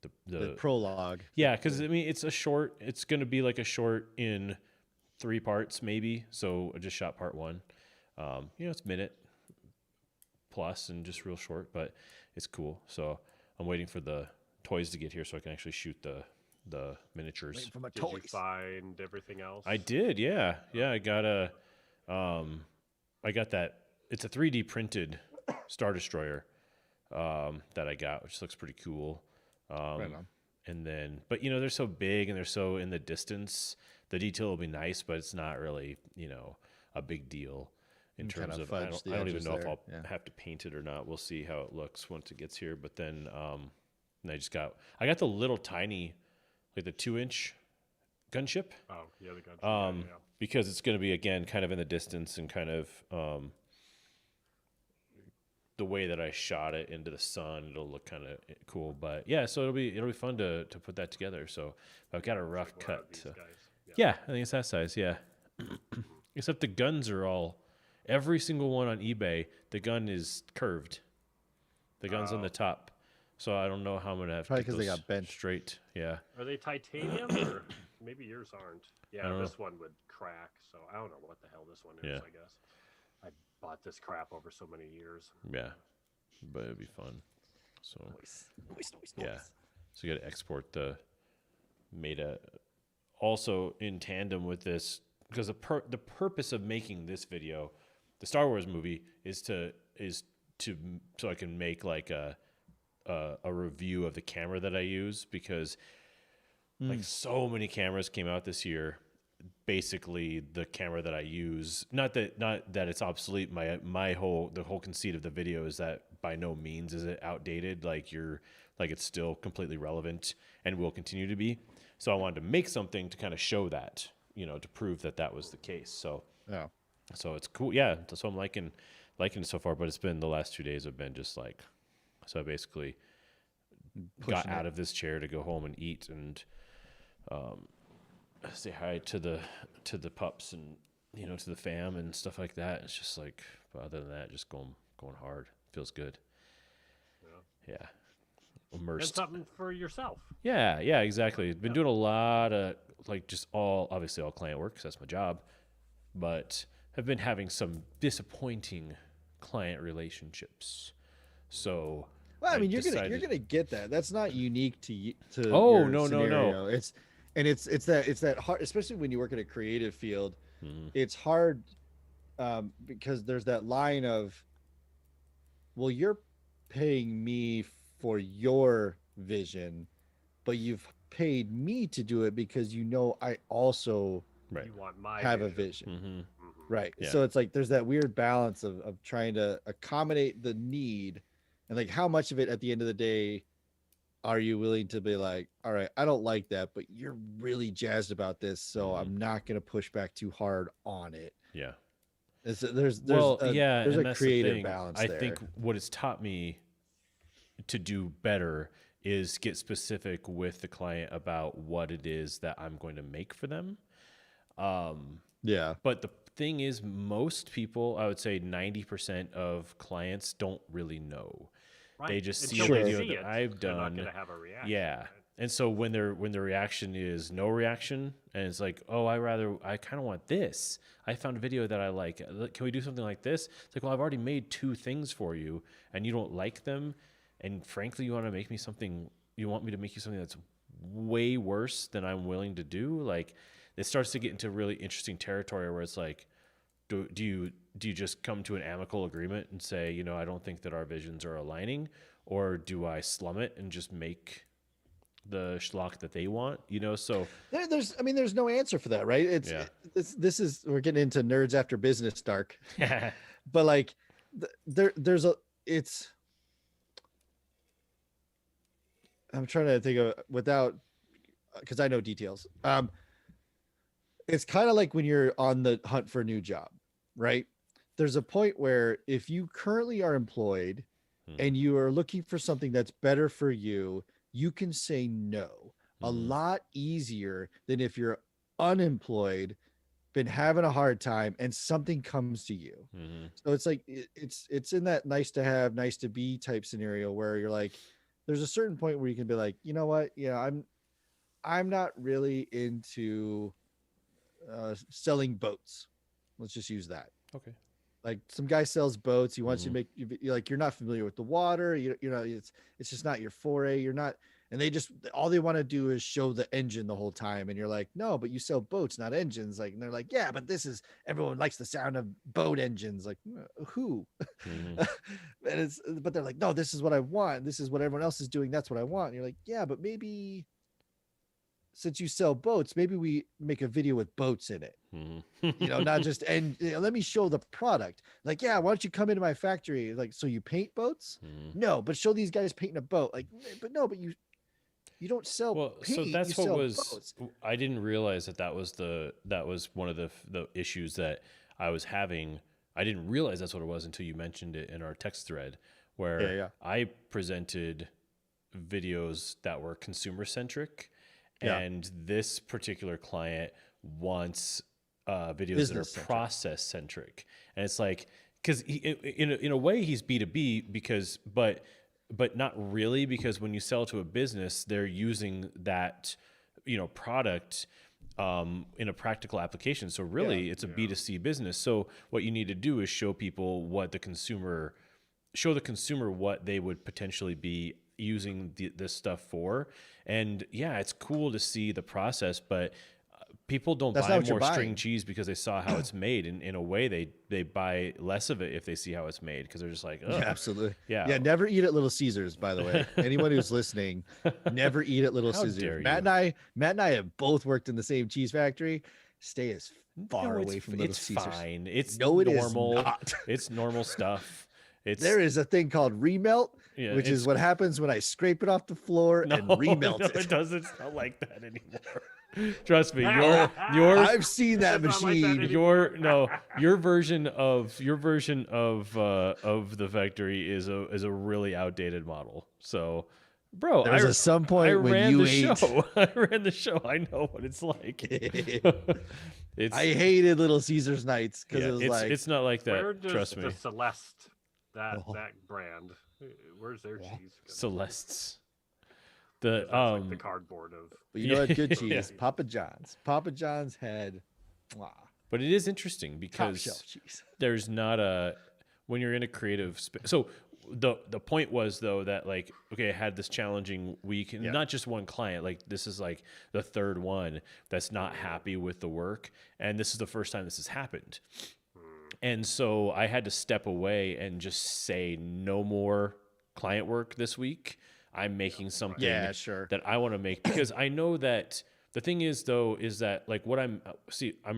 The the prologue. yeah. Because I mean, it's a short. It's gonna be like a short in 3 parts maybe. So I just shot part one. It's a minute plus and just real short, but it's cool. So I'm waiting for the toys to get here so I can actually shoot the miniatures. Waiting for my Did you toys. find everything else? I did, yeah. Yeah, I got that. It's a 3D printed Star Destroyer that I got, which looks pretty cool. Right on. And then, but they're so big and they're so in the distance. The detail will be nice, but it's not really, a big deal in You terms kinda of. I fudge don't, the I don't even edges know if there, I'll yeah. have to paint it or not. We'll see how it looks once it gets here. But then, and I got the little tiny, like the 2-inch gunship. Oh, yeah, the gun. Yeah. Because it's going to be again kind of in the distance and kind of the way that I shot it into the sun, it'll look kind of cool. But yeah, so it'll be fun to put that together. So I've got a rough What are cut. these guys? Yeah, I think it's that size. Yeah, except the guns are all every single one on eBay. The gun is curved. The gun's on the top. So I don't know how I'm gonna have Probably to get 'cause they those got bent. straight. Yeah, Are they titanium or maybe yours aren't? I Yeah, don't know. this one would crack. So I don't know what the hell this one is. Yeah. I guess I bought this crap over so many years. yeah, but it'd be fun. So yeah, so you got to export the meta also in tandem with this because the purpose of making this video, the Star Wars movie, is to so I can make like a review of the camera that I use because like so many cameras came out this year. Basically, the camera that I use, not that it's obsolete. The whole conceit of the video is that by no means is it outdated. Like it's still completely relevant and will continue to be. So I wanted to make something to kind of show that, to prove that was the case. So Yeah. so it's cool. Yeah. So I'm liking it so far, but it's been the last 2 days have been just like, so I basically got Pushing out it. of this chair to go home and eat and say hi to the pups and to the fam and stuff like that. It's just like, but other than that, just going hard. Feels good. Yeah. And Immersed. something for yourself. Yeah, exactly. Been doing a lot of like just obviously all client work 'cause that's my job, but have been having some disappointing client relationships. So Well, I mean, you're decided- gonna get that. That's not unique to you. To Oh, your no. scenario. It's that hard, especially when you work in a creative field. It's hard because there's that line of, well, you're paying me for your vision, but you've paid me to do it because I also right. You want my have vision. a vision. Mm-hmm. Right. Yeah. So it's like there's that weird balance of trying to accommodate the need and like how much of it at the end of the day are you willing to be like, all right, I don't like that, but you're really jazzed about this, so I'm not going to push back too hard on it. Yeah. There's And a that's the creative thing. balance I there. think what it's taught me to do better is get specific with the client about what it is that I'm going to make for them. Yeah. But the thing is, most people, I would say 90% of clients don't really know. Right. They just see Until a they video see that it, I've they're done. not going to have a reaction. Yeah. right? And so when the reaction is no reaction and it's like, oh, I kind of want this. I found a video that I like. Can we do something like this? It's like, well, I've already made 2 things for you and you don't like them. And frankly, you want me to make you something that's way worse than I'm willing to do. Like it starts to get into really interesting territory where it's like, do you just come to an amicable agreement and say, I don't think that our visions are aligning, or do I slum it and just make the schlock that they want? So there's no answer for that, right? This is we're getting into nerds after business dark, but like there's a it's I'm trying to think of without because I know details. It's kind of like when you're on the hunt for a new job, right? There's a point where if you currently are employed Mm-hmm. and you are looking for something that's better for you, you can say no a Mm-hmm. lot easier than if you're unemployed, been having a hard time, and something comes to you. Mm-hmm. So it's like it's in that nice to have, nice to be type scenario where you're like, there's a certain point where you can be like, you know what, yeah, I'm not really into selling boats. Let's just use that. Okay. Like some guy sells boats. He wants you Mm-hmm. to make you like you're not familiar with the water. You know it's just not your foray. You're not, and they just all they want to do is show the engine the whole time. And you're like, no, but you sell boats, not engines. Like, and they're like, yeah, but this is everyone likes the sound of boat engines. Like, who? Mm-hmm. And it's but they're like, no, this is what I want. This is what everyone else is doing. That's what I want. And you're like, yeah, but maybe since you sell boats, maybe we make a video with boats in it, you know, not Mm-hmm. just and let me show the product. Like, yeah, why don't you come into my factory? Like, so you paint boats? Mm-hmm. No, but show these guys painting a boat. Like, but no, but you don't sell Well, so paint, you that's what sell was. boats. I didn't realize that was one of the issues that I was having. I didn't realize that's what it was until you mentioned it in our text thread, Yeah, where yeah, I presented videos that were consumer centric, yeah. and this particular client wants videos that are Business centric. process centric, and it's like because in a way he's B2B because but not really because when you sell to a business they're using that product in a practical application, so Yeah, really it's a Yeah. B2C business. So what you need to do is show people what show the consumer what they would potentially be using this stuff for. And yeah, it's cool to see the process, but people don't that's not buy what you're more string buying. cheese because they saw how it's made. In a way, they buy less of it if they see how it's made because they're just like, Yeah, oh, absolutely. yeah. Yeah, never eat at Little Caesars, by the way. Anyone who's listening, never eat at Little How Caesars. dare you? Matt and I have both worked in the same cheese factory. Stay as far No, away from Little it's Caesars. fine. It's No, it is normal. not. It's normal stuff. It's There is a thing called remelt, yeah. which is It's what happens when I scrape it off the floor no, and no, remelt it it. doesn't. It's not like that anymore. Trust me. I've seen that It's not like that machine. anymore. Your version of the factory is a really outdated model. So, bro, There's a some I point when ran you the ate. show. I ran the show. I know what it's like. I It's hated Little Caesars nights because yeah. it was like, It's not like Where that. does Trust the me. Celeste oh, that brand? Where's their cheese? Celeste's. 'Cause The that's like the cardboard of. but you know what? Good yeah. cheese. Papa John's. Papa John's had mwah, But it is interesting top shelf because cheese. there's not a when you're in a creative so the point was though that like okay, I had this challenging week and Yeah. not just one client, like this is like the third one that's not happy with the work, and this is the first time this has happened. And so I had to step away and just say no more client work this week. I'm making something Yeah, sure. that I want to make because I know that the thing is though is that like what I'm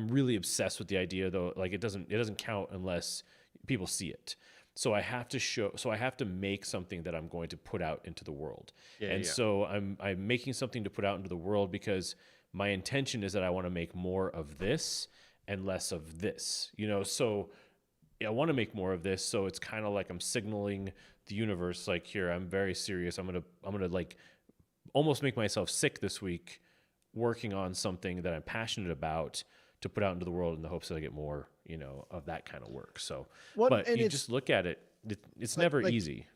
really obsessed with the idea though, like it doesn't count unless people see it. So I have to make something that I'm going to put out into the world. Yeah, And yeah. so I'm making something to put out into the world because my intention is that I want to make more of this and less of this. So I want to make more of this, so it's kind of like I'm signaling the universe like here, I'm very serious. I'm going to like almost make myself sick this week working on something that I'm passionate about to put out into the world in the hopes that I get more, of that kind of work. So, What but and you it's just look at it, it's like, never like easy.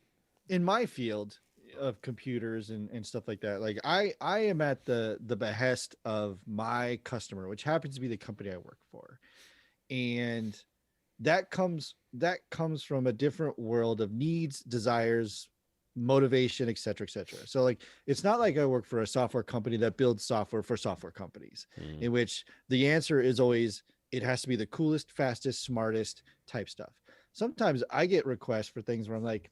in my field of computers and stuff like that. Like I am at the behest of my customer, which happens to be the company I work for. And that comes from a different world of needs, desires, motivation, et cetera, et cetera. So like it's not like I work for a software company that builds software for software companies, Mm, in which the answer is always it has to be the coolest, fastest, smartest type stuff. Sometimes I get requests for things where I'm like,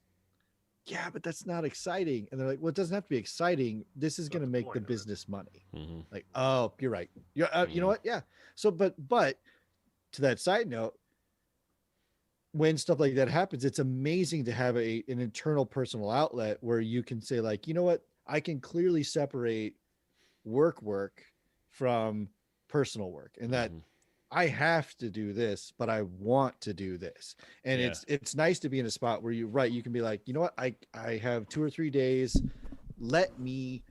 yeah, but that's not exciting. And they're like, well, it doesn't have to be exciting. This is That's going to the make point the of it. business money. hmm Like, oh, you're right. You know Mhm. what? Yeah. So, but to that side note, when stuff like that happens, it's amazing to have an internal personal outlet where you can say like, you know what, I can clearly separate work from personal work, and that Hmm. I have to do this, but I want to do this. And Yeah. it's nice to be in a spot where you can be like, you know what, I have 2 or 3 days. Let me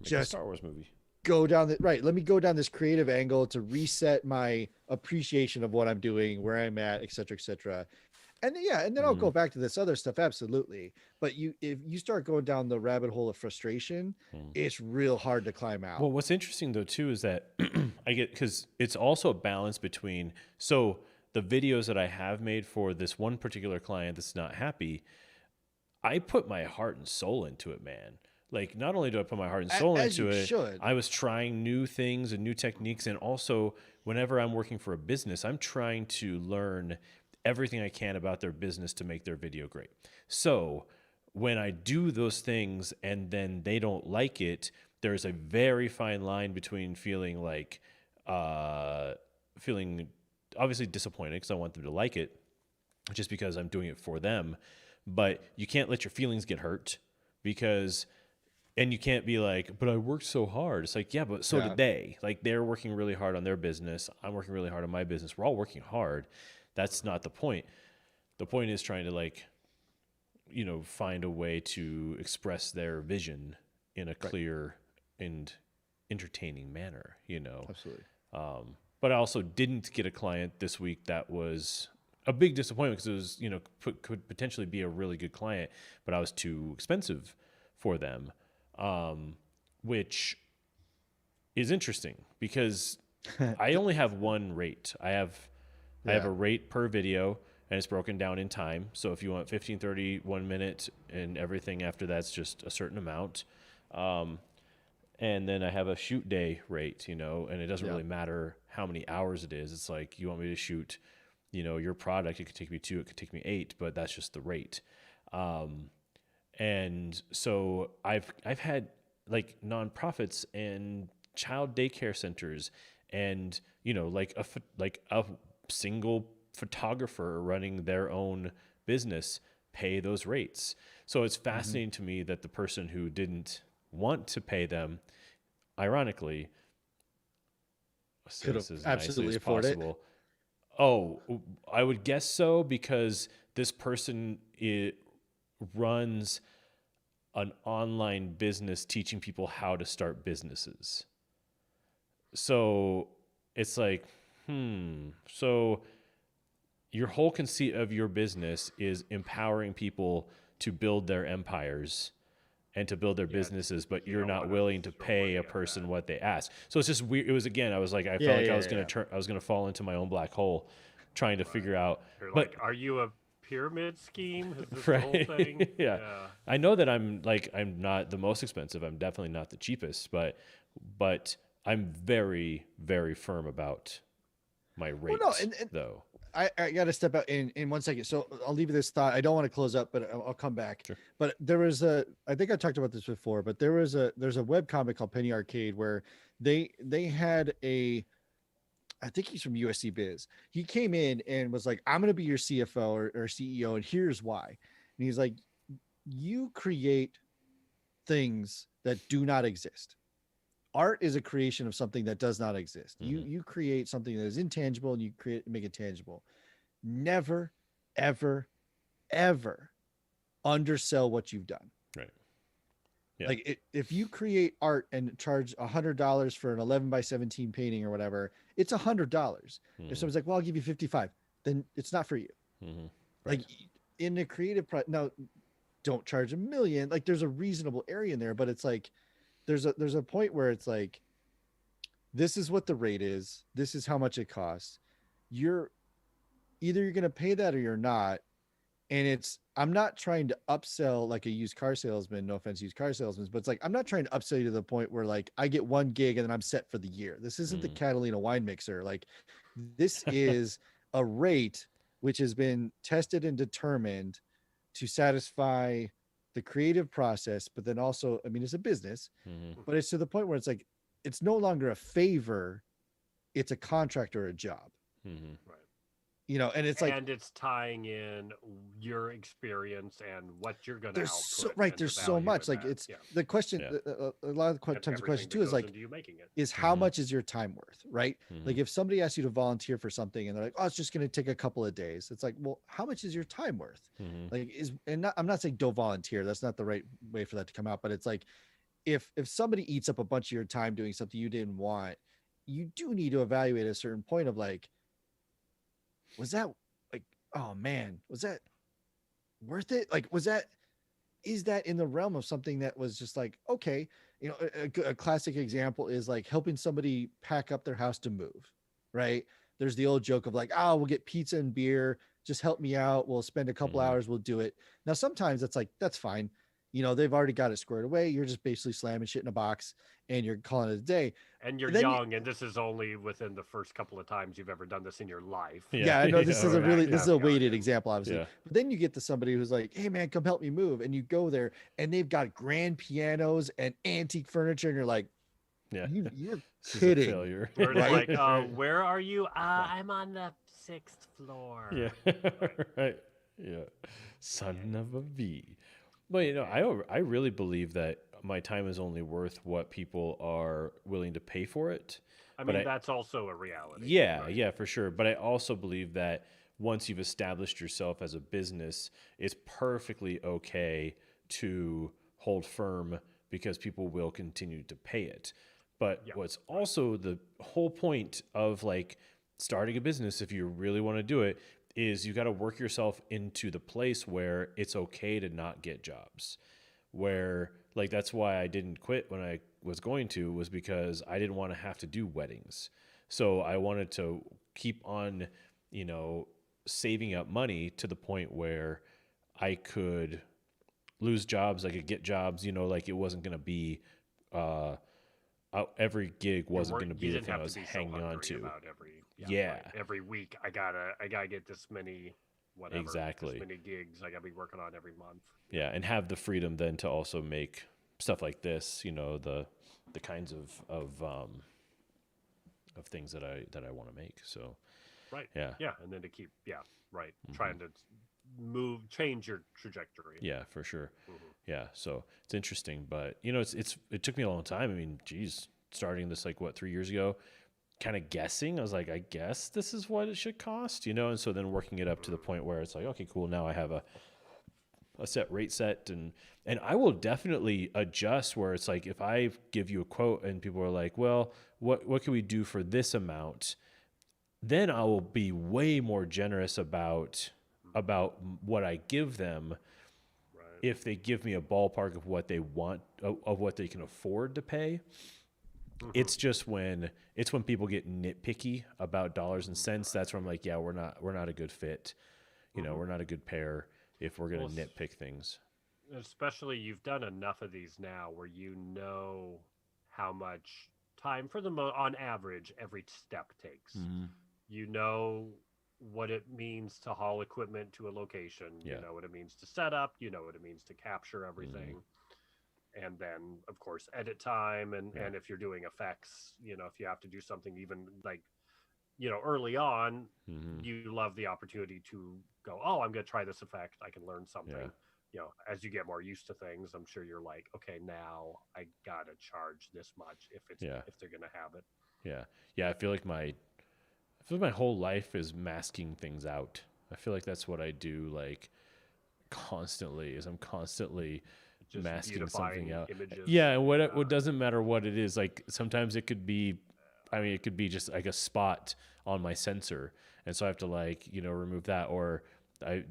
Make a just Star Wars movie. go down the right. Let me go down this creative angle to reset my appreciation of what I'm doing, where I'm at, et cetera, et cetera. And then, yeah, and then I'll Hmm. go back to this other stuff, absolutely. But if you start going down the rabbit hole of frustration, Hmm. it's real hard to climb out. Well, what's interesting though too is that I get because it's also a balance between the videos that I have made for this one particular client that's not happy, I put my heart and soul into it, man. Like, not only do I put my heart and soul As into you it, should. I was trying new things and new techniques. And also, whenever I'm working for a business, I'm trying to learn everything I can about their business to make their video great. So, when I do those things and then they don't like it, there's a very fine line between uh, feeling obviously disappointed because I want them to like it, just because I'm doing it for them. But you can't let your feelings get hurt because, and you can't be like, but I worked so hard. It's like, yeah, but so Yeah. did they. Like, they're working really hard on their business. I'm working really hard on my business. We're all working hard. That's not the point. The point is trying to, like, find a way to express their vision in a Right. clear and entertaining manner. Absolutely. But I also didn't get a client this week that was a big disappointment because it was, could potentially be a really good client, but I was too expensive for them, which is interesting because I only have one rate. I have a Yeah. rate per video and it's broken down in time. So if you want 15, 30, 1 minute and everything after that's just a certain amount. Um, and then I have a shoot day rate, and it doesn't Yeah. really matter how many hours it is. It's like, you want me to shoot, your product, it could take me 2, it could take me 8, but that's just the rate. Um, and so I've had like nonprofits and child daycare centers and like a single photographer running their own business pay those rates. So it's Hmm. fascinating to me that the person who didn't want to pay them, ironically, say Could have this as nicely absolutely as afford it. possible. Oh, I would guess so because this person runs an online business teaching people how to start businesses. So it's like, so your whole conceit of your business is empowering people to build their empires and to build their Yeah, businesses, but you you're don't not want to willing to throw pay a money at person that. what they ask. So it's just weird. It was, again, I was like, I Yeah. felt like I Yeah. was going Yeah. to I was going to fall into my own black hole trying to Right. figure out, You're but like, are you a pyramid scheme? Is this the whole thing? right. Yeah. Yeah. I know that I'm not the most expensive. I'm definitely not the cheapest, but I'm very, very firm about my Well, no, rate and though. I got to step out in 1 second. So I'll leave you this thought. I don't want to close up, but I'll come back. Sure. But there was I think I talked about this before, but there's a web comic called Penny Arcade where they had I think he's from USC Biz. He came in and was like, I'm going to be your CFO or CEO. And here's why. And he's like, you create things that do not exist. Art is a creation of something that does not exist. Mm-hmm. You create something that is intangible and you make it tangible. Never, ever, ever undersell what you've done. Right. Yeah. Like if you create art and charge $100 for an 11 by 17 painting or whatever, it's $100. If Mm-hmm. someone's like, well, I'll give you 55, then it's not for you. Mm-hmm. Like Right. in the creative now, don't charge a million. Like there's a reasonable area in there, but it's like there's a point where it's like this is what the rate is. This is how much it costs. You're you're going to pay that or you're not. And I'm not trying to upsell like a used car salesman, no offense, used car salesman, but it's like I'm not trying to upsell you to the point where like I get 1 gig and then I'm set for the year. This isn't the Mm-hmm. Catalina wine mixer. Like this is a rate which has been tested and determined to satisfy the creative process, but then also, I mean, it's a business, Mm-hmm. but it's to the point where it's like it's no longer a favor, it's a contract or a job. Mm-hmm. Right. and it's like And it's tying in your experience and what you're going to there's so output right, and the there's so value much. in Like that. it's Yeah. the question. Yeah. A lot of the And times the question everything too that is goes like, into you making it. is how Mm-hmm. much is your time worth, right? Mm-hmm. Like if somebody asks you to volunteer for something and they're like, oh, it's just going to take a couple of days. It's like, well, how much is your time worth? Mm-hmm. Like I'm not saying don't volunteer. That's not the right way for that to come out. But it's like, if somebody eats up a bunch of your time doing something you didn't want, you do need to evaluate at a certain point of like, was that like, oh man, was that worth it? Like, is that in the realm of something that was just like, okay, a classic example is like helping somebody pack up their house to move, right? There's the old joke of like, oh, we'll get pizza and beer, just help me out, we'll spend a couple Mm-hmm. hours, we'll do it. Now sometimes it's like, that's fine, they've already got it squared away, you're just basically slamming shit in a box and you're calling it a day. And you're And then young, and this is only within the first couple of times you've ever done this in your life. Yeah. yeah, I know this Yeah. is a With Right. that really this is a caveat weighted in. example, obviously. Yeah. But then you get to somebody who's like, "Hey, man, come help me move," and you go there, and they've got grand pianos and antique furniture, and you're like, Yeah. You're This is a kidding." failure. Where it's Right? like, where are you? I'm on the 6th floor. Yeah. Right. Right. Yeah. Son of a V. Well, I really believe that my time is only worth what people are willing to pay for it. I But mean, that's also a reality. yeah, Right. yeah, for sure. But I also believe that once you've established yourself as a business, it's perfectly okay to hold firm because people will continue to pay it. But Yeah. what's also the whole point of like starting a business, if you really want to do it, is you got to work yourself into the place where it's okay to not get jobs. Where like that's why I didn't quit when I was going to, was because I didn't want to have to do weddings. So I wanted to keep on, you know, saving up money to the point where I could lose jobs, I could get jobs, like it wasn't going to be uh every gig wasn't going to You be the didn't thing I have to was be so hanging on hungry to. about every Yeah, right. Every week I gotta get this many whatever this exactly. many gigs I gotta be working on every month. Yeah, and have the freedom then to also make stuff like this, the kinds of things that I want to make. So, Right. yeah. Yeah, and then to keep right. Mhm. Trying to change your trajectory. Yeah, for sure. Mhm. Yeah, so it's interesting, but it took me a long time. I mean, geez, starting this like what 3 years ago, kind of guessing. I was like, I guess this is what it should cost, and so then working it up to the point where it's like, okay, cool. Now I have a set rate set, and I will definitely adjust where it's like if I give you a quote and people are like, well, what can we do for this amount? Then I will be way more generous about what I give them Right. if they give me a ballpark of what they want of what they can afford to pay. Mhm. It's when people get nitpicky about dollars and cents. That's where I'm like, yeah, we're not a good fit. Mhm. We're not a good pair if we're gonna Well, nitpick things. especially you've done enough of these now where you know how much time for on average every step takes. Mm-hmm. You know what it means to haul equipment to a location. You Yeah. know what it means to set up. You know what it means to capture Mm-hmm. everything. And then, of course, edit time. Yeah. And if you're doing effects, if you have to do something even like, early on, Mm-hmm. you love the opportunity to go, oh, I'm going to try this effect. I can learn something. Yeah. As you get more used to things, I'm sure you're like, okay, now I gotta charge this much if Yeah. they're gonna have it. Yeah. Yeah. I feel like my whole life is masking things out. I feel like that's what I do like constantly is I'm constantly Just masking beautifying something out. images. Yeah, and what doesn't matter what it is. Like sometimes it could be, it could be just like a spot on my sensor, and so I have to remove that. Or I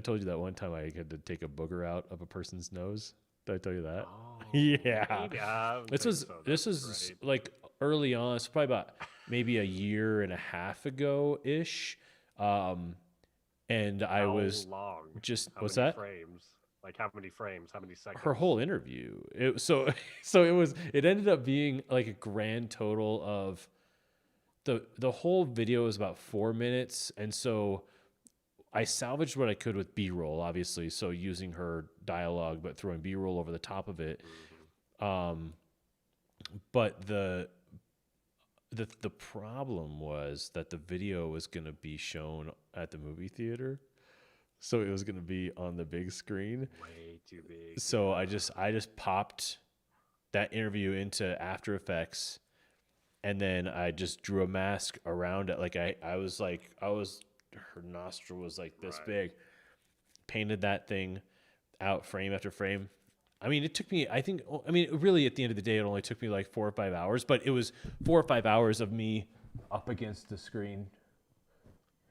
told you that one time I had to take a booger out of a person's nose. Did I tell you that? Oh, Yeah. maybe. I don't This think was so. this That's was great. like early on. It's probably about maybe a year and a half ago ish. And I How was long? just How what's many that? frames? Like how many frames? How many Her seconds? whole interview. So it ended up being like a grand total of the whole video was about 4 minutes, and so I salvaged what I could with B-roll, obviously. So using her dialogue, but throwing B-roll over the top of it. Mhm. But the problem was that the video was going to be shown at the movie theater, so it was going to be on the big screen. Way too big. So I just popped that interview into After Effects, and then I just drew a mask around it. Like her nostril was like this Right. big. Painted that thing out frame after frame. I mean, it took me, really at the end of the day, it only took me like 4 or 5 hours, but it was 4 or 5 hours of me up against the screen,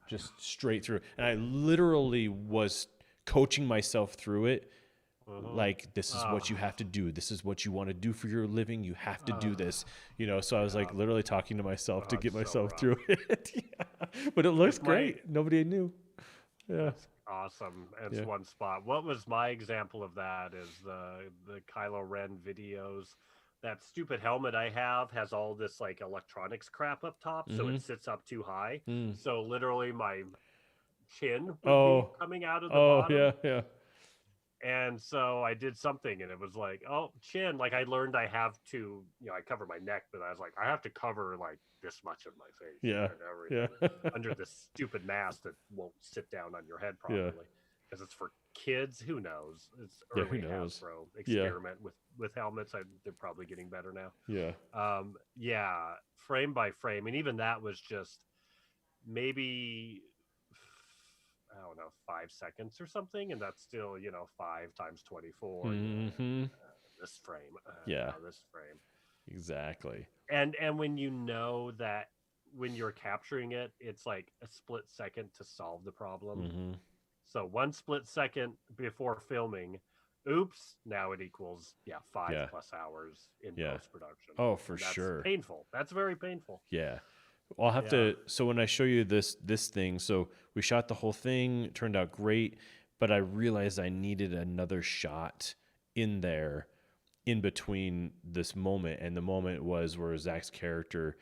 just straight through. And I literally was coaching myself through it. Like, this is what you have to do. This is what you want to do for your living. You have to do this, So I was like literally talking to myself to get it's so myself rough. through it. Yeah. But it looks my- great. Nobody knew. Yeah. Awesome. It's Yeah. one spot. What was my example of that is the Kylo Ren videos. That stupid helmet I have has all this like electronics crap up top, so Mhm. it sits up too high. Mm. So literally my chin would Oh. be coming out of the Oh, bottom. yeah, yeah. And so I did something and it was like, oh, chin. Like I learned I have to, I cover my neck, but I was like, I have to cover like this much of my face Yeah. and everything Yeah. under this stupid mask that won't sit down on your head Yeah. properly. Because it's for kids. Who knows? It's Yeah, who early knows? Hasbro Yeah. experiment with helmets. They're probably getting better now. Yeah. Yeah, frame by frame. And even that was just maybe I don't know, 5 seconds or something, and that's still 5 times 24. Mhm. This frame, Yeah. no, this frame, Exactly. and when you know that when you're capturing it, it's like a split second to solve the problem. Mhm. So 1 split second before filming, oops, now it equals 5 Yeah. plus hours in Yeah. post production. Oh, for That's sure. painful. That's very painful. Yeah. Well, I'll have to. So when I show you this thing, so we shot the whole thing, it turned out great, but I realized I needed another shot in there, in between this moment, and the moment was where Zach's character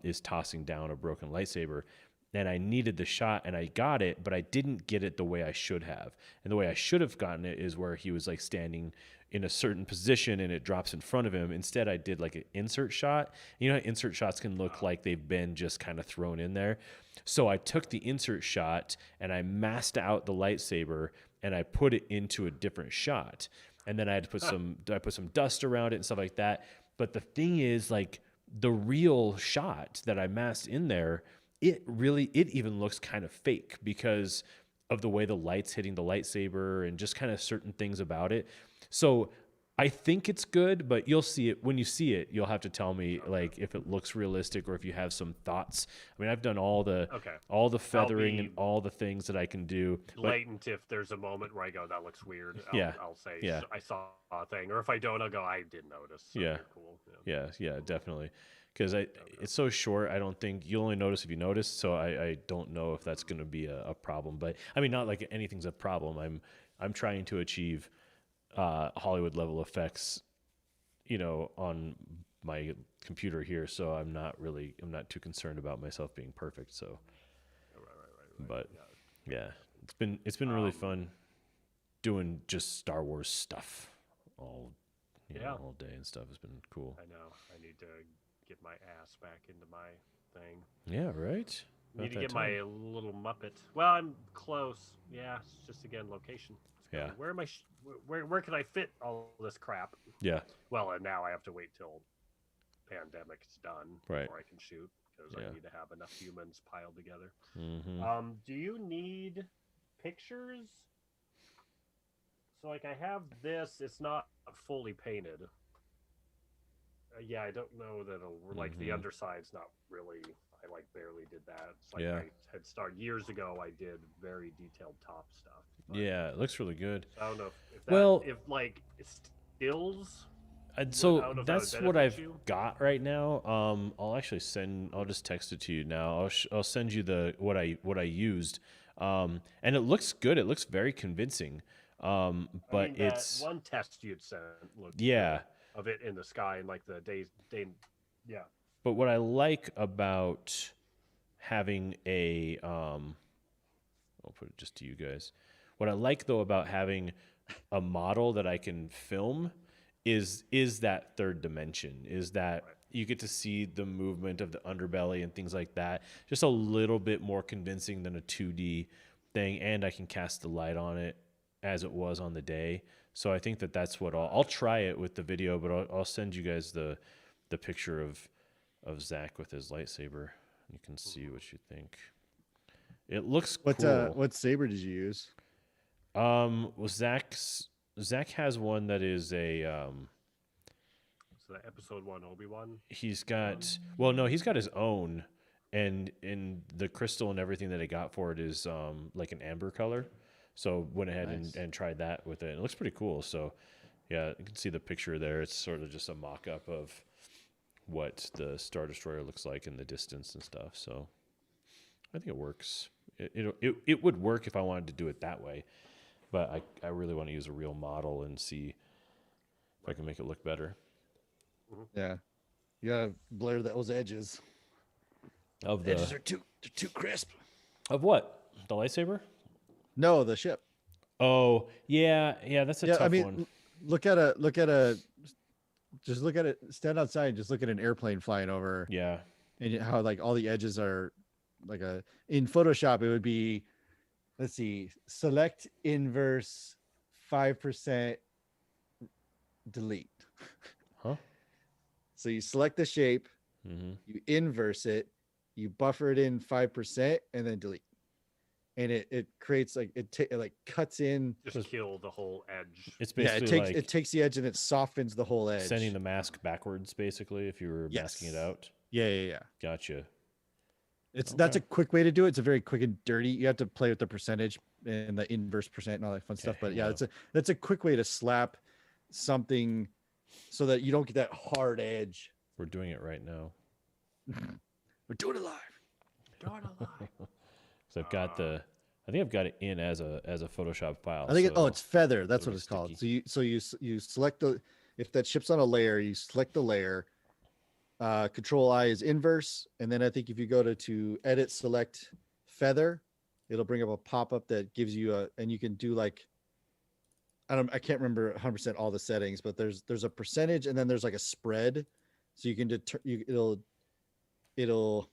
is tossing down a broken lightsaber, and I needed the shot, and I got it, but I didn't get it the way I should have. And the way I should have gotten it is where he was like standing in a certain position and it drops in front of him. Instead, I did like an insert shot. You know how insert shots can look like they've been just kind of thrown in there. So I took the insert shot and I masked out the lightsaber and I put it into a different shot. And then I had to put some dust around it and stuff like that. But the thing is, like, the real shot that I masked in there, it even looks kind of fake because of the way the light's hitting the lightsaber and just kind of certain things about it. So I think it's good, but you'll see it when you see it. You'll have to tell me like if it looks realistic or if you have some thoughts. I mean, I've done all the feathering and all the things that I can do. Blatant if there's a moment where I go, that looks weird. I'll say, Yeah. I saw a thing. Or if I don't, I'll go, I did notice. So Yeah. you're cool. Yeah, definitely. Because it's so short, I don't think you'll only notice if you notice. So I don't know if that's going to be a problem. But I mean, not like anything's a problem. I'm trying to achieve Hollywood level effects, on my computer here. So I'm not too concerned about myself being perfect. So, Right. but yeah, it's been really fun doing just Star Wars stuff all day and stuff. It's been cool. I know. I need to get my ass back into my thing. Yeah, right. Need to get my little Muppet. Well, I'm close. Yeah, it's just again location. Yeah. Where am I? Where can I fit all this crap? Yeah. Well, and now I have to wait till pandemic's done Right. before I can shoot because Yeah. I need to have enough humans piled together. Mm-hmm. Do you need pictures? So like I have this. It's not fully painted. Yeah, I don't know that it'll like the underside's not really. I like barely did that. It's like I had started years ago. I did very detailed top stuff. But Yeah, it looks really good. I don't know if if like stills. So would that's what benefit I've you? got right now. I'll just text it to you now. I'll send you what I used. And it looks good. It looks very convincing. But I mean, that it's one test you'd sent looked yeah. good of it in the sky and like the day. Yeah. But what I like about having I'll put it just to you guys. What I like though about having a model that I can film is that third dimension, is that you get to see the movement of the underbelly and things like that. Just a little bit more convincing than a 2D thing, and I can cast the light on it as it was on the day. So I think that's what I'll try it with the video, but I'll send you guys the picture of Zach with his lightsaber. You can see what you think. It looks cool. What saber did you use? Well, Zach has one that is a So the episode 1 Obi-Wan. he's got he's got his own, and in the crystal and everything that I got for it is like an amber color. So went ahead and tried that with it. It looks pretty cool. So yeah, you can see the picture there. It's sort of just a mock-up of what the Star Destroyer looks like in the distance and stuff. So I think it works. It would work if I wanted to do it that way, but I really want to use a real model and see if I can make it look better. Yeah, you gotta blur those edges. Of The edges are too crisp. Of what? The lightsaber? No, the ship. Oh yeah, that's a tough one. Look at just look at it. Stand outside and just look at an airplane flying over. Yeah, and how like all the edges are like in Photoshop it would be, let's see, select inverse 5% delete. Huh? So you select the shape, you inverse it, you buffer it in 5%, and then delete. And it creates like it like cuts in. Just kill the whole edge. It's basically it takes the edge and it softens the whole edge. Sending the mask backwards, basically, if you were masking it out. Yeah. Gotcha. That's a quick way to do it. It's a very quick and dirty. You have to play with the percentage and the inverse percent and all that fun stuff. But yeah, that's a quick way to slap something so that you don't get that hard edge. We're doing it right now. We're doing it live. So I think I've got it in as a Photoshop file. I think it's feather. That's what it's called. So you select if that ship's on a layer, you select the layer. Control I is inverse, and then I think if you go to edit, select feather, it'll bring up a pop-up that gives you and you can do like, I can't remember 100% all the settings, but there's a percentage and then there's like a spread, so you can it'll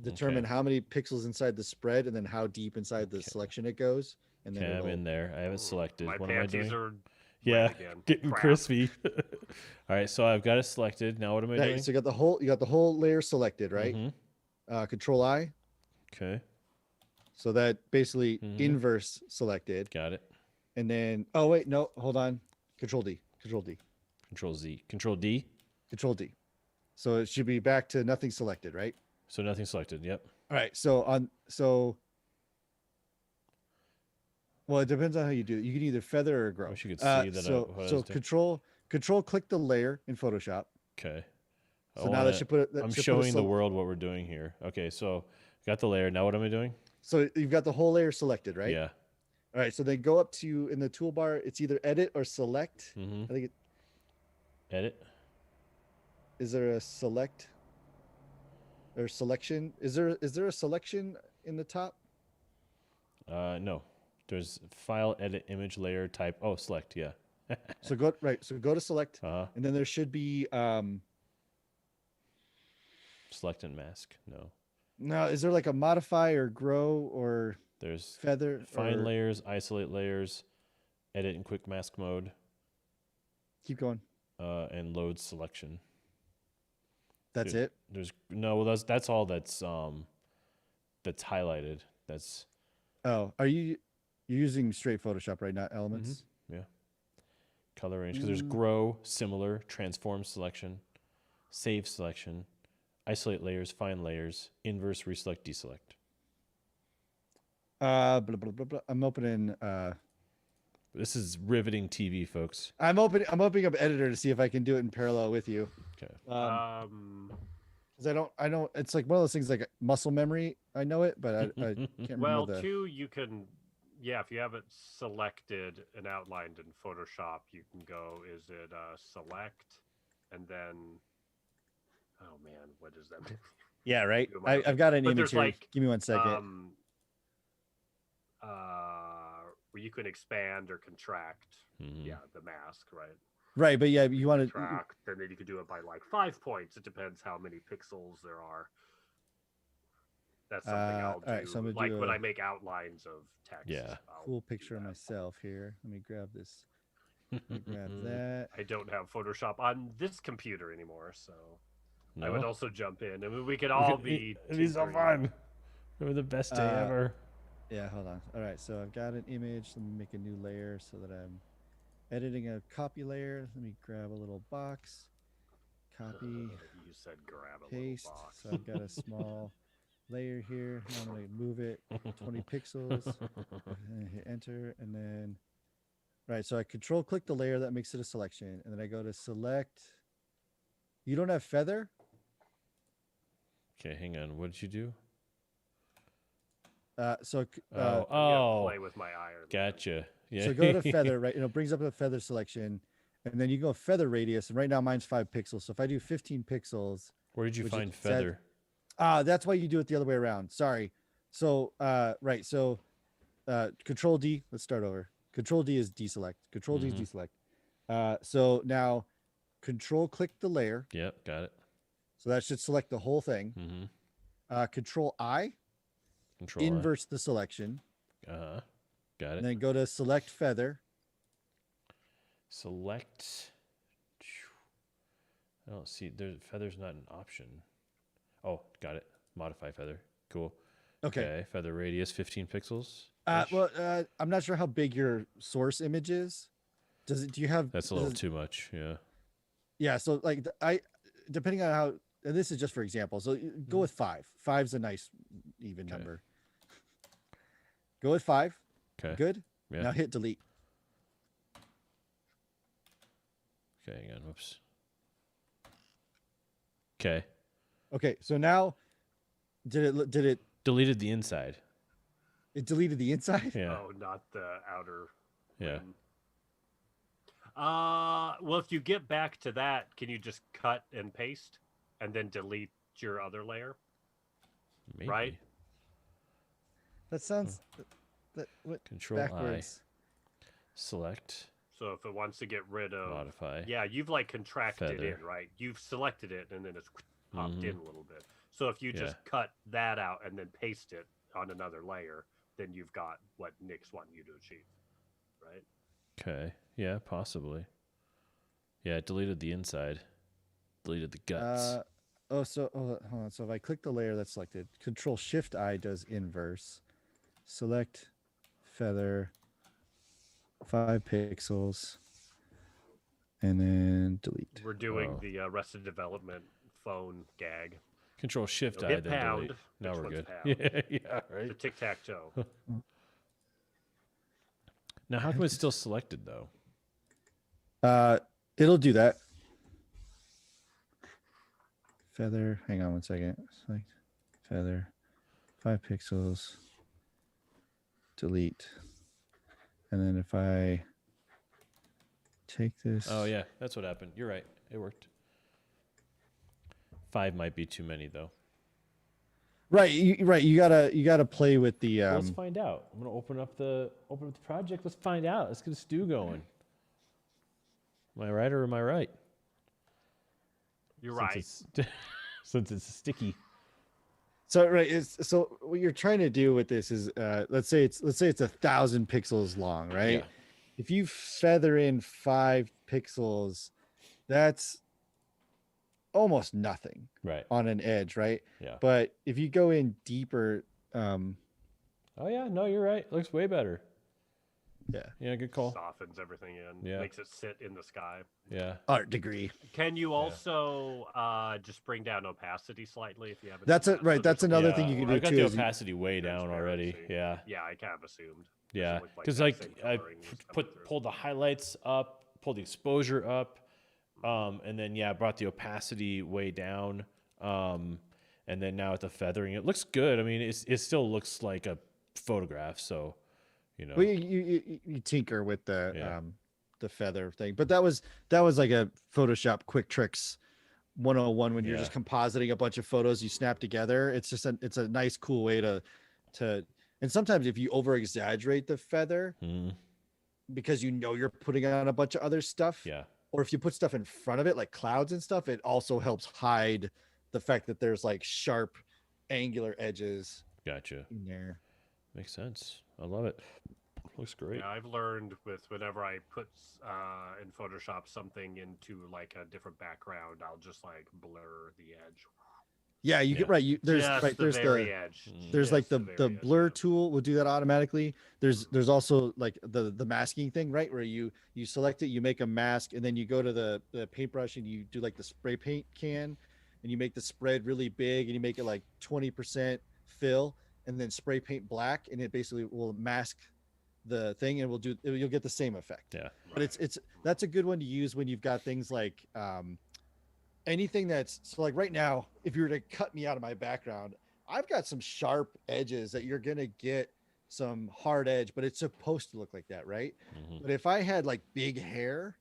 determine how many pixels inside the spread and then how deep inside the selection it goes. And then I'm in there. I have it selected. My what am I doing? Are yeah, getting crispy. All right, so I've got it selected. Now what am I doing? So you got the whole layer selected, right? Control I. Okay. So that basically inverse selected. Got it. And then wait, no, hold on. Control D. Control D. Control Z. Control D. Control D. So it should be back to nothing selected, right? So nothing selected. Yep. All right. Well, it depends on how you do it. You can either feather or grow. I wish you could see that. Control click the layer in Photoshop. Okay. So now that should put it. I'm showing the world what we're doing here. Okay, so got the layer. Now what am I doing? So you've got the whole layer selected, right? Yeah. All right. So then go up to in the toolbar. It's either edit or select. I think edit. Is there a select or selection? Is there a selection in the top? No. There's file, edit, image, layer, type. Oh, select. Yeah. So go to select, and then there should be select and mask. No, is there like a modify or grow or there's feather? Find layers, isolate layers, edit in quick mask mode. Keep going. And load selection. That's it. That's all that's highlighted. That's. Oh, you're using straight Photoshop right now? Elements. Yeah. Color range, because there's grow, similar, transform selection, save selection, isolate layers, find layers, inverse, reselect, deselect. Blah, blah, blah, blah. I'm opening. This is riveting TV, folks. I'm opening up editor to see if I can do it in parallel with you. Okay. Because I don't. It's like one of those things like muscle memory. I know it, but I can't remember. Well, you can. Yeah, if you have it selected and outlined in Photoshop, you can go, is it select? And then, oh man, what is that? Yeah, right. I've got an image here. Give me 1 second. Where you can expand or contract. Yeah, the mask, right? Right, but yeah, you want to. track, then you could do it by like 5 points. It depends how many pixels there are. That's something I'll All right, so I'm do. gonna Like do when a I make outlines of Yeah. text, I'll cool do picture of that. myself here. Let me grab this. Let me grab that. I don't have Photoshop on this computer anymore, so I would No. also jump in. I mean, we could all be It'd be so tinkering. fun. It was the best day Uh, ever. yeah, hold on. All right, so I've got an image. Let me make a new layer so that I'm editing a copy layer. Let me grab a little box, copy, You said grab a little paste. box. So I've got a small layer here. Now I'm gonna move it 20 pixels. And hit enter, and then right. So I control click the layer that makes it a selection, and then I go to select. You don't have feather? Okay, hang on. What did you do? So Oh, I'm gonna oh, play with my iron. gotcha. Yeah. so go to feather, right? It brings up the feather selection, and then you go feather radius. And right now mine's 5 pixels. So if I do 15 pixels, Where did you which is find set, feather? that's why you do it the other way around. Sorry. So right. So Control D. Let's start over. Control D is deselect. Control D is Mhm. deselect. So now Control click the layer. Yep, got it. So that should select the whole thing. Control I, Control inverse the selection, Got and it. then go to select feather. Select. I don't see. Feather's not an option. Oh, got it. Modify feather. Cool. Okay. Feather radius 15 pixels. I'm not sure how big your source image is. Does it? Do you have? That's a little too much. Yeah. Yeah. So like depending on how, and this is just for example. So go with 5. 5's a nice even number. Go with 5. Okay. Good. Yeah. Now hit delete. Okay. Hang on. Whoops. Okay. Okay. So now, did it Deleted the inside. it deleted the inside? Yeah. Oh, not the outer. Yeah. rim. Well, if you get back to that, can you just cut and paste and then delete your other layer? Maybe. Right? That sounds that what Control backwards. I. Select. So if it wants to get rid of, Modify. yeah, you've like contracted Feather. in, right? You've selected it and then it's popped Mhm. in a little bit. So if you just cut that out and then paste it on another layer, then you've got what Nick's wanting you to achieve, right? Okay. Yeah, possibly. Yeah, it deleted the inside. Deleted the guts. Hold on. So if I click the layer that's selected, Control Shift I does inverse. Select feather, 5 pixels, and then delete. We're doing the Arrested Development phone gag. Control Shift I, Hit then pound. delete. Now Which we're one's good. pound? Yeah, right. The tic-tac-toe. Now, how come it's still selected though? It'll do that. Feather. Hang on one second. Select feather, 5 pixels. Delete. And then if I take this. Oh yeah, that's what happened. You're right. It worked. 5 might be too many though. Right. You gotta play with the. Well, let's find out. I'm gonna open up the project. Let's find out. Let's get a stew going. Am I right or am I right? You're right. Since it's sticky. So right, so what you're trying to do with this is, let's say it's 1,000 pixels long, right? Yeah. If you feather in 5 pixels, that's almost nothing, Right. on an edge, right? Yeah. But if you go in deeper, Oh yeah, no, you're right. Looks way better. yeah, Yeah, good call. Softens everything in. Yeah. Makes it sit in the sky. Yeah. art degree. Can you also just bring down opacity slightly if you haven't? That's done it, that? right? So that's there's a another little thing you can more do I got too. the Is opacity way down already. transparency. Yeah. Yeah, I kind of assumed. Yeah. Doesn't look Because that like same I coloring was coming through. pulled the highlights up, pulled the exposure up, and then brought the opacity way down. And then now with the feathering, it looks good. I mean, it still looks like a photograph. So, well, you tinker with the Yeah. feather thing, but that was like a Photoshop quick tricks 101 when you're Yeah. just compositing a bunch of photos you snap together. It's just it's a nice cool way to and sometimes if you over exaggerate the feather Mhm. because you're putting on a bunch of other stuff, Yeah. or if you put stuff in front of it, like clouds and stuff, it also helps hide the fact that there's like sharp, angular edges Gotcha. in there. Makes sense. I love it. Looks great. Yeah, I've learned with whenever I put in Photoshop something into like a different background, I'll just like blur the edge. Yeah, you Yeah. get right. Just the There's very edge. there's like Just the the very edge. blur Yeah. tool will do that automatically. There's also like the masking thing, right, where you select it, you make a mask, and then you go to the paintbrush and you do like the spray paint can, and you make the spread really big, and you make it like 20% fill, and then spray paint black, and it basically will mask the thing, and will do you'll get the same effect. Yeah. But Right. it's that's a good one to use when you've got things like anything that's so like right now, if you were to cut me out of my background, I've got some sharp edges that you're gonna get some hard edge, but it's supposed to look like that, right? Hmm. But if I had like big hair,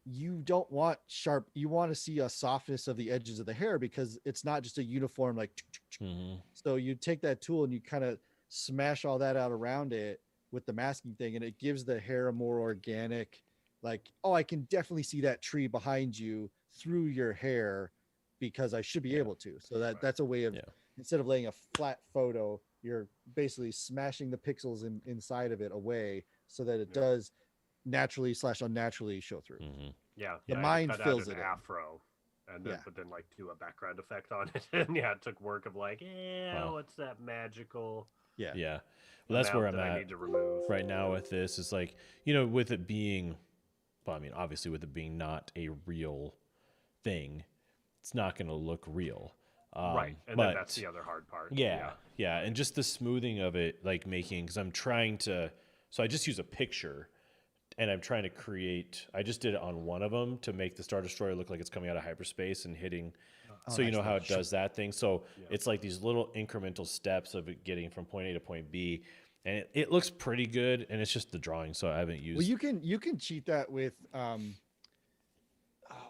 you don't want sharp, you want to see a softness of the edges of the hair because it's not just a uniform like Hmm. so you take that tool and you kind of smash all that out around it with the masking thing, and it gives the hair a more organic, like, oh, I can definitely see that tree behind you through your hair because I should be Yeah. able to. So Right. that's a way of Yeah. instead of laying a flat photo, you're basically smashing the pixels inside of it away so that it Yeah. does naturally slash unnaturally show through. Hmm. Yeah. The Yeah. I had to mind cut out fills an it in. afro, and then Yeah. but then like do a background effect on it, and yeah, it took work of like, Wow. what's that magical Yeah. Yeah. Well, that's where amount I'm that I at need to remove right now with this. Is like, with it being, well, I mean, obviously, with it being not a real thing, it's not going to look real. Right, and then that's But the other hard part. yeah, yeah, and just the smoothing of it, like making, because I'm trying to, so I just use a picture and I'm trying to create, I just did it on one of them to make the Star Destroyer look like it's coming out of hyperspace and hitting. Oh, So you nice. know how it does that thing. So Yeah. it's like these little incremental steps of it getting from point A to point B, and it looks pretty good. And it's just the drawing, so I haven't Well, used. you can cheat that with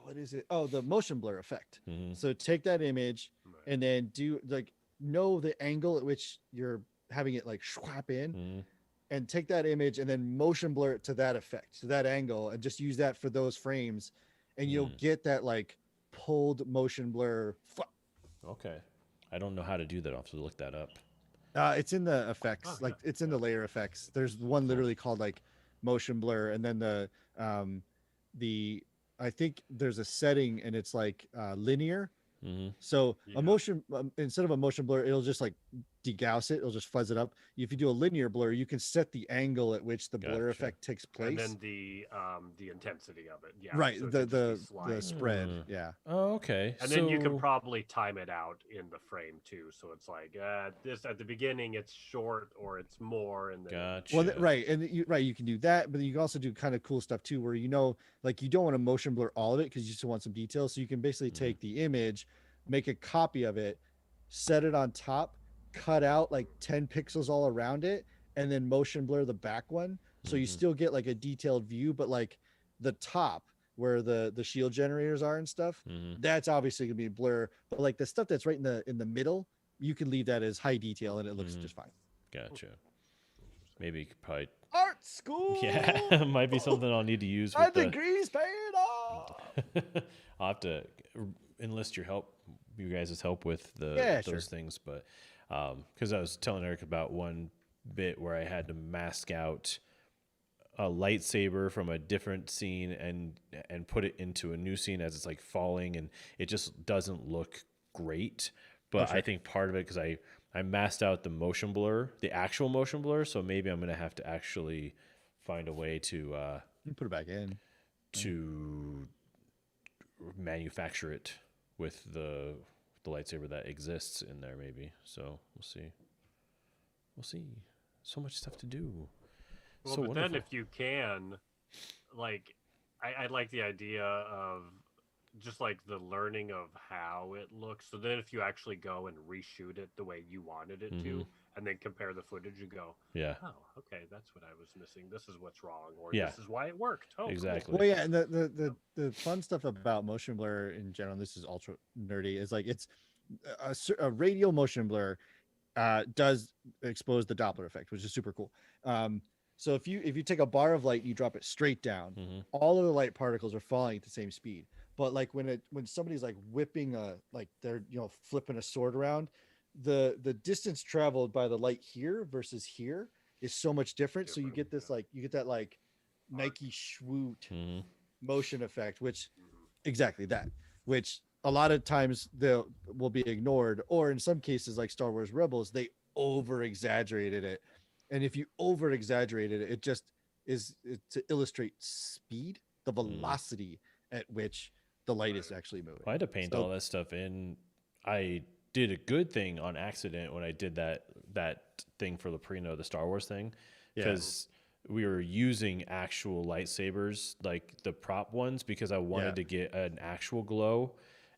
what is it? Oh, the motion blur effect. Mhm. So take that image Right. and then do like know the angle at which you're having it like swap in, Mhm. and take that image and then motion blur it to that effect, to that angle, and just use that for those frames, and you'll Mm. get that like pulled motion blur. Okay, I don't know how to do that. I'll have to look that up. It's in the effects, Oh like yeah. it's in the layer effects. There's one Cool. literally called like motion blur, and then um the I think there's a setting and it's like linear. Hmm. So a Yeah. motion instead of a motion blur, it'll just like degauss it. It'll just fuzz it up. If you do a linear blur, you can set the angle at which the blur Gotcha. effect takes And place. then the intensity of it. Yeah. Right, So it could just be the sliding. spread. Mm. Yeah. Oh, okay. And so, then you can probably time it out in the frame too. So it's like this at the beginning it's short or it's more, and then gotcha. Well, right, and you can do that, but you can also do kind of cool stuff too, where like you don't want to motion blur all of it because you just want some details. So you can basically Mhm. take the image, make a copy of it, set it on top, cut out like 10 pixels all around it, and then motion blur the back one, so you Mhm. still get like a detailed view, but like the top where the shield generators are and stuff, Mhm. that's obviously gonna be blur. But like the stuff that's right in the middle, you can leave that as high detail and it looks Mhm. just fine. Gotcha. Maybe you could probably. Art school. Yeah, might be something I'll need to use My with the. degree's paid off. I'll have to enlist your help, you guys' help with Yeah, those sure. things, but because I was telling Eric about one bit where I had to mask out a lightsaber from a different scene and put it into a new scene as it's like falling, and it just doesn't look great. But sure. I think part of it because I masked out the motion blur, the actual motion blur, so maybe I'm gonna have to actually find a way You put it back in. to manufacture it with the lightsaber that exists in there maybe. So we'll see. We'll see. So much stuff to do. well, So but wonderful. then if you can, like, I like the idea of just like the learning of how it looks. So then if you actually go and reshoot it the way you wanted it to, Mhm. and then compare the footage, you go, Yeah. oh, okay, that's what I was missing. This is what's wrong, or Yeah. this is why it worked. Oh, cool. Exactly. Well, yeah, and the fun stuff about motion blur in general, and this is ultra nerdy, is like it's a radial motion blur does expose the Doppler effect, which is super cool. So if you take a bar of light and you drop it straight down, Hmm. all of the light particles are falling at the same speed. But like when somebody's like whipping like they're flipping a sword around, the distance traveled by the light here versus here is so much different. So you Different. get this Yeah. like you get that like Art. Nike swoot Hmm. motion effect, which Mhm. exactly that, which a lot of times they will be ignored, or in some cases like Star Wars Rebels, they over exaggerated it. And if you over exaggerated it, it just is to illustrate speed, the Hmm. velocity at which the light Right. is actually I moving. had to paint So all that stuff in. I did a good thing on accident when I did that thing for Leprino, the Star Wars thing, yeah, Mhm. because we were using actual lightsabers, like the prop ones, because I yeah, wanted to get an actual glow.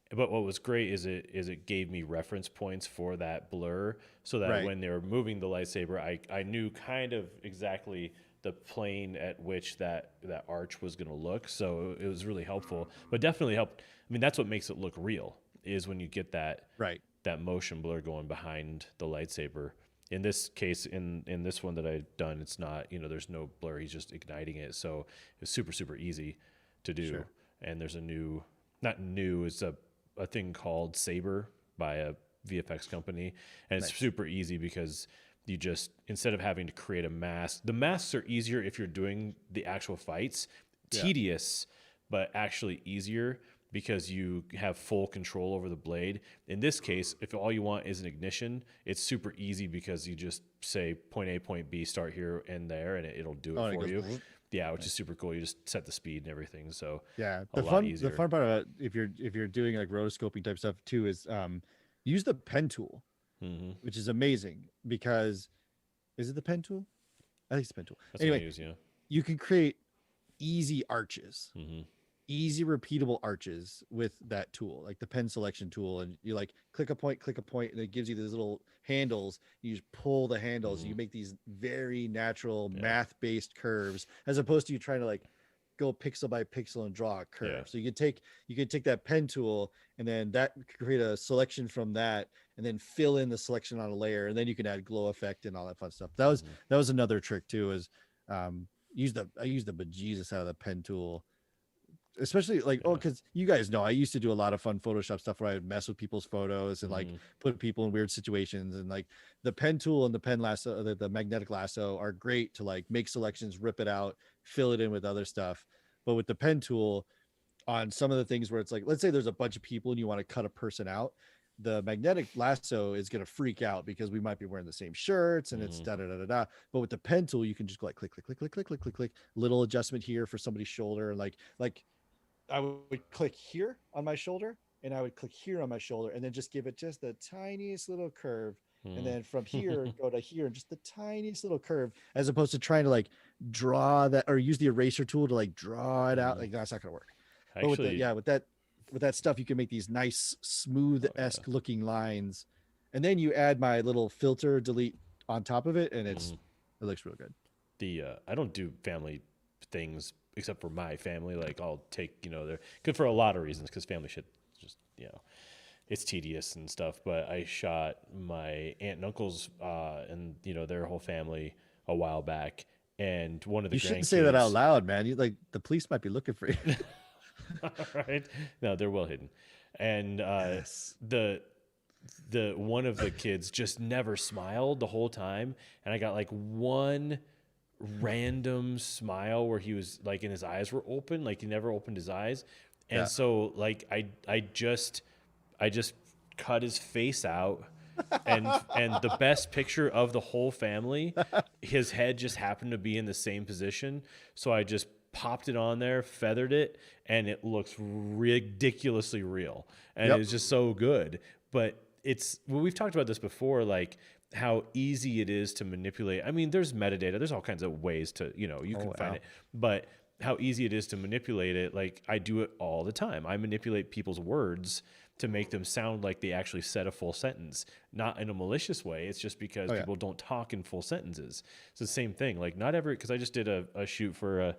But what was great is it gave me reference points for that blur, so that right. when they were moving the lightsaber, I knew kind of exactly the plane at which that arch was going to look. So it was really helpful, but Mhm. definitely helped. I mean, that's what makes it look real is when you get Right. that motion blur going behind the lightsaber. In this case, in this one that I've done, it's not, there's no blur. He's just igniting it, so it's super super easy to do. Sure. And there's a new, not new, it's a thing called Saber by a VFX company, and it's Nice. super easy because you just, instead of having to create a mask, the masks are easier if you're doing the actual fights, Yeah. tedious but actually easier because you have full control over the blade. In this case, if all you want is an ignition, it's super easy because you just say point A, point B, start here and there, and it'll do Oh, it and it for goes. you. Yeah, which is Nice. super cool. You just set the speed and everything, so Yeah. a lot The easier. fun part about if you're doing like rotoscoping type stuff too is use the pen tool, Hmm. which is amazing because is it the pen tool? I think it's the pen tool. That's what I Anyway, use. Yeah. you can create easy arches, Hmm. easy repeatable arches with that tool, like the pen selection tool. And you like click a point, and it gives you these little handles. You just pull the handles, and Hmm. you make these very natural Yeah. math-based curves, as opposed to you trying to like go pixel by pixel and draw a Yeah. curve. So you could take that pen tool and then that create a selection from that and then fill in the selection on a layer, and then you can add glow effect and all that fun stuff. That was Hmm. that was another trick too, is I use the bejesus out of the pen tool, especially like, oh, Yeah. because you guys know I used to do a lot of fun Photoshop stuff where I would mess with people's photos and like Hmm. put people in weird situations. And like the pen tool and the pen lasso, the magnetic lasso are great to like make selections, rip it out, fill it in with other stuff. But with the pen tool, on some of the things where it's like, let's say there's a bunch of people and you want to cut a person out, the magnetic lasso is going to freak out because we might be wearing the same shirts and it's Hmm. da da da da da. But with the pen tool, you can just go like click, click, click, click, click, click, click, click, little adjustment here for somebody's shoulder, and like I would click here on my shoulder and I would click here on my shoulder and then just give it just the tiniest little curve. And then from here, go to here and just the tiniest little curve, as opposed to trying to like draw that or use the eraser tool to like draw it out. Hmm. Like that's not gonna work. But with the Actually, yeah, with that stuff, you can make these nice smooth oh yeah. esque looking lines. And then you add my little filter delete on top of it, and Hmm. it looks real good. The I don't do family things except for my family. Like I'll take, they're good for a lot of reasons because family shit just, it's tedious and stuff. But I shot my aunt and uncles and their whole family a while back, and one of the You shouldn't say that out grandkids. loud, man. You like the police might be looking for you. Right? No, they're well hidden, and Yes. the one of the kids just never smiled the whole time, and I got like one random smile where he was like, and his eyes were open, like he never opened his eyes, and Yeah. so like I just cut his face out, and the best picture of the whole family, his head just happened to be in the same position, so I just popped it on there, feathered it, and it looks ridiculously real, and it Yep. was just so good. But we've talked about this before, like how easy it is to manipulate. I mean, there's metadata, there's all kinds of ways to, you can Oh find wow. it, but how easy it is to manipulate it. Like I do it all the time. I manipulate people's words to make them sound like they actually said a full sentence, not in a malicious way. It's just because Oh yeah. people don't talk in full sentences. It's the same thing. Like not every, because I just did a shoot for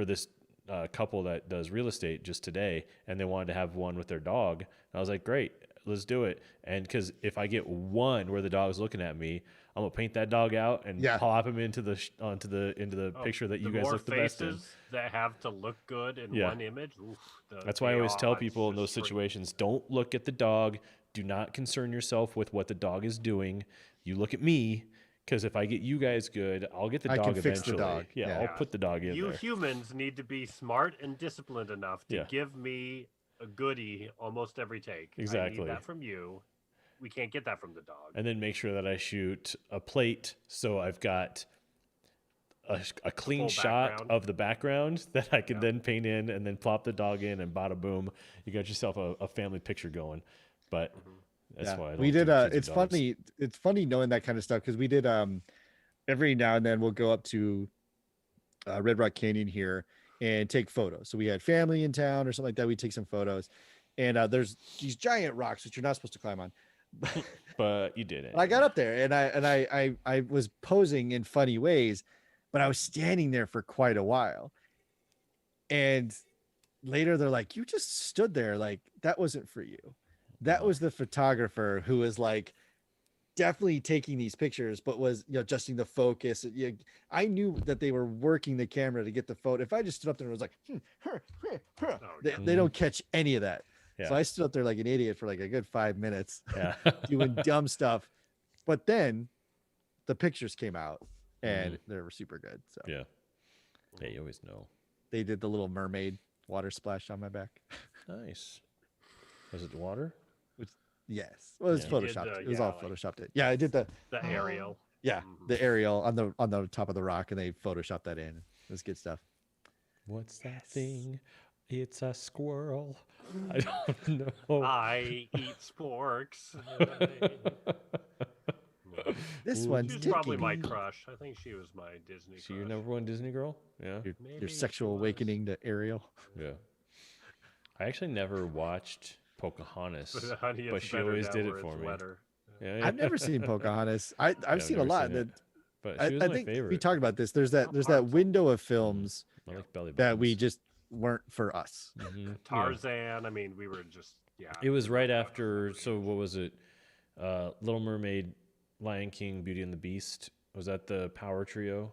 this couple that does real estate just today, and they wanted to have one with their dog. And I was like, great. let's do it. And because if I get one where the dog's looking at me, I'm gonna paint that dog out and Yeah. pop him into the picture that you guys look the best in. faces that have to look good in Yeah. one image. Oof, That's why I always tell odds people in just those shrink. situations, don't look at the dog. Do not concern yourself with what the dog is doing. You look at me, because if I get you guys good, I'll get the I dog can fix the eventually. dog. Yeah, Yeah. I'll put the dog in You there. humans need to be smart and disciplined enough to Yeah. give me a goodie almost every take. I Exactly. need that from you. We can't get that from the dog. And then make sure that I shoot a plate so I've got a clean full shot background. of the background that I can then paint in and then plop the dog in and bada boom, you got yourself a family picture going. But that's why I don't we did. do kids It's with dogs. funny. It's funny knowing that kind of stuff because we did. Every now and then we'll go up to Red Rock Canyon here and take photos. So we had family in town or something like that. We take some photos, and there's these giant rocks which you're not supposed to climb on. But you did it. And I got up there and I was posing in funny ways, but I was standing there for quite a while. And later they're like, you just stood there, like that wasn't for you. That was the photographer who was like definitely taking these pictures, but was adjusting the focus. I knew that they were working the camera to get the photo. If I just stood up there and was like, they don't catch any of that. Yeah. So I stood up there like an idiot for like a good 5 minutes Yeah. doing dumb stuff. But then the pictures came out and they were super good. So Yeah. Yeah, you always know. they did the little mermaid water splash on my back. Nice. Was it the water? Yes. Well, it was Yeah. photoshopped. did, It was yeah, all like- photoshopped. Yeah, I did the Aerial. yeah, the aerial on the top of the rock, and they photoshopped that in. It was good stuff. What's that thing? It's a squirrel. I don't know. I eat sporks. This one's She's probably my ticking. crush. I think she was my Disney She your crush. number one Disney girl? Yeah. Your Maybe sexual she was. awakening to Ariel. Yeah. I actually never watched Pocahontas, But, honey, but it's she better always down did it where for it's me. wetter. Yeah, yeah. I've never seen Pocahontas. I've Yeah, seen a never lot. seen That it. But I she was my think favorite. we talked about this. There's that Parts. window of films I like belly that we buttons. just weren't for us. Mhm. Yeah. Tarzan. I mean, we were just It was right after. So what was it? Little Mermaid, Lion King, Beauty and the Beast. Was that the power trio?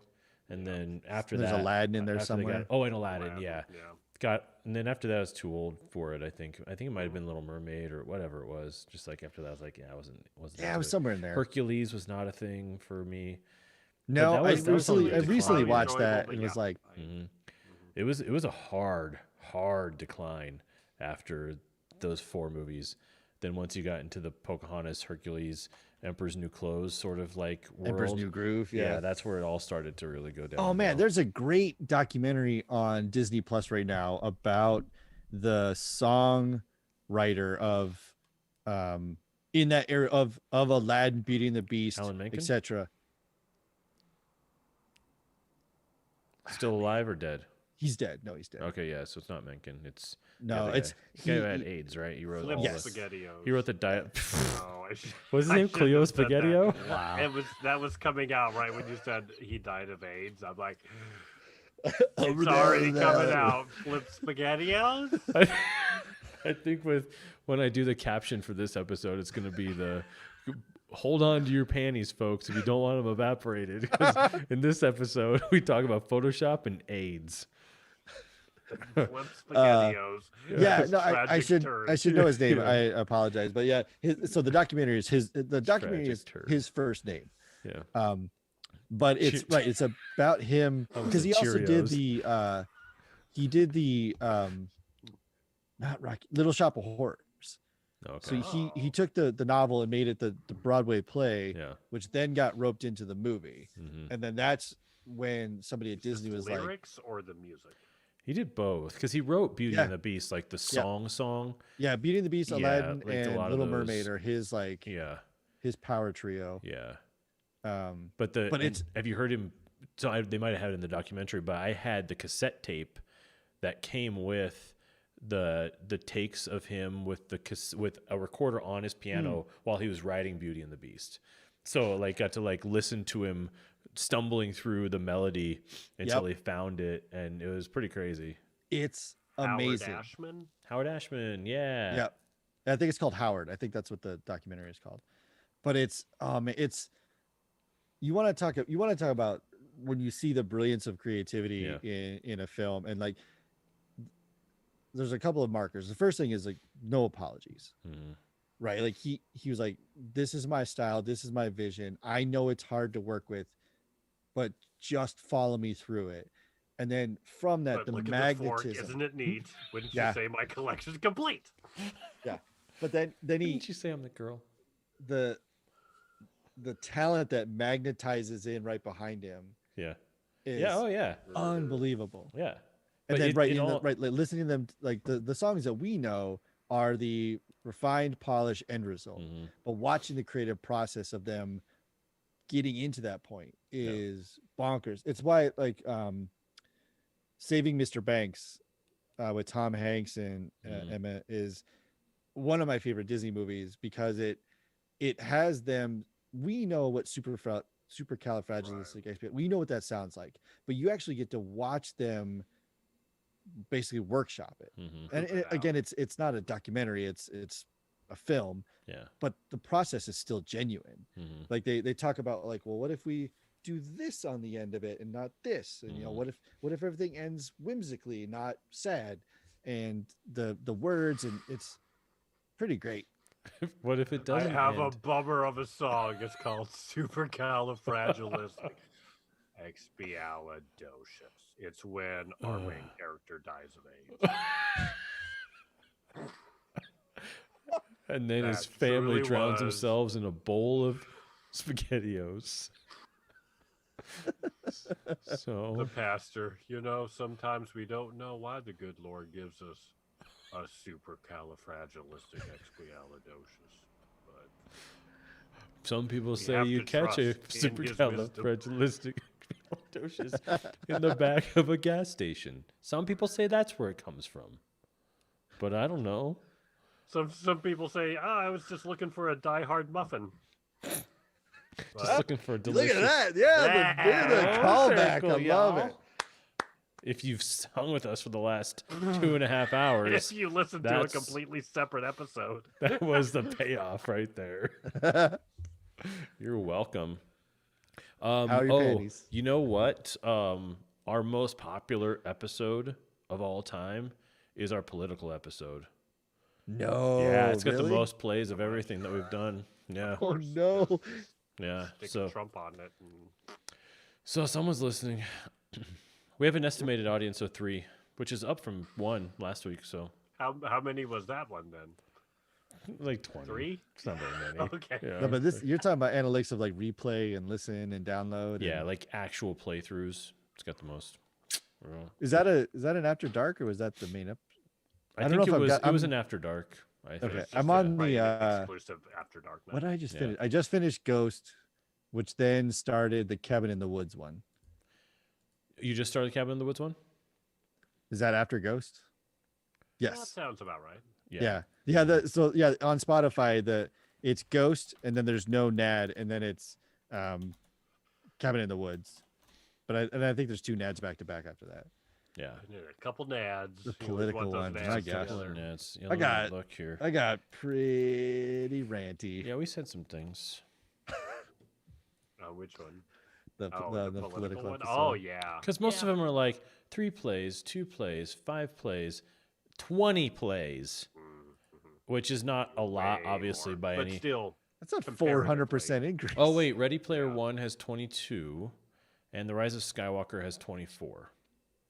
And then after There's that, Aladdin in there after they got- somewhere. oh, and Aladdin, yeah. Yeah. And then after that, I was too old for it. I think it might have been Little Mermaid or whatever it was. Just like after that, I was like, yeah, I wasn't. Yeah, it into was somewhere in there. Hercules was not a thing for me. No, that was- that was on the I recently decline. watched Enjoyable, that but and was yeah. like, hmm It was a hard decline after those 4 movies. Then once you got into the Pocahontas, Hercules, Emperor's New Clothes sort of like world, Emperor's New Groove. yeah, Yeah. that's where it all started to really go down. Oh man, there's a great documentary on Disney Plus right now about the songwriter of in that era of Aladdin, Beauty and the Beast, Alan Menken? etc. still alive or dead? He's dead. No, he's dead. Okay, yeah, so it's not Menken. It's No, the it's guy. The guy who had AIDS, right? He wrote Flip all Yes. the, SpaghettiOs. he wrote the diet. Oh, What's his I name? shouldn't Cleo have said that. Spaghettio? Wow. That was coming out right when you said he died of AIDS. I'm like, Over it's there, already over coming there. out. Flip SpaghettiOs. I think when I do the caption for this episode, it's going to be the hold on to your panties, folks, if you don't want them evaporated. 'Cause in this episode, we talk about Photoshop and AIDS. Flip SpaghettiOs. Yeah, no, I Tragic should know his name. Yeah. I apologize, but yeah, so the documentary is the documentary Tragic is turd. his first name. Yeah. But it's Che- right. It's about him Oh, because the he also did Cheerios. the not Rocky Little Shop of Horrors. Okay. So he took the novel and made it the Broadway play, Yeah. which then got roped into the movie, hmm and then that's when somebody at Just Disney was like, lyrics or the music. He did both because he wrote Beauty Yeah. and the Beast, like the Yeah. song. yeah, Beauty and the Beast, Yeah, Aladdin, like a and lot of Little those- Mermaid are his like Yeah. his power trio. Yeah. But But it's- have you heard him? So they might have had it in the documentary, but I had the cassette tape that came with the takes of him with with a recorder on his piano while he was writing Beauty and the Beast. So like got to like listen to him stumbling through the melody until he found it, and it was pretty crazy. it's amazing. Howard Ashman. Howard Ashman, yeah. Yep. I think it's called Howard. I think that's what the documentary is called. But it's you want to talk about when you see the brilliance of creativity Yeah. in a film, and like there's a couple of markers. The first thing is like no apologies, Mhm. right? Like he was like, this is my style, this is my vision. I know it's hard to work with, but just follow me through it. And then from that, But the look at this fork, magnetism. isn't it neat? Wouldn't you Yeah, say my collection's complete? yeah. But then Didn't you say I'm the girl? the the talent that magnetizes in right behind him Yeah. Yeah. is Oh yeah. unbelievable. Yeah. And But then right it in the all. right like, listening to them, like the songs that we know are the refined polish end result, Mhm. but watching the creative process of them getting into that point Yeah. is bonkers. It's why like Saving Mr. Banks with Tom Hanks and Mhm. Emma is one of my favorite Disney movies because it has them. We know what supercalifragilistic. We know what that sounds like, but you actually get to watch them basically workshop it. Mhm. And Prove it out. again, it's not a documentary; it's a film, Yeah. but the process is still genuine. Mhm. Like they talk about like, well, what if we do this on the end of it and not this? And Mhm. what if everything ends whimsically, not sad? And the words, and it's pretty great. What if it I doesn't have a end? bummer of a song. It's called Supercalifragilistic Expialidocious. It's when our main character dies of AIDS. And then his That family truly drowns was themselves in a bowl of spaghettios. the So pastor. You know, sometimes we don't know why the good Lord gives us a supercalifragilisticexpialidocious, but some people we say have you to catch a trust in His wisdom. supercalifragilisticexpialidocious in the back of a gas station. Some people say that's where it comes from, but I don't know. Some people say, "Ah, I was just looking for a die-hard muffin." Just But looking for a Look at delicious. that! Yeah, the callback. I Circle, love y'all. it. If you've sung with us for the last 2.5 hours, if you listen to a that's completely separate episode, that was the payoff right there. You're welcome. How are your Oh, panties? you know what? Our most popular episode of all time is our political episode. Yeah, No, it's got the really? most plays of everything that we've done. of Yeah, Oh course, no! just yeah. stick So, Trump on it. And so someone's listening. We have an estimated audience of 3, which is up from 1 last week. So, how many was that one then? like 20. 3? It's not very many. Okay. No, Yeah. but this you're talking about analytics of like replay and listen and download. Yeah, And, like actual playthroughs. It's got the most. Well, is that an after dark or was that the main up? I don't think know if it I've was got. it was I'm an After Dark. I think. okay. It's I'm just on probably the an exclusive After Dark now. what did I just Yeah. finish? I just finished Ghost, which then started the Cabin in the Woods one. You just started Cabin in the Woods one? Is that after Ghost? That Yes. sounds about right. Yeah. So yeah, on Spotify it's Ghost and then there's no Nad and then it's Cabin in the Woods. But I think there's 2 Nads back to back after that. Yeah. And then a couple nads. The You always want political those one, nads I guess. together. Yeah, it's, I got- look here. I got pretty ranty. Yeah, we said some things. Which one? The political one. episode. Oh yeah. Because most of them are like 3 plays, 2 plays, 5 plays, 20 plays, which is not a lot, Way obviously, more. by but any. still, That's a comparatively. 400% increase. Oh, wait. Ready Player Yeah. 1 has 22, and The Rise of Skywalker has 24.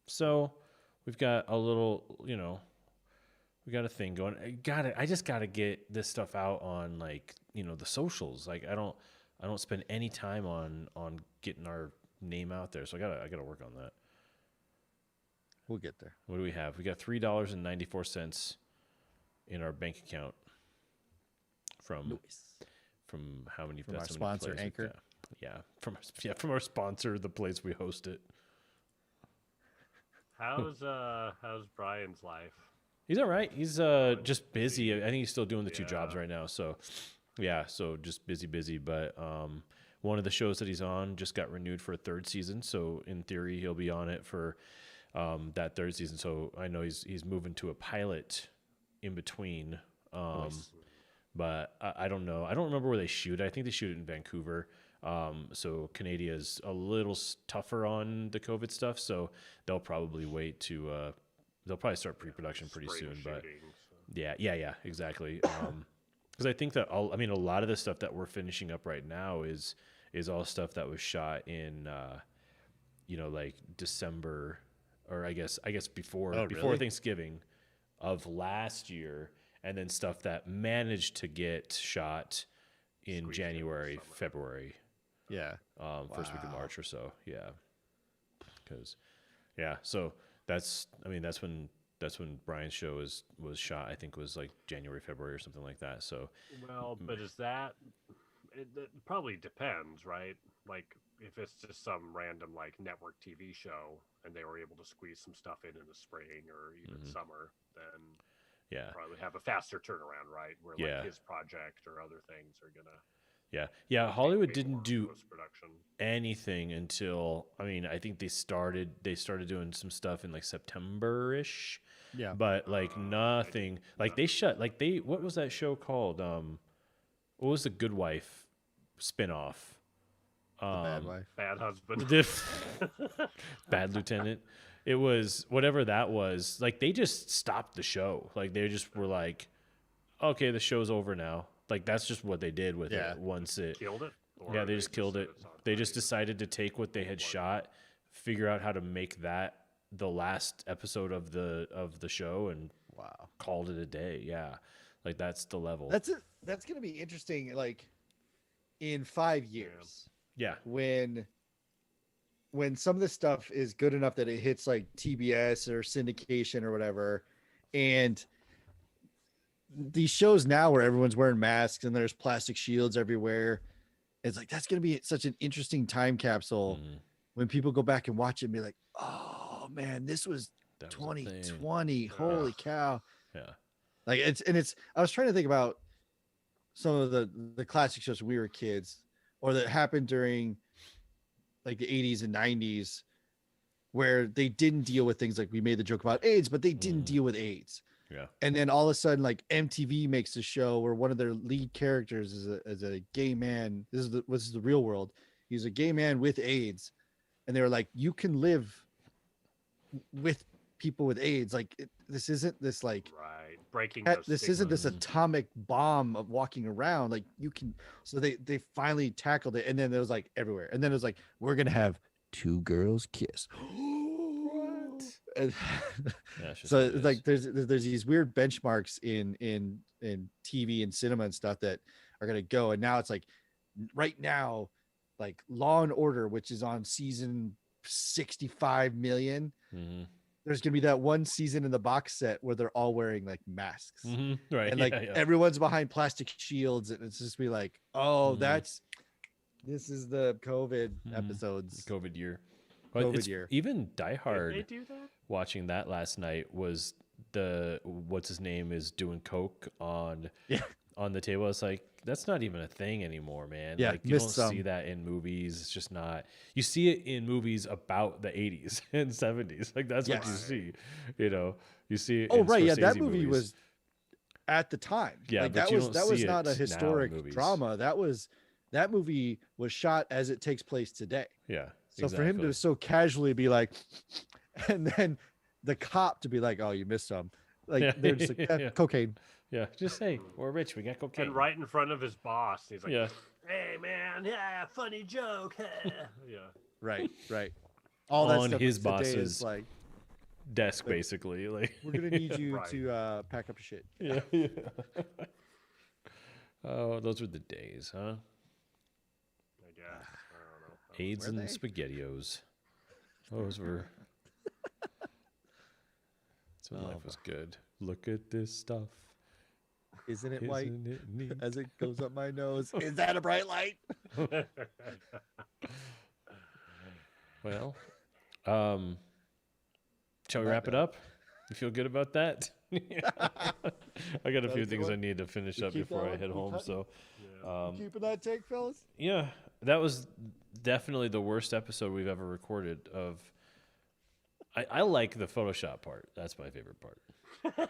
So we've got a little, we got a thing going. I just got to get this stuff out on, like, the socials. Like, I don't spend any time on getting our name out there. So I gotta work on that. We'll get there. What do we have? We got $3.94 in our bank account from how many From our that's how many sponsor, plays we've Anchor? got. Yeah, from our sponsor, the place we host it. how's Brian's life? He's all right. He's just busy. I think he's still doing the 2 jobs right now. So yeah, so just busy. But one of the shows that he's on just got renewed for a 3rd season. So in theory, he'll be on it for that 3rd season. So I know he's moving to a pilot in between Nice. But I don't know. I don't remember where they shoot. I think they shoot it in Vancouver. So Canada is a little tougher on the COVID stuff. So they'll probably wait to. They'll probably start pre-production pretty Spring soon. But shooting, so. yeah, exactly. Because I think that a lot of the stuff that we're finishing up right now is all stuff that was shot in, like December, or I guess before Oh, before really? Thanksgiving of last year, and then stuff that managed to get shot in Squeezed in January, summer. February, Yeah. first week of Wow. March or so. Yeah, because so that's when Brian's show was shot. I think was like January, February, or something like that. So Well, but is that it probably depends, right? Like if it's just some random like network TV show and they were able to squeeze some stuff in the spring or even summer, then yeah, probably have a faster turnaround, right? Where like yeah, his project or other things are gonna yeah. Hollywood take didn't more do post production. anything until I think they started doing some stuff in like September-ish, Yeah. but like nothing. Like they shut like they what was that show called? What was the Good Wife spinoff? The bad wife. Bad husband. The Bad Lieutenant. It was whatever that was. Like they just stopped the show. Like they just were like, okay, the show's over now. Like that's just what they did with Yeah. it once it. Killed it. Or Yeah, they just killed said it. it's on They just hiatus? decided to take what they had shot, figure out how to make that the last episode of the show, and Wow. called it a day. Yeah, like that's the level. That's gonna be interesting. Like in 5 years, yeah, when some of this stuff is good enough that it hits like TBS or syndication or whatever, and these shows now where everyone's wearing masks and there's plastic shields everywhere, it's like that's gonna be such an interesting time capsule when people go back and watch it and be like, oh man, this was that was a thing. 2020. Holy cow. Yeah, Like it's I was trying to think about some of the classic shows when we were kids or that happened during like the 80s and 90s where they didn't deal with things like we made the joke about AIDS, but they didn't deal with AIDS. yeah. And then all of a sudden, like MTV makes a show where one of their lead characters is a gay man. This is the real world. He's a gay man with AIDS. And they were like, you can live with people with AIDS. Like this isn't this like Right. Breaking this isn't this atomic bomb of walking around. Like you can, so they finally tackled it. And then it was like everywhere. And then it was like, we're going to have two girls kiss. What? And Yeah, it's just so what it it's like is. there's these weird benchmarks in TV and cinema and stuff that are going to go. And now it's like right now, like Law and Order, which is on season 65 million. There's gonna be that one season in the box set where they're all wearing like masks, Right, and like yeah. everyone's behind plastic shields, and it's just be like, oh, this is the COVID episodes. COVID year. But COVID it's, year. even Die Hard. Did they do that? Watching that last night was what's his name is doing coke on the table. It's like that's not even a thing anymore, man. Yeah, like you don't missed some. see that in movies. It's just not. You see it in movies about the 80s and 70s. Like that's what you Yes. see. You see it. Oh in right, yeah, that Scorsese movie movies. was at the time. Yeah, like but that you was don't that was see not it a now in historic movies. drama. That movie was shot as it takes place today. Yeah. So for him to so casually be like, and then the cop to be like, "Oh, you missed some," like they're just like, Yeah. cocaine. Yeah, just say we're rich. We got cocaine. And right in front of his boss, he's like, Yeah. "Hey man, yeah, funny joke." Yeah. Right. All that On stuff his today is boss's like, desk, basically. Like we're gonna need you Right. to pack up your shit. Yeah. Oh, those were the days, huh? I guess. I don't know. AIDS Were and they? SpaghettiOs. Those were. That's when life was good. Look at this stuff. Isn't it white Isn't it neat? as it goes up my nose? Is that a bright light? Well, shall we wrap it up? You feel good about that? I got a few things I need to finish We up keep before that I one? head We home. cutting? So, Keeping that take, fellas. yeah, that was definitely the worst episode we've ever recorded. I like the Photoshop part. That's my favorite part.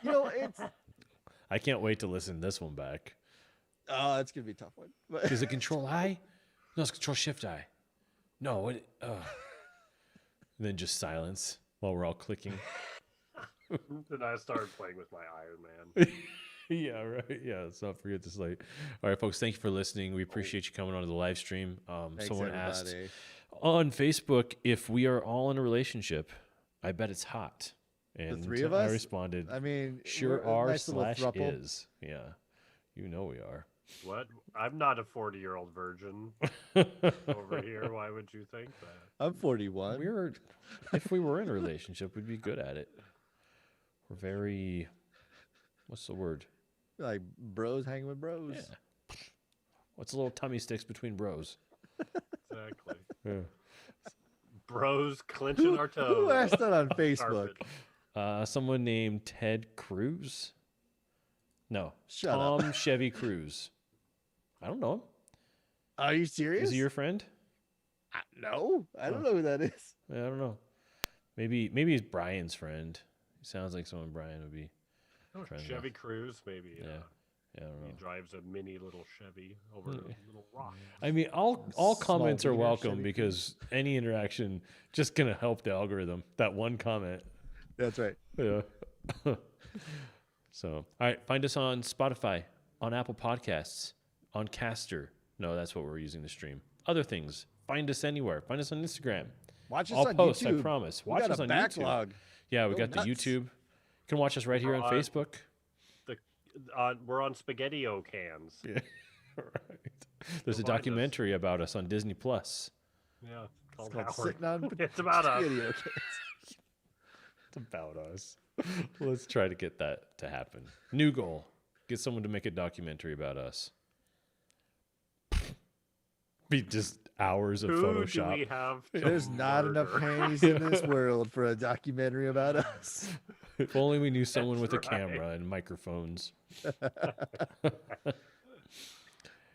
You know, it's I can't wait to listen to this one back. Oh, that's gonna be a tough one. But Is it Control I? No, it's Control Shift I. No, what? And then just silence while we're all clicking. Then I started playing with my Iron Man. Yeah, right. Yeah, let's not forget this late. All right, folks, thank you for listening. We appreciate you coming onto the live stream. Thanks, Someone everybody. asked on Facebook if we are all in a relationship. I bet it's hot. And three of us? I responded, I mean, sure we're a are nice little slash throuple. is. Yeah, you know we are. What? I'm not a 40-year-old virgin over here. Why would you think that? I'm 41. If we were in a relationship, we'd be good at it. We're very, what's the word? Like bros hanging with bros. Yeah. What's a little tummy sticks between bros? Exactly. Yeah. Bros clenching our toes. Who asked that on Facebook? Carpet. Someone named Ted Cruz. No, Shut Tom up. Chevy Cruz. I don't know him. Are you serious? Is he your friend? No, I don't know who that is. I don't know. Maybe he's Brian's friend. He sounds like someone Brian would be. Oh, friends Chevy with. Cruz, maybe. Yeah. Yeah, I don't He know. drives a mini little Chevy over a little rock. I mean, all Small comments are wiener welcome Chevy because any interaction just gonna help the algorithm. That one comment. That's right. Yeah. So, all right, find us on Spotify, on Apple Podcasts, on Caster. No, that's what we're using to stream. Other things. Find us anywhere. Find us on Instagram. Watch us I'll on post, YouTube. I promise. We Watch got us a on backlog. YouTube. Yeah, we Go got the nuts. YouTube. You can watch us right here on Facebook. We're on SpaghettiO cans. Yeah. Right. There's a Find us. documentary about us on Disney Plus. Yeah, called Called Howard. Sitting on It's about us. Video. It's about us. Let's try to get that to happen. New goal. Get someone to make a documentary about us. Be just hours of Who Photoshop. do we have to There's not enough murder? panties in this world for a documentary about us. If only we knew someone with That's a right. camera and microphones.